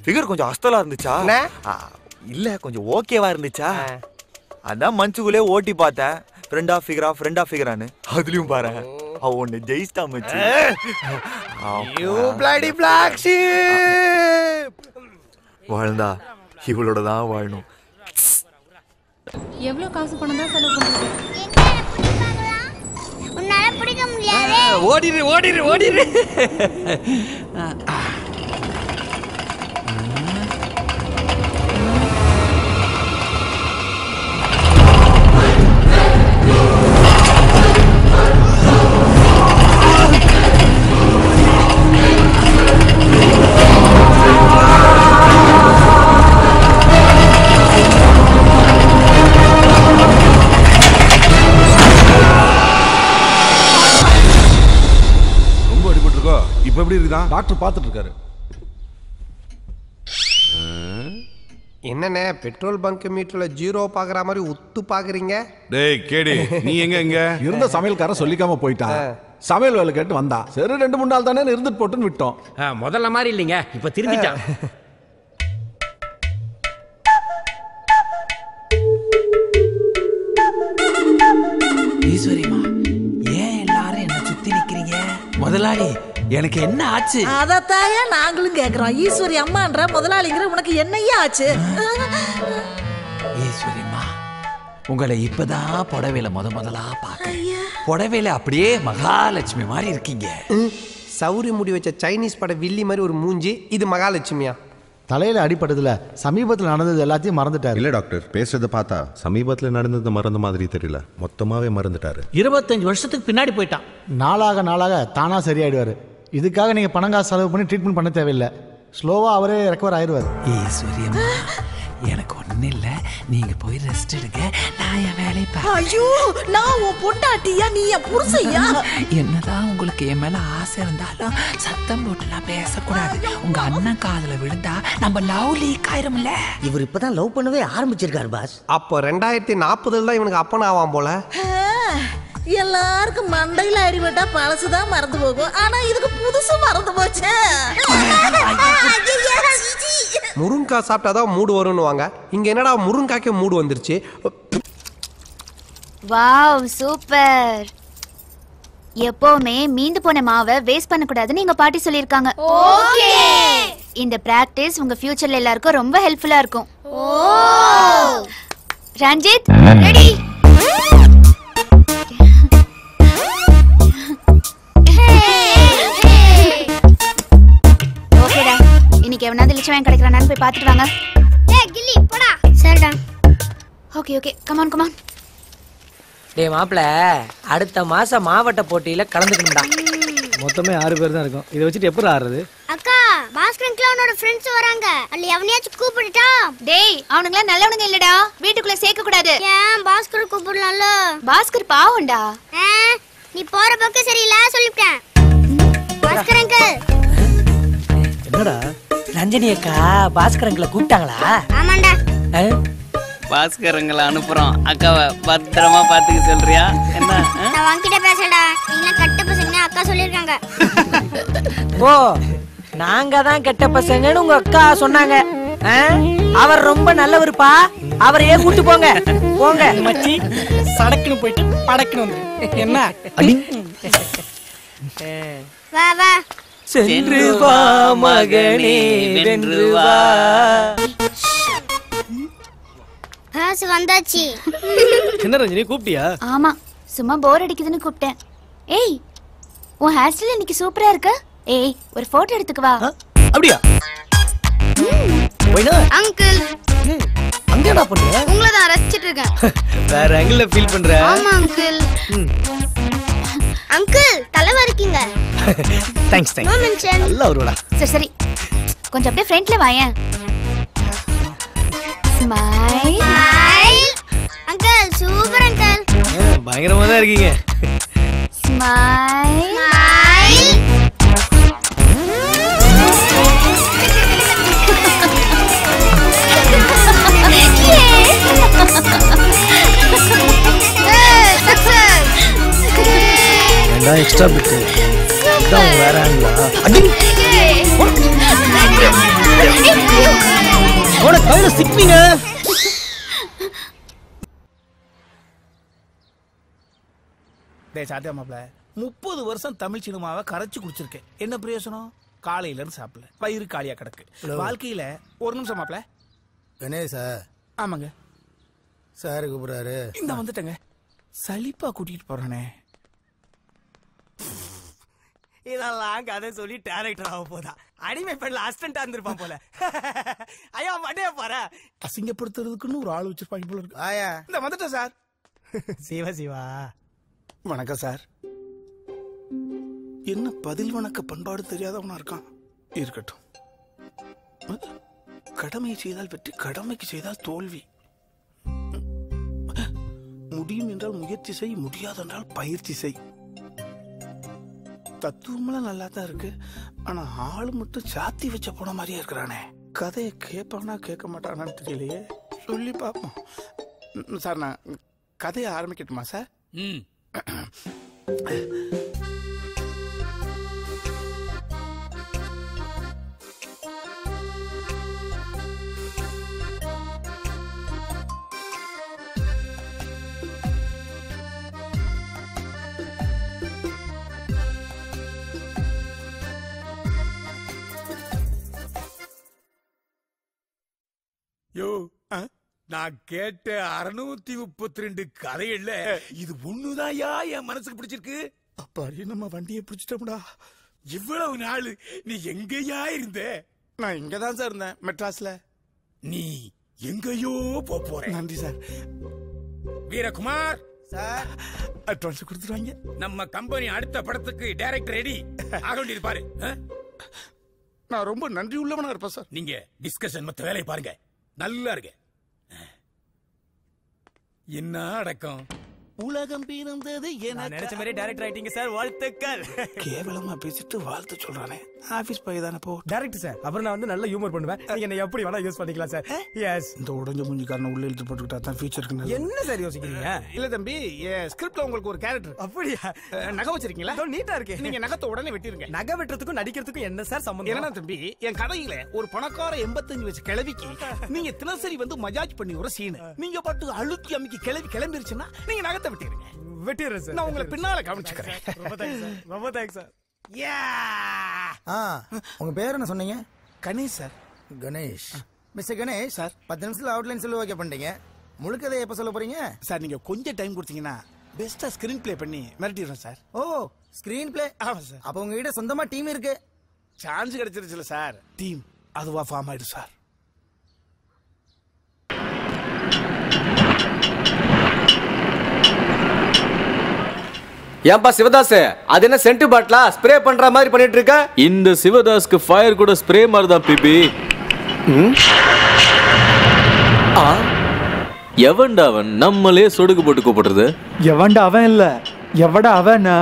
ஃபிகர் கொஞ்சம் அஸ்தலா இருந்துச்சா? இல்ல கொஞ்சம் ஓகேவா இருந்துச்சா? அதான் மஞ்சுக்குள்ளே ஓட்டி பார்த்தேன். ஃப்ரெண்டா ஃபிகரான்னு. அதுலயும் பாரு அவ ஒன்னு ஜெயிஸ்டா மச்சி. You bloody black sheep. வாழ்ந்தா இவளோட தான் வாழணும். எவ்வளவு காசு பணம் தான் செலவு பண்றது? உன்னால பிடிக்க முடியாது. ஓடிரு. இப்ப எப்படி இருக்குதா? டாக்டர் பார்த்துட்டு இருக்காரு. என்னண்ணே பெட்ரோல் பங்க் மீட்டர்ல ஜீரோ பாக்குற மாதிரி உத்து பாக்குறீங்க? டேய் கேடி, நீ எங்க இருந்த சமையல்கார சொல்லிக்காம போயிட்டான். சமையல் வேலை கேட்டு வந்தா. சரி 2-3 நாள் தானே இருந்துட்டு போட்டுன்னு விட்டோம். முதல்ல மாதிரி இல்லைங்க, இப்ப திரும்பிட்டான். ஈஸ்வரிமா, ஏன் எல்லாரும் என்ன சுத்தி நிக்கிறீங்க? முதலாளி எனக்கு என்ன ஆச்சு? அதத்தாயா நாங்களும் கேக்குறோம். ஈஸ்வரி அம்மான்ற முதலாளிங்கிற உனக்கு என்னையா ஆச்சு? ஈஸ்வரிமா, உங்களை இப்பதான் புடவையில முதலா பாக்கிறேன். புடவையில அப்படியே மகாலட்சுமி மாதிரி இருக்கீங்க. சௌரி முடி வச்ச சைனீஸ் பட வில்லி மாதிரி ஒரு மூஞ்சி. இது மகாலட்சுமியா? தலையில அடிபட்டதுல சமீபத்தில் நடந்தது எல்லாத்தையும் மறந்துட்டாரு. இல்ல டாக்டர், பேசுறத பார்த்தா சமீபத்தில் நடந்தது மறந்த மாதிரி தெரியல. மொத்தமாவே மறந்துட்டாரு. 25 வருஷத்துக்கு பின்னாடி போயிட்டான். நாளாக தானா சரியாயிடுவாரு. இதுக்காக நீங்க பணம் காசு செலவு பண்ணி ட்ரீட்மெண்ட் பண்ண தேவையில்லை. ஸ்லோவா அவரே ரெக்கவர் ஆயிடுவார். ஈஸ்வரியம்மா, எனக்கு ஒண்ணு இல்ல, நீங்க போய் ரெஸ்ட் எடுங்க, நான் என் வேலையை பார்க்கிறேன். ஐயோ, நான் உன் பொண்டாட்டியா, நீ என் புருஷையா? என்னதான் உங்களுக்கு என் மேல ஆசை இருந்தாலும் சத்தம் போட்டுலாம் பேசக்கூடாது. உங்க அண்ணன் காதுல விழுந்தா நம்ம லவ் லீக் ஆயிரும்ல. இவர் இப்பதான் லவ் பண்ணவே ஆரம்பிச்சிருக்காரு பாஸ். அப்போ 2040 தான் இவனுக்கு அப்பன் ஆவான் போல. எல்லாருக்கும் மண்டையில அடிபட்டா பழசுதான் மறந்து போகும். ஆனா இதுக்கு புதுசு மறந்து போச்சு. முருங்காய் சாப்பிட்டாதான் மூடு வரும்னு வாங்க. இங்க என்னடா முருங்காய்க்கு மூடு வந்துருச்சு. Wow, super. எப்பவுமே மீந்து போன மாவை வேஸ்ட் பண்ண கூடாதுன்னு எங்க பாட்டி சொல்லிருக்காங்க. ஓகே. இந்த பிராக்டிஸ் உங்க ஃபியூச்சர்ல எல்லாருக்கும் ரொம்ப ஹெல்ப்ஃபுல்லா இருக்கும். ஓ. ரஞ்சித், ரெடி? ஓகேடா, இன்னைக்கு எவனாவது இளிச்சவன் கிடைக்கிறானான்னு போய் பார்த்துட்டு வாங்க. டேய் கில்லி போடா. சரிடா. Okay, come on. டேய் மாப்ள, அடுத்த மாசம் மாவட்ட போட்டியில கலந்துக்கணும்டா. மொத்தமே 6 பேர் தான் இருக்கும். இதை வச்சுட்டு எப்படி ஆடுறது? அக்கா, பாஸ்கரன்ல அவனோட ஃப்ரெண்ட்ஸ் வராங்க. அல்ல எவனையாச்சும் கூப்பிடுடா. டேய், அவனுங்களா நல்லவனுங்க இல்லடா. வீட்டுக்குள்ள சேர்க்க கூடாது. ஏன் பாஸ்கர் கூப்பிடலாம்ல? பாஸ்கர் பாவம்டா. நீ போற பக்கம் சரியில்லை சொல்லிட்டேன். பாஸ்கர் அங்கிள். என்னடா? ரஞ்சனி அக்கா பாஸ்கரங்களை கூப்பிட்டாங்களா? ஆமாண்டா. பாஸ்கரங்களை அனுப்புறோம். அக்காவை பத்திரமா பாத்துக்க சொல்றியா? என்ன? நான் வாங்கிட்ட பேசடா. நீங்க கட்ட பசங்க அக்கா சொல்லிருக்காங்க. ஓ, நாங்க தான் கெட்ட பசங்கன்னு உங்க அக்கா சொன்னாங்க. அவர் ரொம்ப நல்லவருப்பா, அவரையே கூட்டு போங்க. மச்சி, சடக்குன்னு போயிட்டு படக்குன்னு வந்துரு. என்ன? வா. சென்று வா மகனே, வென்று வா. பாஸ் வந்தாச்சு. என்ன ரஞ்சினி, கூப்பிட்டியா? ஆமா, சும்மா போர் அடிக்குதுன்னு கூப்பிட்டேன். ஏய், உன் ஹேர் ஸ்டைல் இன்னைக்கு சூப்பரா இருக்கு. ஏய், ஒரு போட்டோ எடுத்துக்கு வா. அப்படியா? அங்கிள், அங்க என்ன பண்ற? உங்களை தான் ரசிச்சிட்டு இருக்கேன். வேற ஆங்கிள் ஃபீல் பண்ற? ஆமா அங்கிள். அங்கிள் தலைவா இருக்கீங்க. Thanks no mention. நல்லா வருடா. சரி சரி கொஞ்சம் அப்படியே ஃப்ரண்ட்ல வாயேன். ஸ்மைல். Uncle super uncle. பயங்கரமா தான் இருக்கீங்க. ஸ்மைல். ஏண்டா எக்ஸ்ட்ரா பிட் இதான் வேற ஆங்களா அடி ஓட கையில சிக்கிங்க. டேய் சாத்தியா மாப்ள 30 வருஷம் தமிழ் சினிமாவை கரைச்சு குடிச்சிருக்கேன். என்ன பிரயோசனம்? காலையில இருந்து சாப்பிடல, வயிறு காலியா கிடக்கு. வாழ்க்கையில ஒரு நிமிஷம் மாப்ள. கணேசா? ஆமாங்க சார் கூப்பிடுறாரு. இந்த வந்துட்டேங்க. சலிப்பா கூட்டிட்டு போறானே. இதெல்லாம் கதை சொல்லி டைரக்டர் ஆக போதா? அடிமை பெண்ல அசிஸ்டண்டா இருந்திருப்பான் போல. ஐயா வண்டிய பாரு. அசிங்கப்படுத்துறதுக்குன்னு ஒரு ஆள் வச்சிருப்பாங்க போல இருக்கு. ஆயா இந்த வந்துட்டேன் சார். சிவா சிவா வணக்கம் சார். என்ன பதில் வணக்க பண்பாடு தெரியாதவனா இருக்கான். இருக்கட்டும். கடமையை செய்தால் வெற்றி, கடமைக்கு செய்தால் தோல்வி. முடியும் என்றால் முயற்சி செய், முடியாது என்றால் பயிற்சி செய். தத்துவமெல்லாம் நல்லா தான் இருக்கு. ஆனா ஆளு மட்டும் சாத்தி வச்ச போன மாதிரியே இருக்கிறானே. கதையை கேட்பானா கேட்க மாட்டானான்னு தெரியலையே. சொல்லி பார்ப்போம். சார் நான் கதையை ஆரம்பிக்கட்டுமா சார்? யோ நான் கேட்ட 632 கதைகள்ல இது ஒண்ணுதாயா என் மனசுக்கு பிடிச்சிருக்கு. அப்பாடி நம்ம வண்டியை பிடிச்சிட்டோம்டா. இவ்வளவு நாள் நீ எங்கயா இருந்த? நான் இங்கதான் சார் இருந்தேன், மெட்ராஸ்ல. நீ எங்கயோ போற. நன்றி சார். வீரகுமார் சார் அட்வான்ஸ் கொடுத்துருவாங்க. நம்ம கம்பெனி அடுத்த படத்துக்கு டைரக்டர் ரெடி ஆக வேண்டியது பாரு. நான் ரொம்ப நன்றி உள்ளவனா இருப்பேன் சார். நீங்க டிஸ்கஷன் மத்த வேலையை பாருங்க. நல்லா இருக்கு. என்ன அடக்கம். உலகம் பிறந்தது நினைச்ச மாதிரி டைரக்டர் ஆயிட்டீங்க சார். வாழ்த்துக்கள். கேவலமா பேசிட்டு வாழ்த்து சொல்றானே. ஆபீஸ் பைய தானே போ. டைரக்டர் சார் அப்புறம் நான் வந்து நல்ல ஹியூமர் பண்ணுவேன். நீங்க என்ன எப்படி வேணா யூஸ் பண்ணிக்கலாம் சார். எஸ். இந்த உடஞ்ச மூஞ்சிக்காரன உள்ள இழுத்து போட்டுக்கிட்டா தான் ஃபியூச்சருக்கு என்ன சார் யோசிக்கிறீங்க? இல்ல தம்பி, ஸ்கிரிப்ட்ல உங்களுக்கு ஒரு கேரக்டர். அப்படியா? நகை வச்சிருக்கீங்களா? நீட்டா இருக்கு. நீங்க நகத்தை உடனே வெட்டிருங்க. நகை வெட்டுறதுக்கும் நடிக்கிறதுக்கும் என்ன சார் சம்பந்தம்? என்ன தம்பி, என் கதையில ஒரு பணக்கார 85 வயசு கிழவிக்கு நீங்க தினசரி வந்து மஜாஜ் பண்ணி ஒரு சீன். நீங்க பாட்டு அழுத்தி அமுக்கி கிளவி கிளம்பிருச்சுன்னா நீங்க நகத்தை வெட்டிருங்க. வெட்டிடுறேன் சார். நான் உங்களை பின்னால கவனிச்சுக்கிறேன். ரொம்ப தேங்க்ஸ் சார். ரொம்ப தேங்க்ஸ் சார். உங்க பேர் என்ன சொன்னீங்க? Ganesh sir. Ganesh. Mister Ganesh sir 10 நிமிஷத்துல அவுட்லைன் சொல்லி ஓகே பண்ணிட்டீங்க. முழுக்கதை எப்ப சொல்ல போறீங்க? சார் நீங்க கொஞ்சம் டைம் கொடுத்தீங்கன்னா பெஸ்டா ஸ்கிரீன் பிளே பண்ணி மிரட்டிடுறேன் சார். Oh screenplay. ஆமா சார். அப்ப உங்ககிட்ட சொந்தமா டீம் இருக்கு. சான்ஸ் கிடைச்சிருச்சுல சார். டீம் அதுவா ஃபார்ம் ஆயிடும் சார். ஏன்பா சிவதாஸ், அது என்ன சென்ட் பாட்டிலா ஸ்ப்ரே பண்ற மாதிரி பண்ணிட்டு இருக்க? இந்த சிவதாஸ்க்கு ஃபயர் கூட ஸ்ப்ரே மாதிரி தான் பிபி. எவன்டா அவன்? நம்மளே சொடுக்கு போட்டு கூப்பிடுறது. எவன்டா அவன் இல்ல, எவடா அவனா?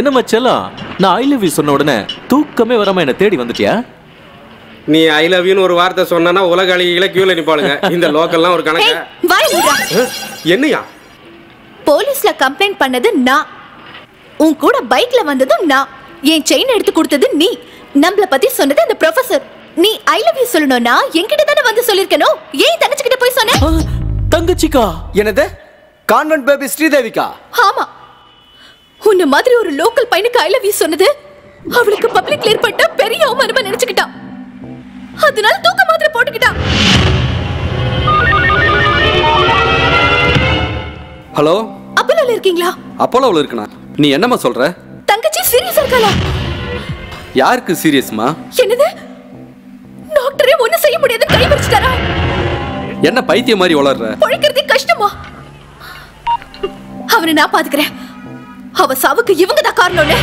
என்ன மச்சலாம், நான் ஐ லவ் யூ சொன்ன உடனே தூக்கமே வராம என்ன தேடி வந்துட்டியா? நீ ஐ லவ் யூன்னு ஒரு வார்த்தை சொன்னா உலக அழகிகளை கியூல நிப்பாளுங்க. இந்த லோக்கல்லாம் ஒரு கணக்கு. என்னையா போலீஸ்ல கம்ப்ளைண்ட் பண்ணது நான், உன் கூட பைக்ல வந்ததும் நான், என் செயின் எடுத்து கொடுத்தது நீ, நம்மள பத்தி சொன்னது அந்த ப்ரொஃபசர். நீ ஐ லவ் யூ சொல்லணும்னா என்கிட்ட தானே வந்து சொல்லிருக்கணும். ஏன் தங்கச்சிக்கிட்ட போய் சொன்ன? தங்கச்சிக்கா? என்னது? கான்வென்ட் பேபி ஸ்ரீதேவிகா? ஆமா, உன்ன மாதிரி ஒரு லோக்கல் பையனுக்கு ஐ லவ் யூ சொன்னது அவளுக்கு பப்ளிக்ல ஏற்பட்ட பெரிய அவமானமா நினைச்சுக்கிட்டான். அதனால தூக்க மாத்திரை போட்டுக்கிட்டான். ஹலோ, அப்போலோல இருக்கீங்களா? அப்போலோல இருக்கனா? நீ என்னம்மா சொல்ற? தங்கச்சி சீரியஸா இருக்காளா? யாருக்கு சீரியஸ்மா? என்னது? டாக்டரே ஒண்ணு செய்ய முடியாதுன்னு கை வச்சிட்டாரா? என்ன பைத்தியம் மாதிரி வளர்ற? பொழைக்கிறதே கஷ்டமா? அவனை நான் பாத்துக்கிறேன். அவ சாவுக்கு இவங்க தான் காரணம்னு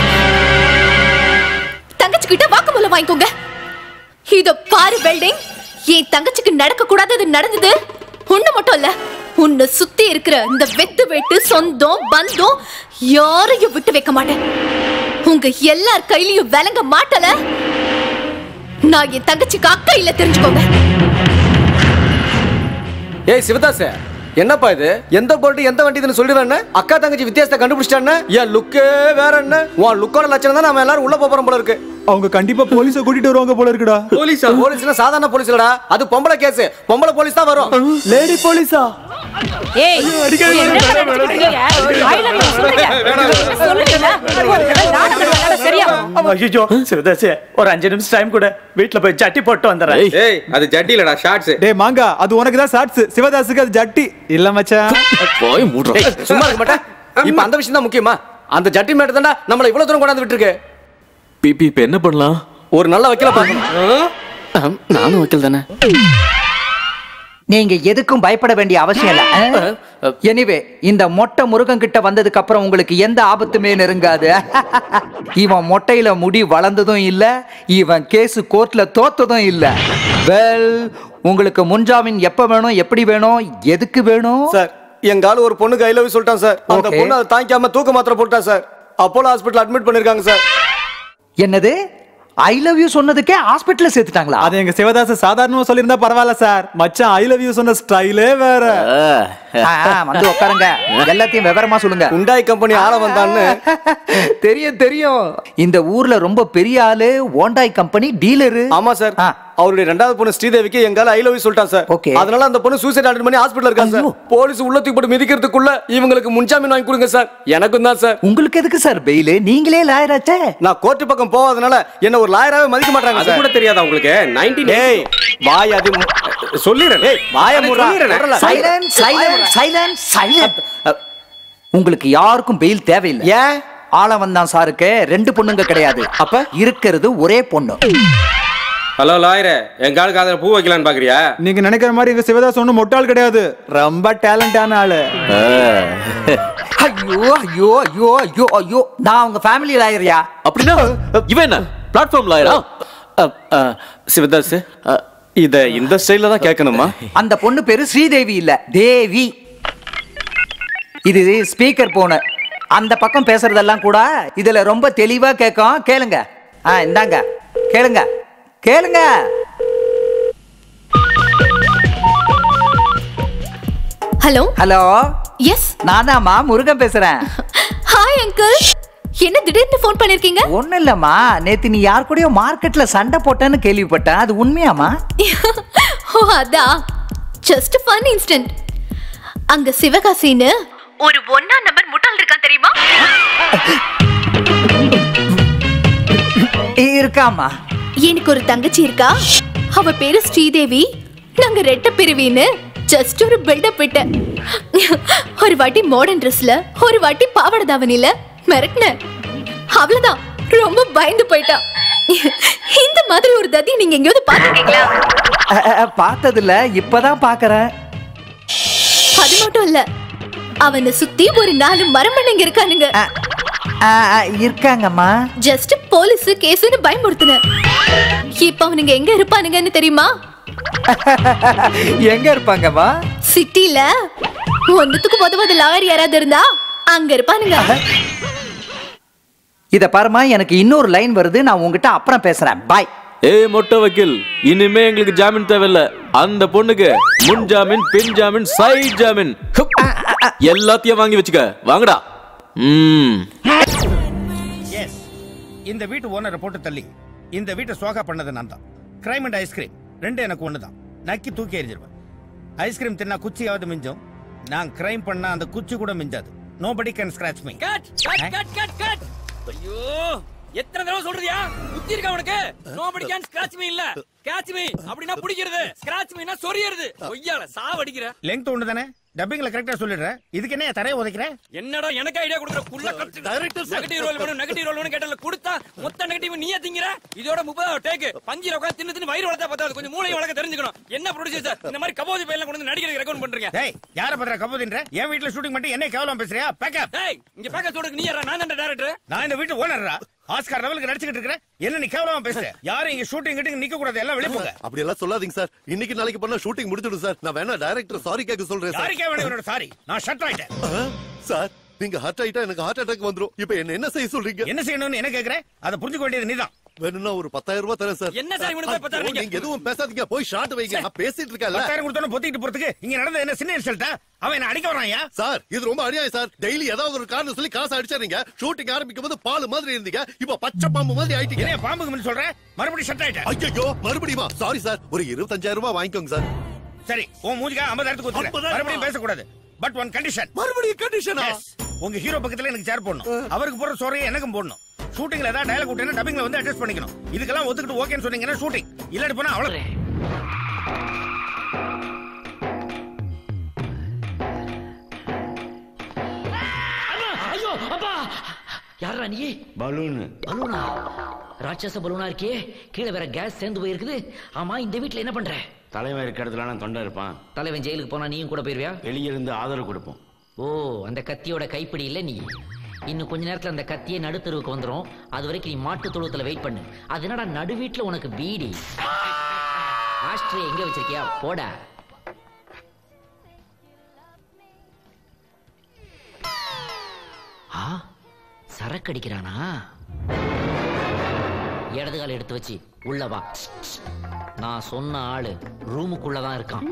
தங்கச்சி கிட்ட வாக்குமூலம் வாங்கிக்கோங்க. இதோ பாரு வெல்டிங், என் தங்கச்சிக்கு நடக்க கூடாதது நடந்தது. உன்னை மட்டும் இல்ல, உன்னை சுத்தி இருக்கிற இந்த வெத்து வெட்டு சொந்தம் பந்தம் யாரையும் விட்டு வைக்க மாட்டேன். உங்க எல்லார் கையிலயும் விளங்க மாட்டல. நான் என் தங்கச்சிக்கு அக்கா இல்ல, தெரிஞ்சுக்கோங்க. ஏய் சிவதாஸ், என்னப்பா இது? எந்த போல்ட்டு எந்த வண்டி இதுன்னு சொல்லிடுவேன். அக்கா தங்கச்சி வித்தியாசத்தை கண்டுபிடிச்சிட்டான்னு என் லுக்கே வேற என்ன. உன் லுக்கோட லட்சணம் தான் நம்ம எல்லாரும் உள்ள போறோம் போல இருக்கு. அவங்க கண்டிப்பா போலீஸ கூட்டிட்டு வருவாங்க போல இருக்குடா. போலீஸா? போலீஸ்னா சாதாரண போலீஸ் இல்லடா, அது பொம்பளை கேஸ். பொம்பளை போலீஸ் தான் வரும். லேடி போலீஸா? ஏய் அடிக்கடி ஐயோ சிவதாஸ், ஒரு 5 நிமிஷம் டைம் கூட, வீட்ல போய் ஜட்டி போட்டு வந்துறேன். ஏய் அது ஜட்டி இல்லடா, ஷார்ட்ஸ். டேய் மாங்கா, அது உனக்கு தான் ஷார்ட்ஸ், சிவதாஸுக்கு அது ஜட்டி இல்ல மச்சான். போய் மூடுறா. சும்மா இருக்க மாட்டே. இப்போ அந்த விஷயம் தான் முக்கியமா? அந்த ஜட்டி மேட்டர் தான்டா நம்மள இவ்வளவு தூரம் கொண்டாந்து விட்டுருக்கு. பிபி இப்ப என்ன பண்ணலாம்? ஒரு நல்ல வக்கீல பார்க்கணும். நானும் வக்கீல் தானே. நீங்க எதுக்கும் பயப்பட வேண்டிய அவசியம் இல்ல. எனிவே, இந்த மொட்டை முருகன் கிட்ட வந்ததுக்கு அப்புறம் உங்களுக்கு எந்த ஆபத்துமே நெருங்காது. இவன் மொட்டையில முடி வளர்ந்ததும் இல்ல, இவன் கேஸ் கோர்ட்ல தோத்ததும் இல்ல. வெல், உங்களுக்கு முன்ஜாமீன் எப்ப வேணும், எப்படி வேணும், எதுக்கு வேணும்? சார், எங்க ஆளு ஒரு பொண்ணுக்கு ஐ லவ் யூ சொல்லிட்டான் சார். அந்த பொண்ணு அதை தாங்கிக்காம தூக்க மாத்திரை போட்டா சார். அப்போலோ ஹாஸ்பிடல் அட்மிட் பண்ணிருக்காங்க சார். என்னது? ஐ லவ் யூ சொன்னதுக்கே ஹாஸ்பிடல்ல சேர்த்துட்டாங்களா? அது எங்க சிவதாஸ் சாதாரணமா சொல்லியிருந்தா பரவாயில்ல சார். மச்சான் ஐ லவ் யூ சொன்ன ஸ்டைலே வேற. வந்து உட்காருங்க, எல்லாத்தையும் விவரமா சொல்லுங்க. உண்டாய் கம்பெனி ஆள வந்தான்னு தெரியும் தெரியும். இந்த ஊர்ல ரொம்ப பெரிய ஆளு ஓண்டாய் கம்பெனி டீலரு. ஆமா சார். அவருடைய ரெண்டாவது பொண்ணு ஸ்ரீதேவிக்கு எங்கால ஐ லவ் யூ சொல்லிட்டான் சார். அதனால அந்த பொண்ணு சூசைட் அட்டெண்ட் பண்ணி ஹாஸ்பிடல்ல இருக்காங்க சார். போலீஸ் உள்ளத்துக்கு போட்டு மிதிக்கிறதுக்குள்ள இவங்களுக்கு முன்ஜாமீன் வாங்கி கொடுங்க சார். எனக்கும் தான் சார். உங்களுக்கு எதுக்கு சார் பெயில்? நீங்களே லாயர் ஆச்சே. நான் கோர்ட் பக்கம் போகாதனால என்ன ஒரு லாயராவே மதிக்க மாட்டாங்க சார். அது கூட தெரியாதா உங்களுக்கு? 19 ஏய் வாய் அது சொல்லிறேன். ஏய் வாயை மூடுடா. Silence silence silence silence. உங்களுக்கு யாருக்கும் பெயில் தேவையில்லை. ஏன்? ஆள வந்தான் சாருக்கு 2 பொண்ணுங்க கிடையாது. அப்ப இருக்கிறது ஒரே பொண்ணு. ஹலோ லாயரே, எங்க ஆளுக்கு அதுல பூ வைக்கலான்னு பாக்குறியா? நீங்க நினைக்கிற மாதிரி எங்க சிவதாஸ் ஒன்னும் மொட்டாள் கிடையாது, ரொம்ப டேலண்டான ஆளு. ஐயோ ஐயோ ஐயோ ஐயோ ஐயோ, நான் உங்க ஃபேமிலி லாயரியா? அப்படின்னா இவன் என்ன பிளாட்ஃபார்ம் லாயரா? சிவதாஸ், இத இந்த ஸ்டைல்ல தான் கேட்கணுமா? அந்த பொண்ணு பேரு ஸ்ரீதேவி இல்ல, தேவி. இது ஸ்பீக்கர் போன அந்த பக்கம் பேசுறதெல்லாம் கூட இதுல ரொம்ப தெளிவா கேட்கும். கேளுங்க. இந்தாங்க கேளுங்க கேளுங்க. Hello hello. எஸ், நானாமா முருகன் பேசுறேன். Hi uncle. என்ன திடீர்னு ஃபோன் பண்ணிருக்கீங்க? ஒண்ணும் இல்லம்மா, நேத்து நீ யார் கூடயோ மார்க்கெட்ல சண்டை போட்டேன்னு கேள்விப்பட்டேன். அது உண்மையாமா? ஓ அதான், ஜஸ்ட் ஃபன் இன்ஸ்டன்ட். அங்க சிவகாசின்னு ஒரு 1ஆம் நம்பர் முட்டாள் இருக்கான் தெரியுமா? இருக்காமா? எனக்கு ஒரு தங்கச்சி இருக்கா, அவ பேரு ஸ்ரீதேவி. நாங்க ரெட்ட பிரிவின்னு ஜஸ்ட் ஒரு பில்டப் விட்ட. ஒரு வாட்டி மாடர்ன் ட்ரெஸ்ல, ஒரு வாட்டி பாவாடை தாவணில மிரட்டின. அவ்வளவுதான், ரொம்ப பயந்து போயிட்டா. இந்த மாதிரி ஒரு ததி நீங்க எங்கேயாவது பாத்துருக்கீங்களா? பார்த்ததில்ல, இப்பதான் பாக்குறேன். அது மட்டும் இல்ல, அவனை சுத்தி ஒரு 4 மரமண்ணைங்க இருக்கானுங்க. இருக்காங்கம்மா. ஜஸ்ட் போலீஸ் கேஸ்னு பயமுறுத்துன. இப்ப அவனுங்க எங்க இருப்பானுங்கன்னு தெரியுமா? எங்க இருப்பாங்கம்மா? சிட்டில ஒண்ணுத்துக்கு பொதுவாத லாயர் யாராவது இருந்தா அங்க இருப்பானுங்க. இத பாருமா, எனக்கு இன்னொரு லைன் வருது, நான் உங்ககிட்ட அப்புறம் பேசுறேன். பாய். ஏய் மொட்டை வக்கீல், இனிமே எங்களுக்கு ஜாமீன் தேவையில்ல. அந்த பொண்ணுக்கு முன் ஜாமீன், பின் ஜாமீன், சைட் ஜாமீன் எல்லாத்தையும் வாங்கி வச்சுக்க. வாங்கடா. எஸ், இந்த வீட்டு ஓனரை போட்டு தள்ளி இந்த வீட்டை சோகா பண்ணது நான் தான். கிரைம் அண்ட் ஐஸ்கிரீம் 2 எனக்கு ஒண்ணுதான். நக்கி தூக்கி எறிஞ்சிருவேன். ஐஸ்கிரீம் தின்னா குச்சியாவது மிஞ்சும், நான் கிரைம் பண்ணா அந்த குச்சி கூட மிஞ்சாது. Nobody can scratch me. Cut cut cut cut cut. ஐயோ, எத்தனை தடவை சொல்றியா? புத்தி இருக்கா உனக்கு? நோபடி கேன் ஸ்கிராட்ச் மீ இல்ல, கேட்ச் மீ அப்படினா பிடிக்கிறது, ஸ்கிராட்ச் மீனா சொறியிறது. ஒய்யால சாவடிக்கிற. லெங்த் ஒண்ணு தானே, டப்பிங்ல கரெக்ட்டா சொல்லிடுறேன். இதுக்கு என்ன தரைய உதைக்கிற? என்னடா எனக்கு ஐடியா கொடுக்குற புள்ள கட். டைரக்டர் நெகட்டிவ் ரோல் வேணும், நெகட்டிவ் ரோல் வேணும் கேட்டல கொடுத்தா மொத்த நெகட்டிவ் நீயே திங்கற. இதோட 30 டேக் பஞ்சிர உட்கார்ந்து தின்னு வயிறு வளர்த்தா பத்தாது, கொஞ்சம் மூளையை வளர்க்க தெரிஞ்சுக்கணும். என்ன ப்ரொடியூசர் சார் இந்த மாதிரி கபோதி பையெல்லாம் கொண்டு வந்து நடிக்கிறதுக்கு ரெக்கமெண்ட் பண்றீங்க? டேய் யார பண்ற கபோதின்ற? என் வீட்ல ஷூட்டிங் பண்ணி என்ன கேவலம் பேசுறியா? பேக்கப். டேய் இங்க பேக்கப் சொல்றதுக்கு நீ யாரா? நான் தான் டைரக்டர். நான் இந்த வீட்டு ஓனர்ரா. ஆஸ்கார் லெவலுக்கு நடிச்சிட்டு இருக்கேன். என்ன நீ கேவலமா பேசுற? யாரும் இங்க ஷூட்டிங் கிட்ட நிக்க கூடாது, எல்லாம் வெளிய போங்க. அப்படி எல்லாம் சொல்லாதீங்க சார். இன்னைக்கு நாளைக்கு பண்ணா ஷூட்டிங் முடிச்சிடும் சார். நான் வேணா டைரக்டர் சாரி கேட்க சொல்றேன் சார். சாரி கேவல இவரோட சாரி. நான் ஷட் ஆயிட்டேன். சார் நீங்க ஹர்ட் ஆயிட்டா எனக்கு ஹார்ட் அட்டாக் வந்துரும். இப்போ என்ன செய்ய சொல்றீங்க? என்ன செய்யணும்னு என்ன கேக்குறேன்? அத புரிஞ்சுக்க வேண்டியது நீதான். வேணும்னா ஒரு 10,000 ரூபாய் தரேன் சார். என்ன சார் இவனுக்கு 10,000? நீங்க எதுவும் பேசாதீங்க, போய் ஷாட் வைங்க. நான் பேசிட்டு இருக்கேன்ல. 10,000 கொடுத்தா பொத்திட்டு போறதுக்கு இங்க நடந்த என்ன சின்ன இன்சல்ட்டா? அவன் என்ன அடிக்க வரான்யா? சார் இது ரொம்ப அநியாயம் சார். டெய்லி ஏதாவது ஒரு காரணம் சொல்லி காசு அடிச்சறீங்க. ஷூட்டிங் ஆரம்பிக்கும் போது பால் மாதிரி இருந்தீங்க, இப்போ பச்சை பாம்பு மாதிரி ஆயிட்டீங்க. என்ன பாம்புக்கு முன்ன சொல்ற? மறுபடியும் ஷட் ஆயிட்டேன். ஐயோ மறுபடியுமா? சாரி சார், ஒரு 25,000 ரூபாய் வாங்கிக்கோங்க சார். சரி உன் மூஞ்சிக்கு 50,000 கொடுத்துறேன். மறுபடியும் பேசக்கூடாது. But one condition. மறுபடியும் கண்டிஷனா? உங்க ஹீரோ பக்கத்துல எனக்கு சேர் போடணும். அவருக்கு போற சோறையை எனக்கும் போடணும். ஷூட்டிங்ல ஏதாவது டயலாக் விட்டேன்னா டப்பிங்ல வந்து அட்ஜஸ்ட் பண்ணிக்கணும். இதுக்கெல்லாம் ஒத்துக்கிட்டு ஓகேன்னு சொன்னீங்கன்னா ஷூட்டிங், இல்லாட்டி போனா அவ்வளவு. ஐயோ அப்பா, யாரா நீ? பலூனா? ராட்சச பலூனா இருக்கே, கீழே வேற கேஸ் சேர்ந்து போயிருக்குது. ஆமா இந்த வீட்டுல என்ன பண்ற? தலைவன் இருக்க இடத்துல நான் தொண்டை இருப்பான். தலைவன் ஜெயிலுக்கு போனா நீயும் கூட போயிருவியா? வெளியே இருந்து ஆதரவு கொடுப்போம். ஓ அந்த கத்தியோட கைப்பிடி இல்ல நீ. இன்னும் கொஞ்ச நேரத்துல அந்த கத்தியே நடுத்தருவுக்கு வந்துரும். அது வரைக்கும் நீ மாட்டு தொழுவத்துல வெயிட் பண்ணு. அது என்னடா நடு வீட்டுல உனக்கு பீடி? ஆஸ்ட்ரே எங்க வச்சிருக்கியா? போடா. சரக்கு அடிக்கிறானா? இடது கால எடுத்து வச்சு உள்ள வா. நான் சொன்ன ஆளு ரூமுக்குள்ளதான் இருக்கான்.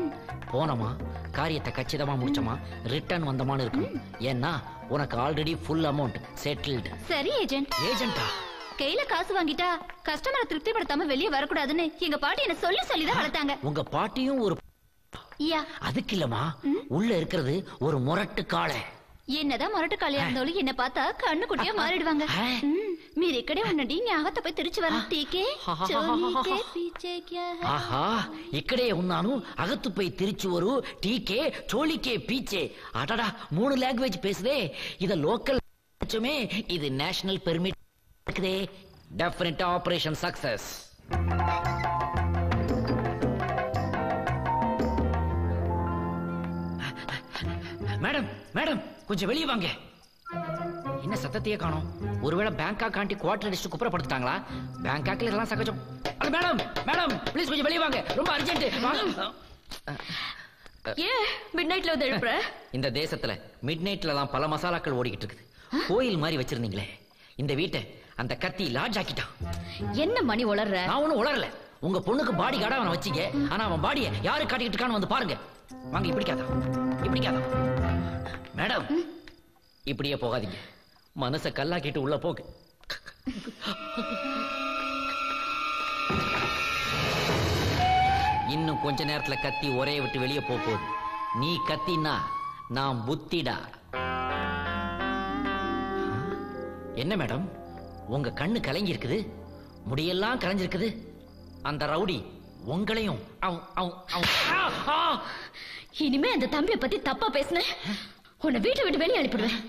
போனமா காரியத்தை கச்சிதமா முடிச்சமா ரிட்டர்ன் வந்தமான்னு இருக்கும். ஏன்னா உனக்கு ஆல்ரெடி ஃபுல் அமௌண்ட் செட்டில்டு. சரி ஏஜென்ட். ஏஜென்ட்டா? கையில காசு வாங்கிட்டா கஸ்டமரை திருப்திப்படுத்தாம வெளியே வரக்கூடாதுன்னு எங்க பாட்டி என்ன சொல்லிதான் வளர்த்தாங்க. உங்க பாட்டியும் ஒரு அதுக்கு இல்லமா, உள்ள இருக்கிறது ஒரு முரட்டு காளை. என்னதான் முரட்டு காளையா இருந்தாலும் என்ன பார்த்தா கண்ணு குட்டியா மாறிடுவாங்க. మీరు ఇక్కడే ఉండండి, నేను ఆగతపై తిరిచి వస్తాను. టీకే చోలీకే పీచే క్యా హై? ఆహా ఇక్కడే ఉన్నాను, అగత్తు పోయి తిరిచి వరు. టీకే చోలీకే పీచే. అటడా 3 లాంగ్వేజ్ பேசுதே. இது லோக்கல் மே, இது நேஷனல் பெர்மிட் இருக்குதே. Definite operation success. Madam madam கொஞ்சம் வெளியே வாங்க. என்ன சத்தத்தையே காணோம்? ஒருவேளை பேங்காக் ஆண்டி குவார்டர் அடிச்சு குப்புறப்படுத்திட்டாங்களா? பேங்காக்ல எல்லாம் சகஜம். மேடம் மேடம் ப்ளீஸ் கொஞ்சம் வெளியே வாங்க, ரொம்ப அர்ஜென்ட். ஏன் மிட் நைட்ல வந்து எழுப்புற? இந்த தேசத்துல மிட் நைட்ல தான் பல மசாலாக்கள் ஓடிக்கிட்டு இருக்குது. கோயில் மாதிரி வச்சிருந்தீங்களே இந்த வீட்டை, அந்த கத்தி லாட்ஜ் ஆக்கிட்டான். என்ன மணி உளர்ற? நான் ஒன்னும் உளரல. உங்க பொண்ணுக்கு பாடி கார்டா அவனை வச்சிங்க. ஆனா அவன் பாடியை யாரு காட்டிக்கிட்டு இருக்கான்னு வந்து பாருங்க. வாங்க, இப்படிக்காதான் இப்படிக்காதான். மேடம் இப்படியே போகாதீங்க, மனச கல்லாக்கிட்டு உள்ள போகு. இன்னும் கொஞ்ச நேரத்துல கத்தி ஒரே விட்டு வெளியே போகுது. நீ கத்தினா நான் புத்திடா. என்ன மேடம் உங்க கண்ணு கலங்கி இருக்குது, முடியெல்லாம் கலைஞ்சிருக்குது. அந்த ரவுடி உங்களையும் இனிமே அந்த தம்பியை பத்தி தப்பா பேசுன உன்னை வீட்டை விட்டு வெளியே அனுப்பிடுவேன்.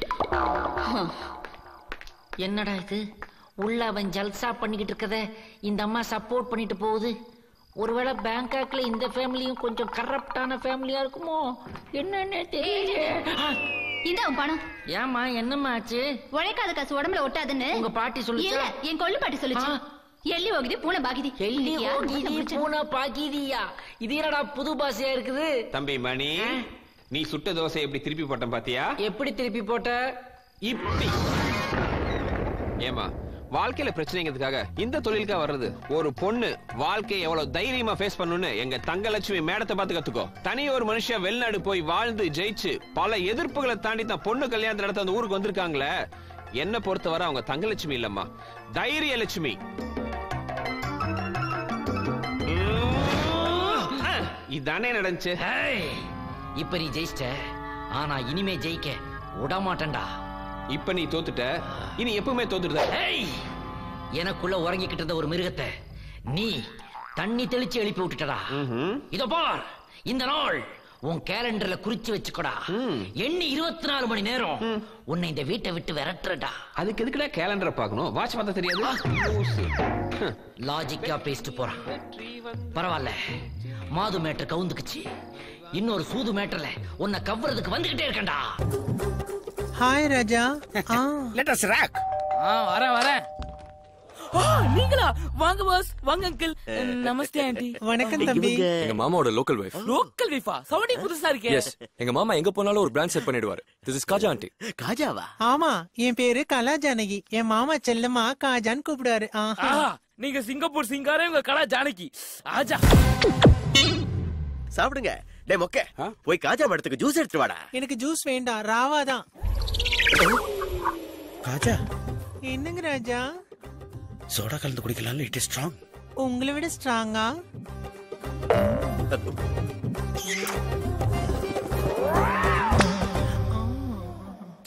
என்னடா இது, உள்ள அவன் ஜல்சா பண்ணிக்கிட்டு இருக்கத இந்த அம்மா சப்போர்ட் பண்ணிட்டு போகுது. ஒருவேளை பேங்காக்ல இந்த ஃபேமிலியும் கொஞ்சம் கரப்டான ஃபேமிலியா இருக்குமோ என்னன்னு தெரியல. இந்த அவன் பணம். ஏமா என்னம்மா ஆச்சு? உழைக்காத காசு உடம்புல ஒட்டாதுன்னு உங்க பாட்டி சொல்லுச்சு. இல்ல, என் கொள்ளு பாட்டி சொல்லுச்சு. எள்ளி ஓகிதி பூனை பாகிதி. எள்ளி ஓகிதி பூனை பாகிதியா? இது என்னடா புது பாஷையா இருக்குது? தம்பி மணி, நீ சுட்ட தோசை எப்படி திருப்பி போட்ட பாத்தியா? எப்படி திருப்பி போட்ட? இப்படி. ஏமா வாழ்க்கையில பிரச்சனைங்கிறதுக்காக இந்த தொழிலுக்கா வர்றது? ஒரு பொண்ணு வாழ்க்கையை எவ்வளவு தைரியமா ஃபேஸ் பண்ணணும்னு எங்க தங்கலட்சுமி மேடத்தை பார்த்து கத்துக்கோ. தனி ஒரு மனுஷன் வெளிநாடு போய் வாழ்ந்து ஜெயிச்சு பல எதிர்ப்புகளை தாண்டி தான் பொண்ணு கல்யாணத்தை நடத்த அந்த ஊருக்கு வந்திருக்காங்களே. என்ன பொறுத்தவரை அவங்க தங்கலட்சுமி இல்லம்மா, தைரிய லட்சுமி. இதானே நடந்துச்சு. இப்ப நீ ஜெயிச்சிட்ட, ஆனா இனிமே ஜெயிக்க விடமாட்டேன்டா. இப்ப நீ தோத்துட்ட, இனி எப்பவுமே தோத்துட்ட. எனக்குள்ள உறங்கிக்கிட்டு இருந்த ஒரு மிருகத்தை நீ தண்ணி தெளிச்சு எழுப்பி விட்டுட்டடா. இதோ பார், இந்த நாள் உன் கேலண்டர்ல குறிச்சு வச்சுக்கோடா. எண்ணி 24 மணி நேரம் உன்னை இந்த வீட்டை விட்டு விரட்டுறடா. அதுக்கு எதுக்குடா கேலண்டரை பார்க்கணும்? வாட்ச் பார்த்தா தெரியாது. லாஜிக்கா பேசிட்டு போறான். பரவாயில்ல, மாது மேட்டர் கவுந்துக்குச்சு. இன்னொரு சூது மேட்டர்ல உன்னை கவ்வறதுக்கு வந்துகிட்டே இருக்கேன்டா. Hi Raja. Let us rock. வரேன். நீங்களா? வாங்க பாஸ், வாங்க அங்கிள். நமஸ்தே ஆண்டி. வணக்கம் தம்பி. எங்க மாமாவோட லோக்கல் வைஃப். லோக்கல் வைஃபா? சவுண்ட் புதுசா இருக்கே. எஸ், எங்க மாமா எங்க போனாலும் ஒரு பிராண்ட் செட் பண்ணிடுவாரு. This is Kaja aunty. காஜாவா? ஆமா, என் பேரு கலா ஜானகி. என் மாமா செல்லம்மா காஜான்னு கூப்பிடுவாரு. நீங்க சிங்கப்பூர் சிங்காரே, உங்க கடா ஜானகி. ஆஜா சாப்பிடுங்க. டேய் மொக்க, போய் காஜா மரத்துக்கு ஜூஸ் எடுத்து வாடா. எனக்கு ஜூஸ் வேண்டாம், ராவாதான். காஜா என்னங்க ராஜா? சோடா கலந்து குடிக்கலாம்ல, இட் இஸ் ஸ்ட்ராங். உங்களை விட ஸ்ட்ராங்கா?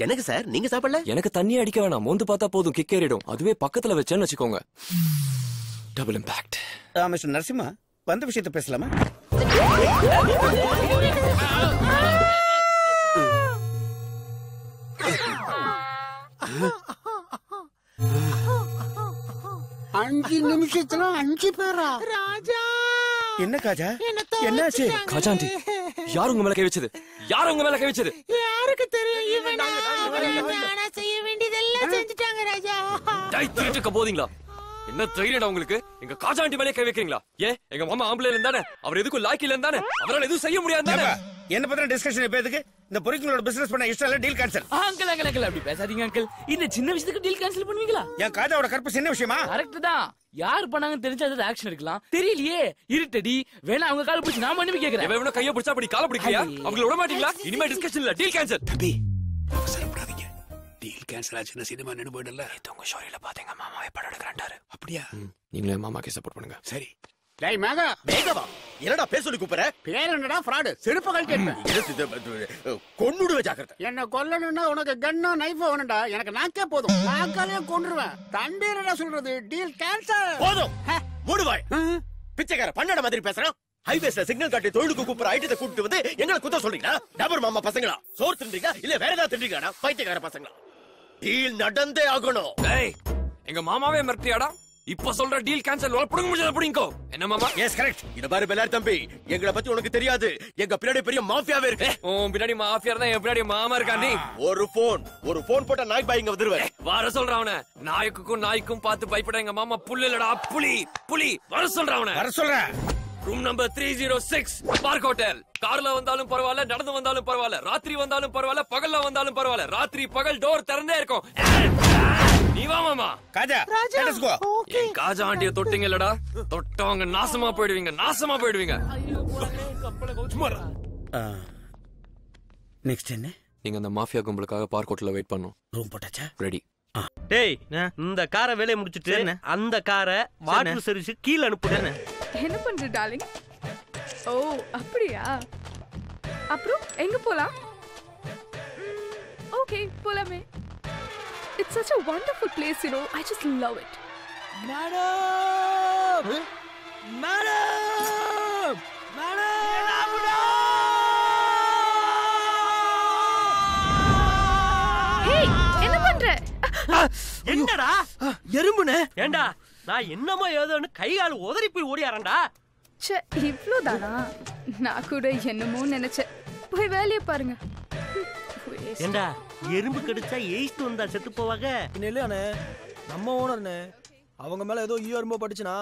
எனக்கு சார், நீங்க சாப்பிடல? எனக்கு தண்ணி அடிக்க வேணாம், மோந்து பார்த்தா போதும், கிக் ஏறிடும். அதுவே பக்கத்துல வச்சேன்னு வச்சுக்கோங்க, டபுள் இம்பாக்ட். மிஸ்டர் நரசிம்மா, வந்த விஷயத்தை பேசலாமா? அஞ்சு நிமிஷத்துல 5 பேரா? ராஜா என்ன காஜா, என்னாச்சு? காஜா ஆண்டி, யார் உங்க மேல கை வச்சது? யார் உங்க மேல கை வச்சது? யாருக்கு தெரியும்? இவனா? நானா செய்ய வேண்டியதெல்லாம் செஞ்சுட்டாங்க ராஜா. திருட்டுக்க போதீங்களா? என்ன தைரியடா உங்களுக்கு? எங்க காஜா ஆண்டி மேலே கை வைக்கிறீங்களா? ஏன் எங்க மாமா ஆம்பளை இருந்தானே, அவர் எதுக்கும் லாய்க்கில இருந்தானே, அவரால் எதுவும் செய்ய முடியாது. என்ன பத்தின டிஸ்கஷன் இப்ப எதுக்கு? இந்த பொறிகளோட பிசினஸ் பண்ண இஷ்டம் இல்ல, டீல் கேன்சல். அங்கிள் அப்படி பேசாதீங்க அங்கிள். இந்த சின்ன விஷயத்துக்கு டீல் கேன்சல் பண்ணுவீங்களா? என் காஜாவோட கற்பு சின்ன விஷயமா? கரெக்ட் தான். யார் பண்ணாங்கன்னு தெரிஞ்சா அது ஆக்ஷன் எடுக்கலாம். தெரியலையே, இருட்டடி. வேணா அவங்க கால பிடிச்சி நான் மன்னிப்பு கேக்குறேன். இவன் கைய பிடிச்சா அப்படி கால பிடிக்கிறியா? அவங்கள விட மாட்டீங்களா? இனிமே டிஸ்கஷன் இல்ல, டீல் கேன்சல். தம்பி அவசரப்படாதீங்க, டீல் கேன்சல் ஆச்சுன்னா சினிமா நின்னு போயிடல. இது உங்க ஷோரியில பாத்தீங்க, மாமாவே படம் எடுக்கறான்டாரு. அப்படியா? நீங்களே மாமாக்கு சப்போர்ட் பண்ணுங்க. சரி. டேய் மேகா, மேகாவா? என்னடா பேர் சொல்லி கூப்பிடுற? பேர் என்னடா? ஃப்ராட். செருப்பு கழட்டிடுவேன். கொன்னுடுவே, ஜாக்கிரதை. என்ன கொல்லணும்னா உனக்கு கன்னோ நைஃபோ வேணும்டா. எனக்கு நாக்கே போதும், நாக்காலே கொன்றுவேன். தம்பி என்னடா சொல்றது? Deal cancel. போதும், மூடுவாய். பிச்சைக்கார பண்ணட மாதிரி பேசுறான். ஹைவேஸ்ல சிக்னல் காட்டி தொழிலுக்கு கூப்பிடுற ஐட்டத்தை கூப்பிட்டு வந்து எங்களை குத்த சொல்றீங்களா? டபர் மாமா பசங்களா? சோறு தின்றீங்க இல்ல வேற ஏதாவது தின்றீங்களா? பைத்தியக்கார பசங்களா? டீல் நடந்தே ஆகணும். டேய், எங்க மாமாவே மிரட்டியாடா? இப்ப சொல்ற டீல் கேன்சல். புடுங்க முடியாது, புடிங்கோ. என்ன மாமா? Yes correct. இத பாரு பெலார் தம்பி, எங்களை பத்தி உனக்கு தெரியாது. எங்க பின்னாடி பெரிய மாஃபியாவே இருக்கு. உன் பின்னாடி மாஃபியா இருந்தா என் பின்னாடி மாமா இருக்காண்டி. ஒரு போன் போட்டா நாய் பாய் இங்க வந்துருவேன். வர சொல்றான் அவன. நாய்க்கும் நாய்க்கும் பார்த்து பயப்பட எங்க மாமா புல்லு இல்லடா, புலி. வர சொல்றான் அவன. வர சொல்றேன். Room number 306 park hotel. கார்ல வந்தாலும் பரவாயில்ல, நடந்து வந்தாலும் பரவாயில்ல, ராத்திரி வந்தாலும் பரவாயில்ல, பகல்ல வந்தாலும் பரவாயில்ல, ராத்திரி பகல் டோர் திறந்தே இருக்கும். நீ வா மாமா. Kaja, let's go. என் காஜா ஆண்டிய தொட்டீங்கலடா, தொட்டவங்க நாசமா போயிடுவீங்க. நெக்ஸ்ட் என்ன? நீங்க அந்த மாஃபியா கும்பலுக்காக பார்க் ஹோட்டல்ல வெயிட் பண்ணனும். ரூம் போட்டாச்சா? ரெடி. டேய், இந்த காரை வேலையை முடிச்சிட்டு அந்த காரை வாட்டர் சர்வீஸ் கீழ அனுப்புறேன். என்ன பண்ற டார்லிங்? ஓ அப்படியா? அப்புறம் எங்க போலாம்? ஓகே போலாமே. It's such a wonderful place, you know. I just love it. Madam! Hey, என்ன பண்ற? என்னடா எறும்புனே? ஏண்டா நான் என்னமோ ஏதோன்னு கை கால் உதறி போய் ஓடியாரண்டா. ச்சே, இவ்ளோதானா? நான் கூட என்னமோ நினைச்சேன். போய் வேலைய பாருங்க. ஏண்டா எறும்பு கடிச்சா எயிஸ்ட் வந்தா செத்து போவாங்க. இல்லையானே, நம்ம ஓனர்னே. அவங்க மேல ஏதோ எறும்போ பட்டுச்சுனா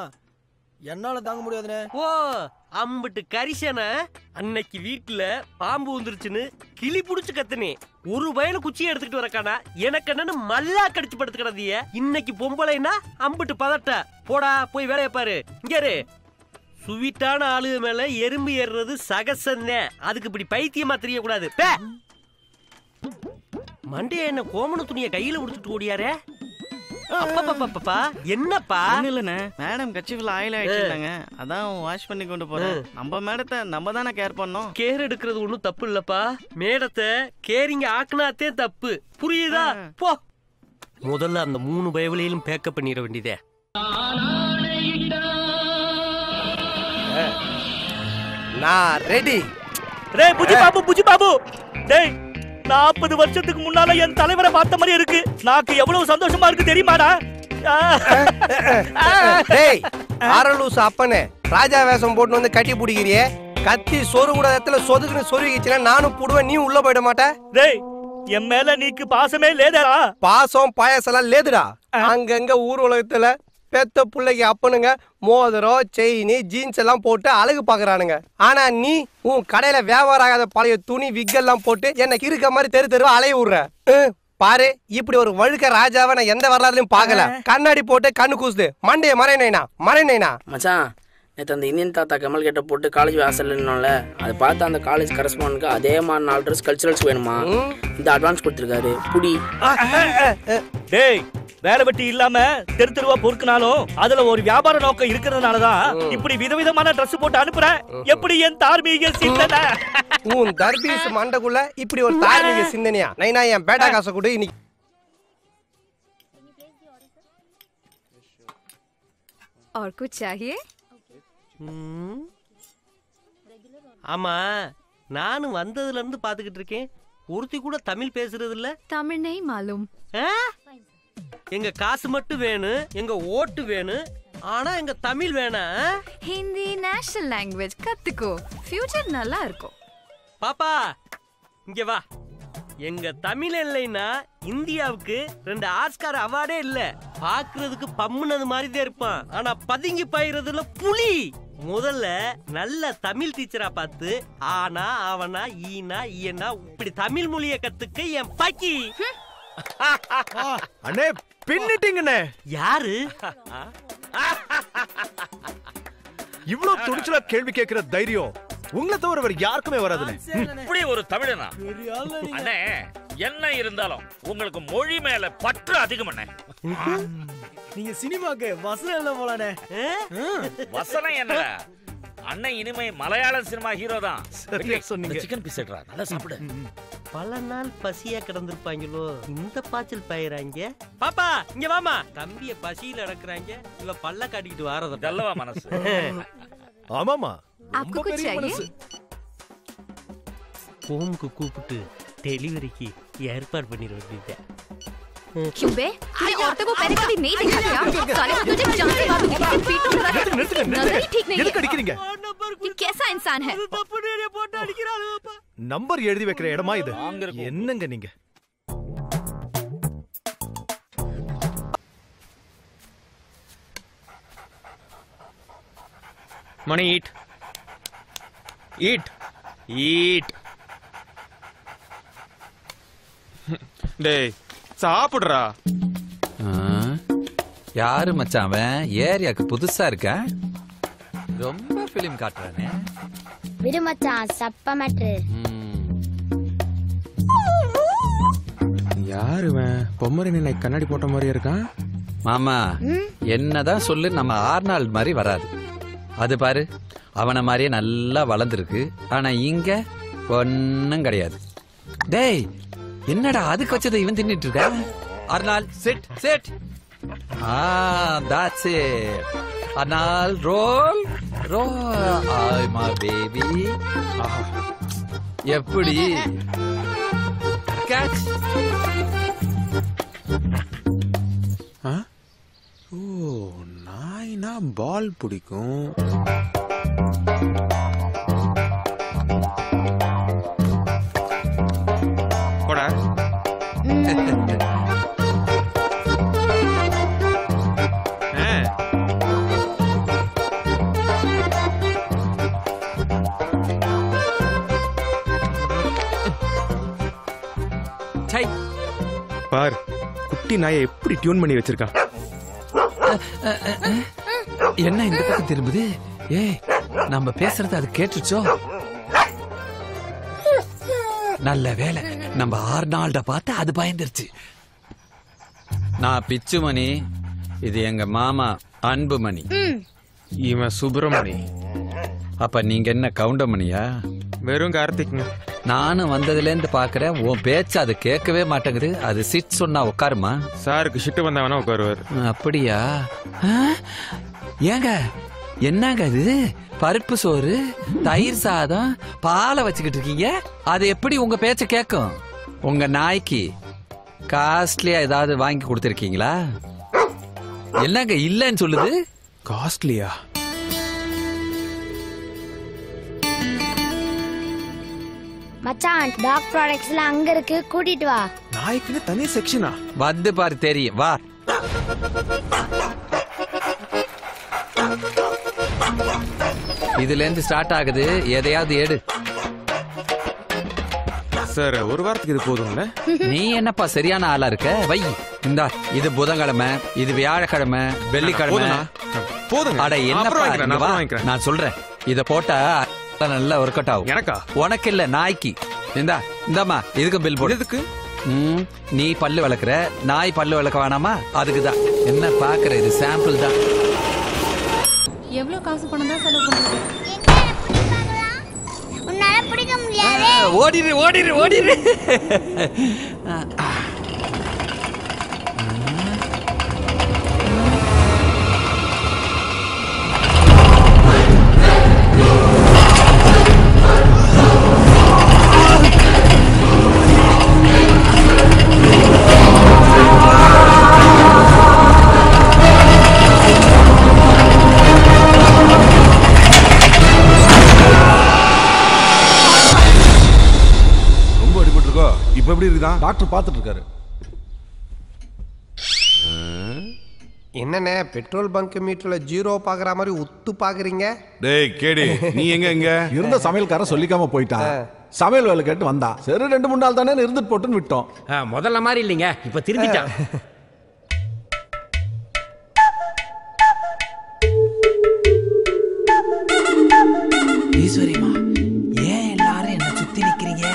என்னால தாங்க முடியாதுனே. ஓ, அம்பிட்டு கரிசன அன்னைக்கு வீட்டுல பாம்பு வந்துருச்சுன்னு கிளி புடிச்சு கத்துனே. ஒரு வயல குச்சியை எடுத்துக்கிட்டு வரக்கானா எனக்கு என்னன்னு மல்லா கடிச்சு படுத்து கிடந்திய. இன்னைக்கு பொம்பளைனா அம்பிட்டு பதட்ட. போடா போய் வேலைய பாரு. இங்க சுவீட்டான ஆளுக மேல எறும்பு ஏறுறது சகசன்னே. அதுக்கு இப்படி பைத்தியமா தெரியக்கூடாது. மண்டைய என்ன கோமண துணியை கையில உடுத்துட்டு ஓடியாரே. அப்பப்பப்பப்பா என்னப்பா? இல்லண்ணே, மேடம் கட்சிக்குள்ள ஆயில் ஆயிடுச்சுட்டாங்க, அதான் வாஷ் பண்ணி கொண்டு போறோம். நம்ம மேடத்தை நம்ம தானே கேர் பண்ணோம். கேர் எடுக்கிறது ஒண்ணும் தப்பு இல்லப்பா. மேடத்தை கேரிங்க ஆக்குனாத்தே தப்பு, புரியுதா? போ முதல்ல அந்த 3 பயவலையிலும் பேக்கப் பண்ணிட வேண்டியதே. நான் ரெடி. ரே புஜி பாபு டேய் 40 வருஷத்துக்கு முன்னால என் தலைவரை பார்த்த மாதிரி இருக்கு. நாக்கு எவ்வளவு சந்தோஷமா இருக்கு தெரியுமாடா? டேய் ஆரலூஸ் அப்பனே ராஜா வேஷம் போட்டு வந்து கட்டி பிடிக்கிறியே, கத்தி சொரு கூட இடத்துல சொதுக்குன்னு சொருகிச்சுனா நானும் புடுவேன், நீ உள்ள போயிட மாட்ட. டேய் என் மேல நீக்கு பாசமே லேதடா. பாசம் பாயசெல்லாம் லேதுடா. அங்கங்க ஊர் உலகத்துல பெத்த பிள்ளைக்கு அப்பனுங்க மோதிரம் செயின் ஜீன்ஸ் எல்லாம் போட்டு அழகு பாக்குறானுங்க. ஆனா நீ உன் கடையில வியாபாரம் ஆகாத பழைய துணி விக்கெல்லாம் போட்டு எனக்கு இருக்க மாதிரி தெரு தெருவா அலைய விடுற. பாரு இப்படி ஒரு வழுக்க ராஜாவை நான் எந்த வரலாறுலயும் பாக்கல. கண்ணாடி போட்டு கண்ணு கூசுது, மண்டைய மறைநேனா மச்சான். நேற்று அந்த இந்தியன் தாத்தா கமல் கிட்ட போட்டு காலேஜ் வாசல்ல நின்னோம்ல, அதை பார்த்து அந்த காலேஜ் கரஸ்பாண்டுக்கு அதே மாதிரி 4 ட்ரெஸ் கல்ச்சுரல்ஸ் வேணுமா, இந்த அட்வான்ஸ் கொடுத்துருக்காரு புடி. டேய் வேலை வெட்டி இல்லாம தெரு தெருவா பொறுக்குனாலும் அதுல ஒரு வியாபார நோக்கம் இருக்கிறதுனாலதான் இப்படி விதவிதமான ட்ரெஸ் போட்டு அனுப்புறேன். எப்படி என் தார்மீக சிந்தனை? உன் தர்பீஸ் மண்டக்குள்ள இப்படி ஒரு தார்மீக சிந்தனையா? நைனா என் பேட்டா காசை கூட இன்னைக்கு. और कुछ चाहिए? ஆமா நானும் வந்ததுல இருந்து பாத்துக்கிட்டு இருக்கேன், ஒருத்தி கூட தமிழ் பேசுறது இல்ல. तमिल नहीं मालूम. எங்க காசு மட்டும் வேணும், எங்க ஓட்டு வேணும், ஆனா எங்க தமிழ் வேணாம். हिंदी नेशनल लैंग्वेज கத்துக்கோ, ஃபியூச்சர் நல்லா இருக்கும். பாப்பா இங்க வா. எங்க தமிழ் இல்லைன்னா இந்தியாவுக்கு 2 ஆஸ்கார் அவார்டே இல்ல. பாக்குறதுக்கு பம்முனது மாதிரி தான் இருப்பான், ஆனா பதுங்கி பாயிறதுல புலி. முதல்ல நல்ல தமிழ் டீச்சரா பார்த்து ஆனா அவனா ஈனா ஈனா இப்படி தமிழ் மொழிய கத்துக்க என் பாக்கி. அண்ணே பின்னிட்டீங்கண்ணே. யாரு இவ்வளவு துணிச்சலா கேள்வி கேட்கிற தைரியம் உங்களை தவிர வேற யாருக்குமே வராதுண்ணே. இப்படி ஒரு தமிழனா அண்ணே, என்ன இருந்தாலும் உங்களுக்கு மொழி மேல பற்று அதிகம் அண்ணே. நீங்க சினிமாக்கு வசனம் இல்ல போலானே. வசனம் என்ன அண்ணன், இனிமே மலையாள சினிமா ஹீரோ தான். சொன்னீங்க. சிக்கன் பீஸ் எடுறா, நல்லா சாப்பிடு. பல நாள் பசியா கிடந்திருப்பாங்களோ, இந்த பாய்ச்சல் பயிராங்க. பாப்பா இங்க வாமா. தம்பிய பசியில அடக்குறாங்க, இவ பல்ல காட்டிக்கிட்டு வாரத நல்லவா மனசு. ஆமாமா आपको कुछ चाहिए? ஹோம்க்கு கூப்பிட்டு டெலிவரிக்கு ஏற்பாடு பண்ணிட வேண்டியது. क्यों बे? तूने औरतों को पहले कभी नहीं देखा क्या? साले को तुझे जानते मालूम है कि पीटूंगा तो नजर ही ठीक नहीं है। ये कैसा इंसान है? நம்பர் எழுதி வைக்கிற இடமா இது? என்னங்க நீங்க? மணி ஈட் ஈட் ஈட். டேய் சாப்பிடுறா. யாரு மச்சான் அவன்? ஏரியாக்கு புதுசா இருக்க, ரொம்ப பிலிம் காட்டுறானே. விடு மச்சான், சப்ப மேட்ரு. யாரு பொம்மரின் கண்ணாடி போட்ட மாதிரி இருக்கான்? மாமா என்னதான் சொல்லு, நம்ம ஆர்னால்ட் மாதிரி வராது. அது பாரு, அவனை மாதிரியே நல்லா வளர்ந்துருக்கு, ஆனா இங்க ஒன்னும் கிடையாது. டேய் என்னடா அதுக்கு வச்சதை இவன் தின்னுட்டு இருக்க? Arnold sit sit. that's it. Arnold roll roll. ஐ மை பேபி. எப்படி கேட்ச்? ஓ நாய்னா பால் பிடிக்கும். போடா. பார் குட்டி நாயை எப்படி டியூன் பண்ணி வச்சிருக்கான். என்ன இந்த பக்கம் திரும்புது? ஏய் நம்ம பேசுறது அது கேட்டுச்சோ? நல்ல வேலை, நம்ம ஆர்னால்ட பார்த்து அது பயந்துருச்சு. நான் பிச்சுமணி, இது எங்க மாமா அன்புமணி. இவன் சுப்பிரமணி. அப்ப நீங்க என்ன கவுண்டமணியா? வெறும் கார்த்திக்ங்க. நானும் வந்ததுலேருந்து பாக்குறேன் உன் பேச்சு அது கேட்கவே மாட்டேங்குது. அது சிட் சொன்னா உட்காருமா. சாருக்கு ஷிட்டு வந்தா வேணா உட்காருவார். அப்படியா? ஏங்க என்னங்க இது? பருப்பு சோறு, தயிர் சாதம், பாலை வச்சுக்கிட்டு இருக்கீங்க. அது எப்படி உங்க பேச்ச கேட்கும்? உங்க நாய்க்கு காஸ்ட்லியா ஏதாவது வாங்கி கொடுத்துருக்கீங்களா? என்னங்க இல்லன்னு சொல்லுது? காஸ்ட்லியா? மச்சான் டாக் ப்ராடக்ட்ஸ்லாம் அங்க இருக்கு, கூட்டிட்டு வா. நாய்க்குன்னு தனி செக்ஷனா? வந்து பாரு தெரியும், வா. இதுல இருந்து ஸ்டார்ட் ஆகுது, எதையாவது எடு. சார் ஒரு வாரத்துக்கு இது போதும்ல? நீ என்னப்பா சரியான ஆளா இருக்க? வை. இந்தா, இது புதன்கிழமை, இது வியாழக்கிழமை, வெள்ளிக்கிழமை. போதுங்க. அட என்னப்பா, நான் சொல்றேன், இத போட்டா நல்லா ஒர்க் அவுட் ஆகும். எனக்கா? உனக்கு இல்ல, நாய்க்கு. இந்தாம்மா, இதுக்கு பில் போடு. எதுக்கு? நீ பல்லு விளக்குற, நாய் பல்லு விளக்க வேணாமா? அதுக்குதான். என்ன பாக்குற, இது சாம்பிள் தான். எவ்வளவு காசு பணம் தான் செலவு பண்றது? உன்னால பிடிக்க முடியாது. ஓடிரு ஓடிரு ஓடிரு. இப்ப எப்படி இருக்குதான்? டாக்டர் பார்த்துட்டு இருக்காரு. என்னண்ணே பெட்ரோல் பங்க் மீட்டர்ல ஜீரோ பாக்குற மாதிரி உத்து பாக்குறீங்க? டேய் கேடி, நீ எங்க இருந்த சமையல்காரன் சொல்லிக்காம போயிட்டான். சமையல் வேலை கேட்டு வந்தா. சரி 2-3 நாள் தானே இருந்துட்டு போட்டுன்னு விட்டோம். முதல்ல மாதிரி இல்லைங்க, இப்ப திரும்பிட்டான். ஈஸ்வரிமா, ஏன் எல்லாரும் என்ன சுத்தி நிக்கிறீங்க?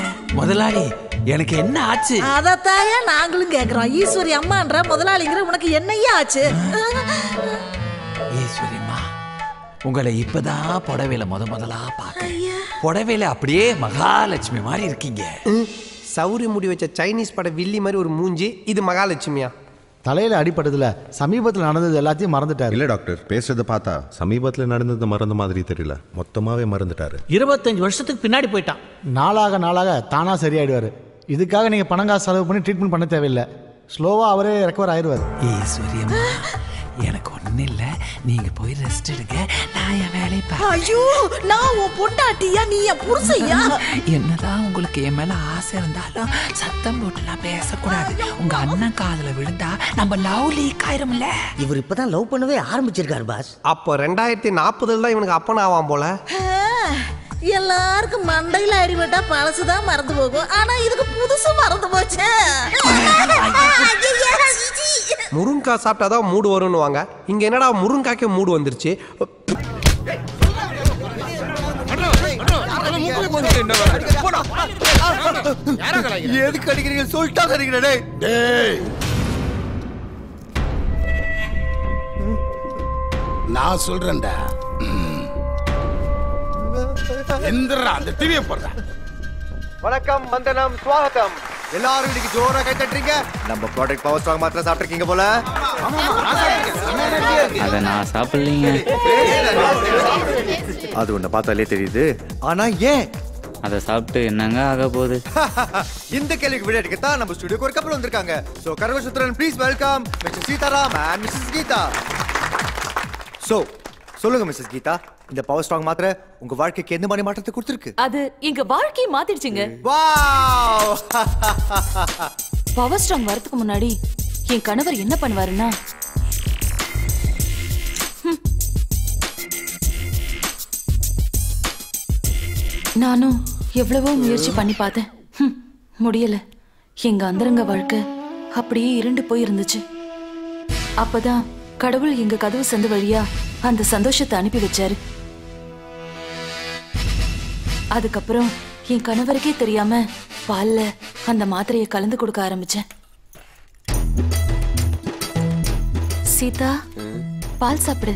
முதலாளி, எனக்கு என்ன ஆச்சு? அதத்தாயா நாங்களும் கேக்குறோம். ஈஸ்வரி அம்மான்ற முதலாளிங்கிற உனக்கு என்னையா ஆச்சு? ஈஸ்வரிமா, உங்களை இப்பதான் புடவையில முதலா பாக்கிறேன். புடவையில அப்படியே மகாலட்சுமி மாதிரி இருக்கீங்க. சௌரி முடி வச்ச சைனீஸ் பட வில்லி மாதிரி ஒரு மூஞ்சி. இது மகாலட்சுமியா? தலையில அடிபட்டதுல சமீபத்தில் நடந்தது எல்லாத்தையும் மறந்துட்டாரு. இல்ல டாக்டர், பேசுறத பார்த்தா சமீபத்துல நடந்தது மறந்த மாதிரி தெரியல. மொத்தமாவே மறந்துட்டாரு. 25 வருஷத்துக்கு பின்னாடி போயிட்டான். நாளாக தானா சரியாயிடுவாரு. இதுக்காக நீங்க பணம் காசு செலவு பண்ணி ட்ரீட்மெண்ட் பண்ண தேவையில்லை. ஸ்லோவா அவரே ரெக்கவர் ஆயிடுவார். ஈஸ்வரியம்மா, எனக்கு ஒண்ணு இல்ல, நீங்க போய் ரெஸ்ட் எடுங்க, நான் என் வேலையை பார்க்கிறேன். ஐயோ, நான் உன் பொண்டாட்டியா, நீ என் புருஷையா? என்னதான் உங்களுக்கு என் மேல ஆசை இருந்தாலும் சத்தம் போட்டுலாம் பேசக்கூடாது. உங்க அண்ணன் காதுல விழுந்தா நம்ம லவ் லீக் ஆயிரும்ல. இவர் இப்பதான் லவ் பண்ணவே ஆரம்பிச்சிருக்காரு பாஸ். அப்போ 2040 தான் இவனுக்கு அப்பன் ஆவான் போல. எல்லாருக்கும் மண்டையில அடிபட்டா பழசுதான் மறந்து போகும். ஆனா இதுக்கு புதுசு மறந்து போச்சு. முருங்காய் சாப்பிட்டாதான் மூடு வரும்னுவாங்க. இங்க என்னடா முருங்காய்க்கு மூடு வந்துருச்சு. எதுக்கு அடிக்கிறீங்க? சொல்லிட்டா அடிக்கிறே. நான் சொல்றேன்டா. எந்திரா அந்த டிவியை போடுற. வணக்கம், வந்தனம், ஸ்வாகத்தம். எல்லாரும் இன்னைக்கு ஜோரா கை தட்டுறீங்க. நம்ம ப்ராடக்ட் பவர் ஸ்ட்ராங் மாத்திரை சாப்பிட்டுருக்கீங்க போல. அதை நான் சாப்பிடலீங்க. அது உன்னை பார்த்தாலே தெரியுது. ஆனா ஏன் அதை சாப்பிட்டு என்னங்க ஆக போகுது? இந்த கேள்விக்கு விட எடுக்கத்தான் நம்ம ஸ்டுடியோக்கு ஒரு கப்பல் வந்திருக்காங்க. சோ கரவசுத்ரன், please welcome Mr Seetharam and Mrs Geetha. So சொல்லுங்க மிஸ்ஸஸ் கீதா, இந்த பவர் ஸ்ட்ராங் மாத்திரை உங்க வாழ்க்கைக்கு எந்த மாதிரி மாற்றத்தை கொடுத்திருக்கு? அது எங்க வாழ்க்கையை மாத்திடுச்சுங்க. வாவ்! பவர் ஸ்ட்ராங் வரதுக்கு முன்னாடி என் கணவர் என்ன பண்ணுவாருன்னா, நானும் எவ்வளவோ முயற்சி பண்ணி பார்த்தேன். முடியல. எங்க அந்தரங்க வாழ்க்கை அப்படியே இருண்டு போய் இருந்துச்சு. அப்பதான் கடவுள் எங்க கதவு சந்து வழியா அந்த சந்தோஷத்தை அனுப்பி வச்சாரு. அதுக்கப்புறம் என் கணவருக்கே தெரியாம பால்ல அந்த மாத்திரையை கலந்து கொடுக்க ஆரம்பிச்சேன். சீதா, பால் சாப்பிடு.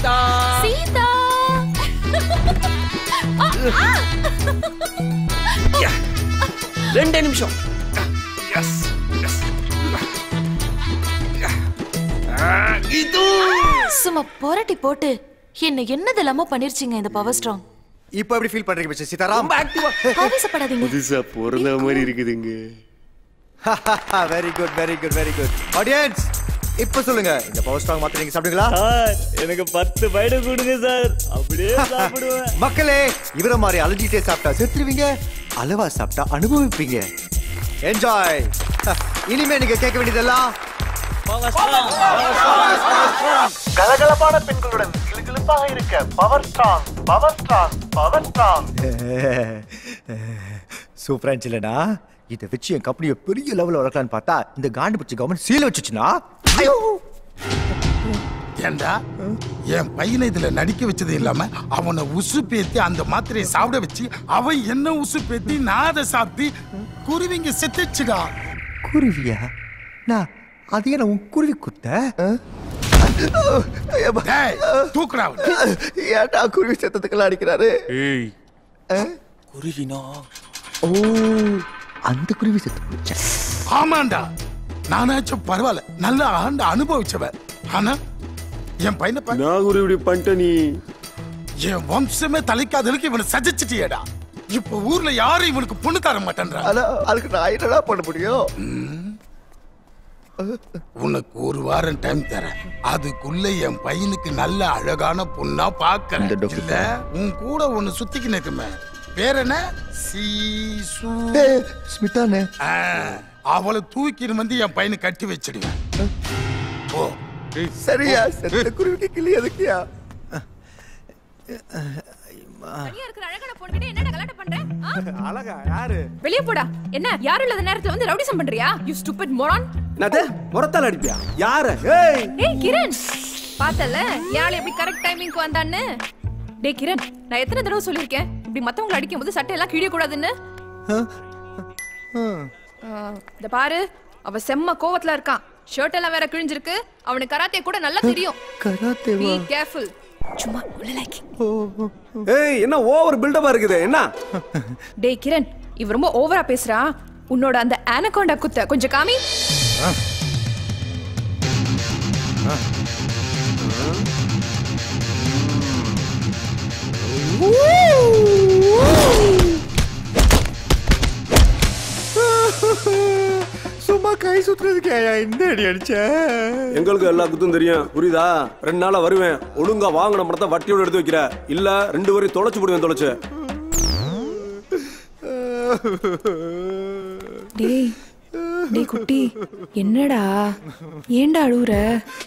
சீதா சீதா ரெண்டு நிமிஷம். சும்மா புரட்டி போட்டு என்னது இல்லாம பண்ணிருச்சீங்க இந்த பவர் ஸ்ட்ராங். இப்போ எப்படி ஃபீல் பண்றீங்க மிஸ்டர் சீதாராம்? ஆவேசப்படாதீங்க. புதுசா பிறந்த மாதிரி இருக்குதுங்க. Very good very good very good. Audience இப்போ சொல்லுங்க, இந்த பவர் ஸ்ட்ராங் மாத்திரை நீங்க சாப்பிடுங்களா? சார் எனக்கு 10 பைடு கொடுங்க சார், அப்படியே சாப்பிடுவேன். மக்களே, இவர மாதிரி அலர்ஜிட்டே சாப்பிட்டா செத்துருவீங்க, அளவா சாப்பிட்டா அனுபவிப்பீங்க. என்ஜாய். இனிமே நீங்க கேட்க வேண்டியதெல்லாம் கலகலப்பான பெண்களுடன் கிளுகிளுப்பாக இருக்க power strong power strong power strong. சூப்பரா இருந்துச்சுலடா. இதை வச்சு என் கம்பெனியை பெரிய லெவலில் வளர்க்கலான்னு பார்த்தா இந்த காண்டு பிடிச்ச கவர்மெண்ட் சீல் வச்சுச்சுனா. ஏண்டா என் பையனை இதுல நடிக்க வச்சது இல்லாம அவனை உசு பேத்தி அந்த மாத்திரையை சாப்பிட வச்சு அவன் என்ன உசு பேத்தி நான் அதை சாப்பிட்டு குருவிங்க செத்துச்சுடா. குருவியா? நான் அதையே நான் உன் குருவி குத்த தூக்குறா. ஏன்டா குருவி செத்ததுக்கெல்லாம் அடிக்கிறாரு? குருவினோ? ஓ, அந்த குருவி செத்து போச்சா? ஆமாண்டா, நானாச்சும் பரவாயில்ல, நல்லா ஆண்டு அனுபவிச்சவன். ஆனா என் பையனை நான் ஒரு இப்படி பண்ணிட்ட, நீ என் வம்சமே தலைக்காதலுக்கு இவனை சஜிச்சிட்டியடா. இப்ப ஊர்ல யாரும் இவனுக்கு பொண்ணு தர மாட்டேன்றா. அதுக்கு நான் என்னடா பண்ண முடியும்? உனக்கு 1 வாரம் டைம் தரேன். அதுக்குள்ள என் பையனுக்கு நல்ல அழகான பொண்ணா பாக்குறேன். இல்ல உன் கூட ஒண்ணு சுத்திக்கு நிற்குமே, பேர் என்ன? சீசு ஸ்மிதானே. அவளை தூக்கின்னு வந்து என் பையனை கட்டி வச்சிடுவேன். ஓ சரியா? செத்த குருவிக்கு கிளி எதுக்கியா? அழகா யாரு? வெளிய போடா. என்ன யாரும் இல்லாத நேரத்துல வந்து ரவுடிசம் பண்றியா? You stupid moron. என்னது முறத்தால அடிப்பியா? யாரு? ஏய் கிரண், பார்த்தல யாழ் எப்படி கரெக்ட் டைமிங்க்கு வந்தான்னு. டேய் கிரண், நான் எத்தனை தடவை சொல்லிருக்கேன் இப்படி மத்தவங்களை அடிக்கும்போது சட்டை எல்லாம் கிழிய கூடாதுன்னு. இந்த பாரு, அவ செம்ம கோவத்துல இருக்கான். ஷர்ட் எல்லாம் வேற கிழிஞ்சிருக்கு. அவனுக்கு கராத்தே கூட நல்லா தெரியும். கராத்தேவா? Be careful. சும்மா உலலைக்கி. ஏய், என்ன ஓவர் பில்டப்பா இருக்குது? என்ன? டேய் கிரண், இவ ரொம்ப ஓவரா பேசுறா. உன்னோட அந்த ஆனகோண்டா குத்த கொஞ்சம் காமி. சும்மா கை சுத்துறதுக்கு இந்த அடி அடிச்ச? எங்களுக்கு எல்லா குத்தும் தெரியும், புரியுதா? 2 நாளா வருவேன், ஒழுங்கா வாங்கின பணத்தை வட்டியோட எடுத்து வைக்கிற, இல்ல 2 வரையும் தொலைச்சு போடுவேன். தொலைச்சு. டேய் டேய் குட்டி, என்னடா ஏன்டா அழுவுற?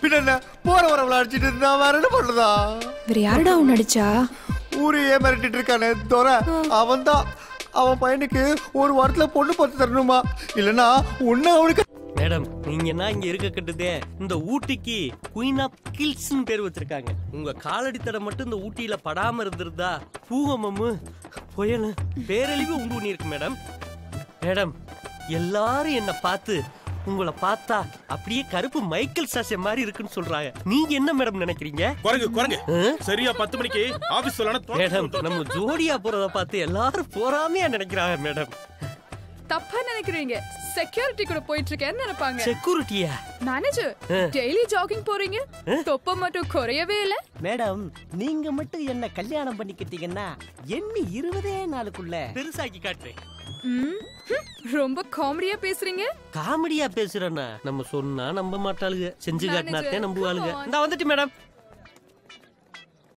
பின்ன போற வரவள அடிச்சிட்டு இருந்தா வேற என்ன பண்றதா? வேற யாரடா உன்னை அடிச்சா? ஊரையே மிரட்டிட்டு இருக்கானே தோற, அவன்தான். அவன் பையனுக்கு 1 வாரத்துல பொண்ணு பார்த்து தரணுமா, இல்லனா ஒண்ணு அவனுக்கு. மேடம், நீங்க என்ன இங்க இருக்க கட்டுதே? இந்த ஊட்டிக்கு குயின் ஆஃப் கில்ஸ்னு பேர் வச்சிருக்காங்க. உங்க காலடி தடம் மட்டும் இந்த ஊட்டியில படாம இருந்திருந்தா பூகமம்மு புயல் பேரழிவு உண்டு பண்ணி இருக்கு மேடம். மேடம், எல்லாரும் என்ன பார்த்து உங்களை பார்த்தா அப்படியே கருப்பு மைக்கேல் சாஷே மாதிரி இருக்குன்னு சொல்றாங்க. நீங்க என்ன மேடம் நினைக்கிறீங்க? குரங்கு சரியா 10 மணிக்கு ஆபீஸ் சொல்லணும் மேடம். நம்ம ஜோடியா போறத பார்த்து எல்லாரும் போறாமையா நினைக்கிறாங்க மேடம். தப்பா நினைக்கிறீங்க. செக்யூரிட்டி கூட போயிட்டு இருக்கேன்னு நினைப்பாங்க. செக்யூரிட்டியா? மேனேஜர், டெய்லி ஜாகிங் போறீங்க, தொப்ப மட்டும் குறையவே இல்ல. மேடம், நீங்க மட்டும் என்ன கல்யாணம் பண்ணிக்கிட்டீங்கன்னா எண்ணி 20 நாளுக்குள்ள பெருசாக்கி காட்டுறேன். ரொம்ப காமெடியா பேசுறீங்க. காமெடியா பேசுறேன்னா நம்ம சொன்னா நம்ப மாட்டாளுங்க, செஞ்சு காட்டினாத்தே நம்புவாளுங்க. நான் வந்துட்டு மேடம்.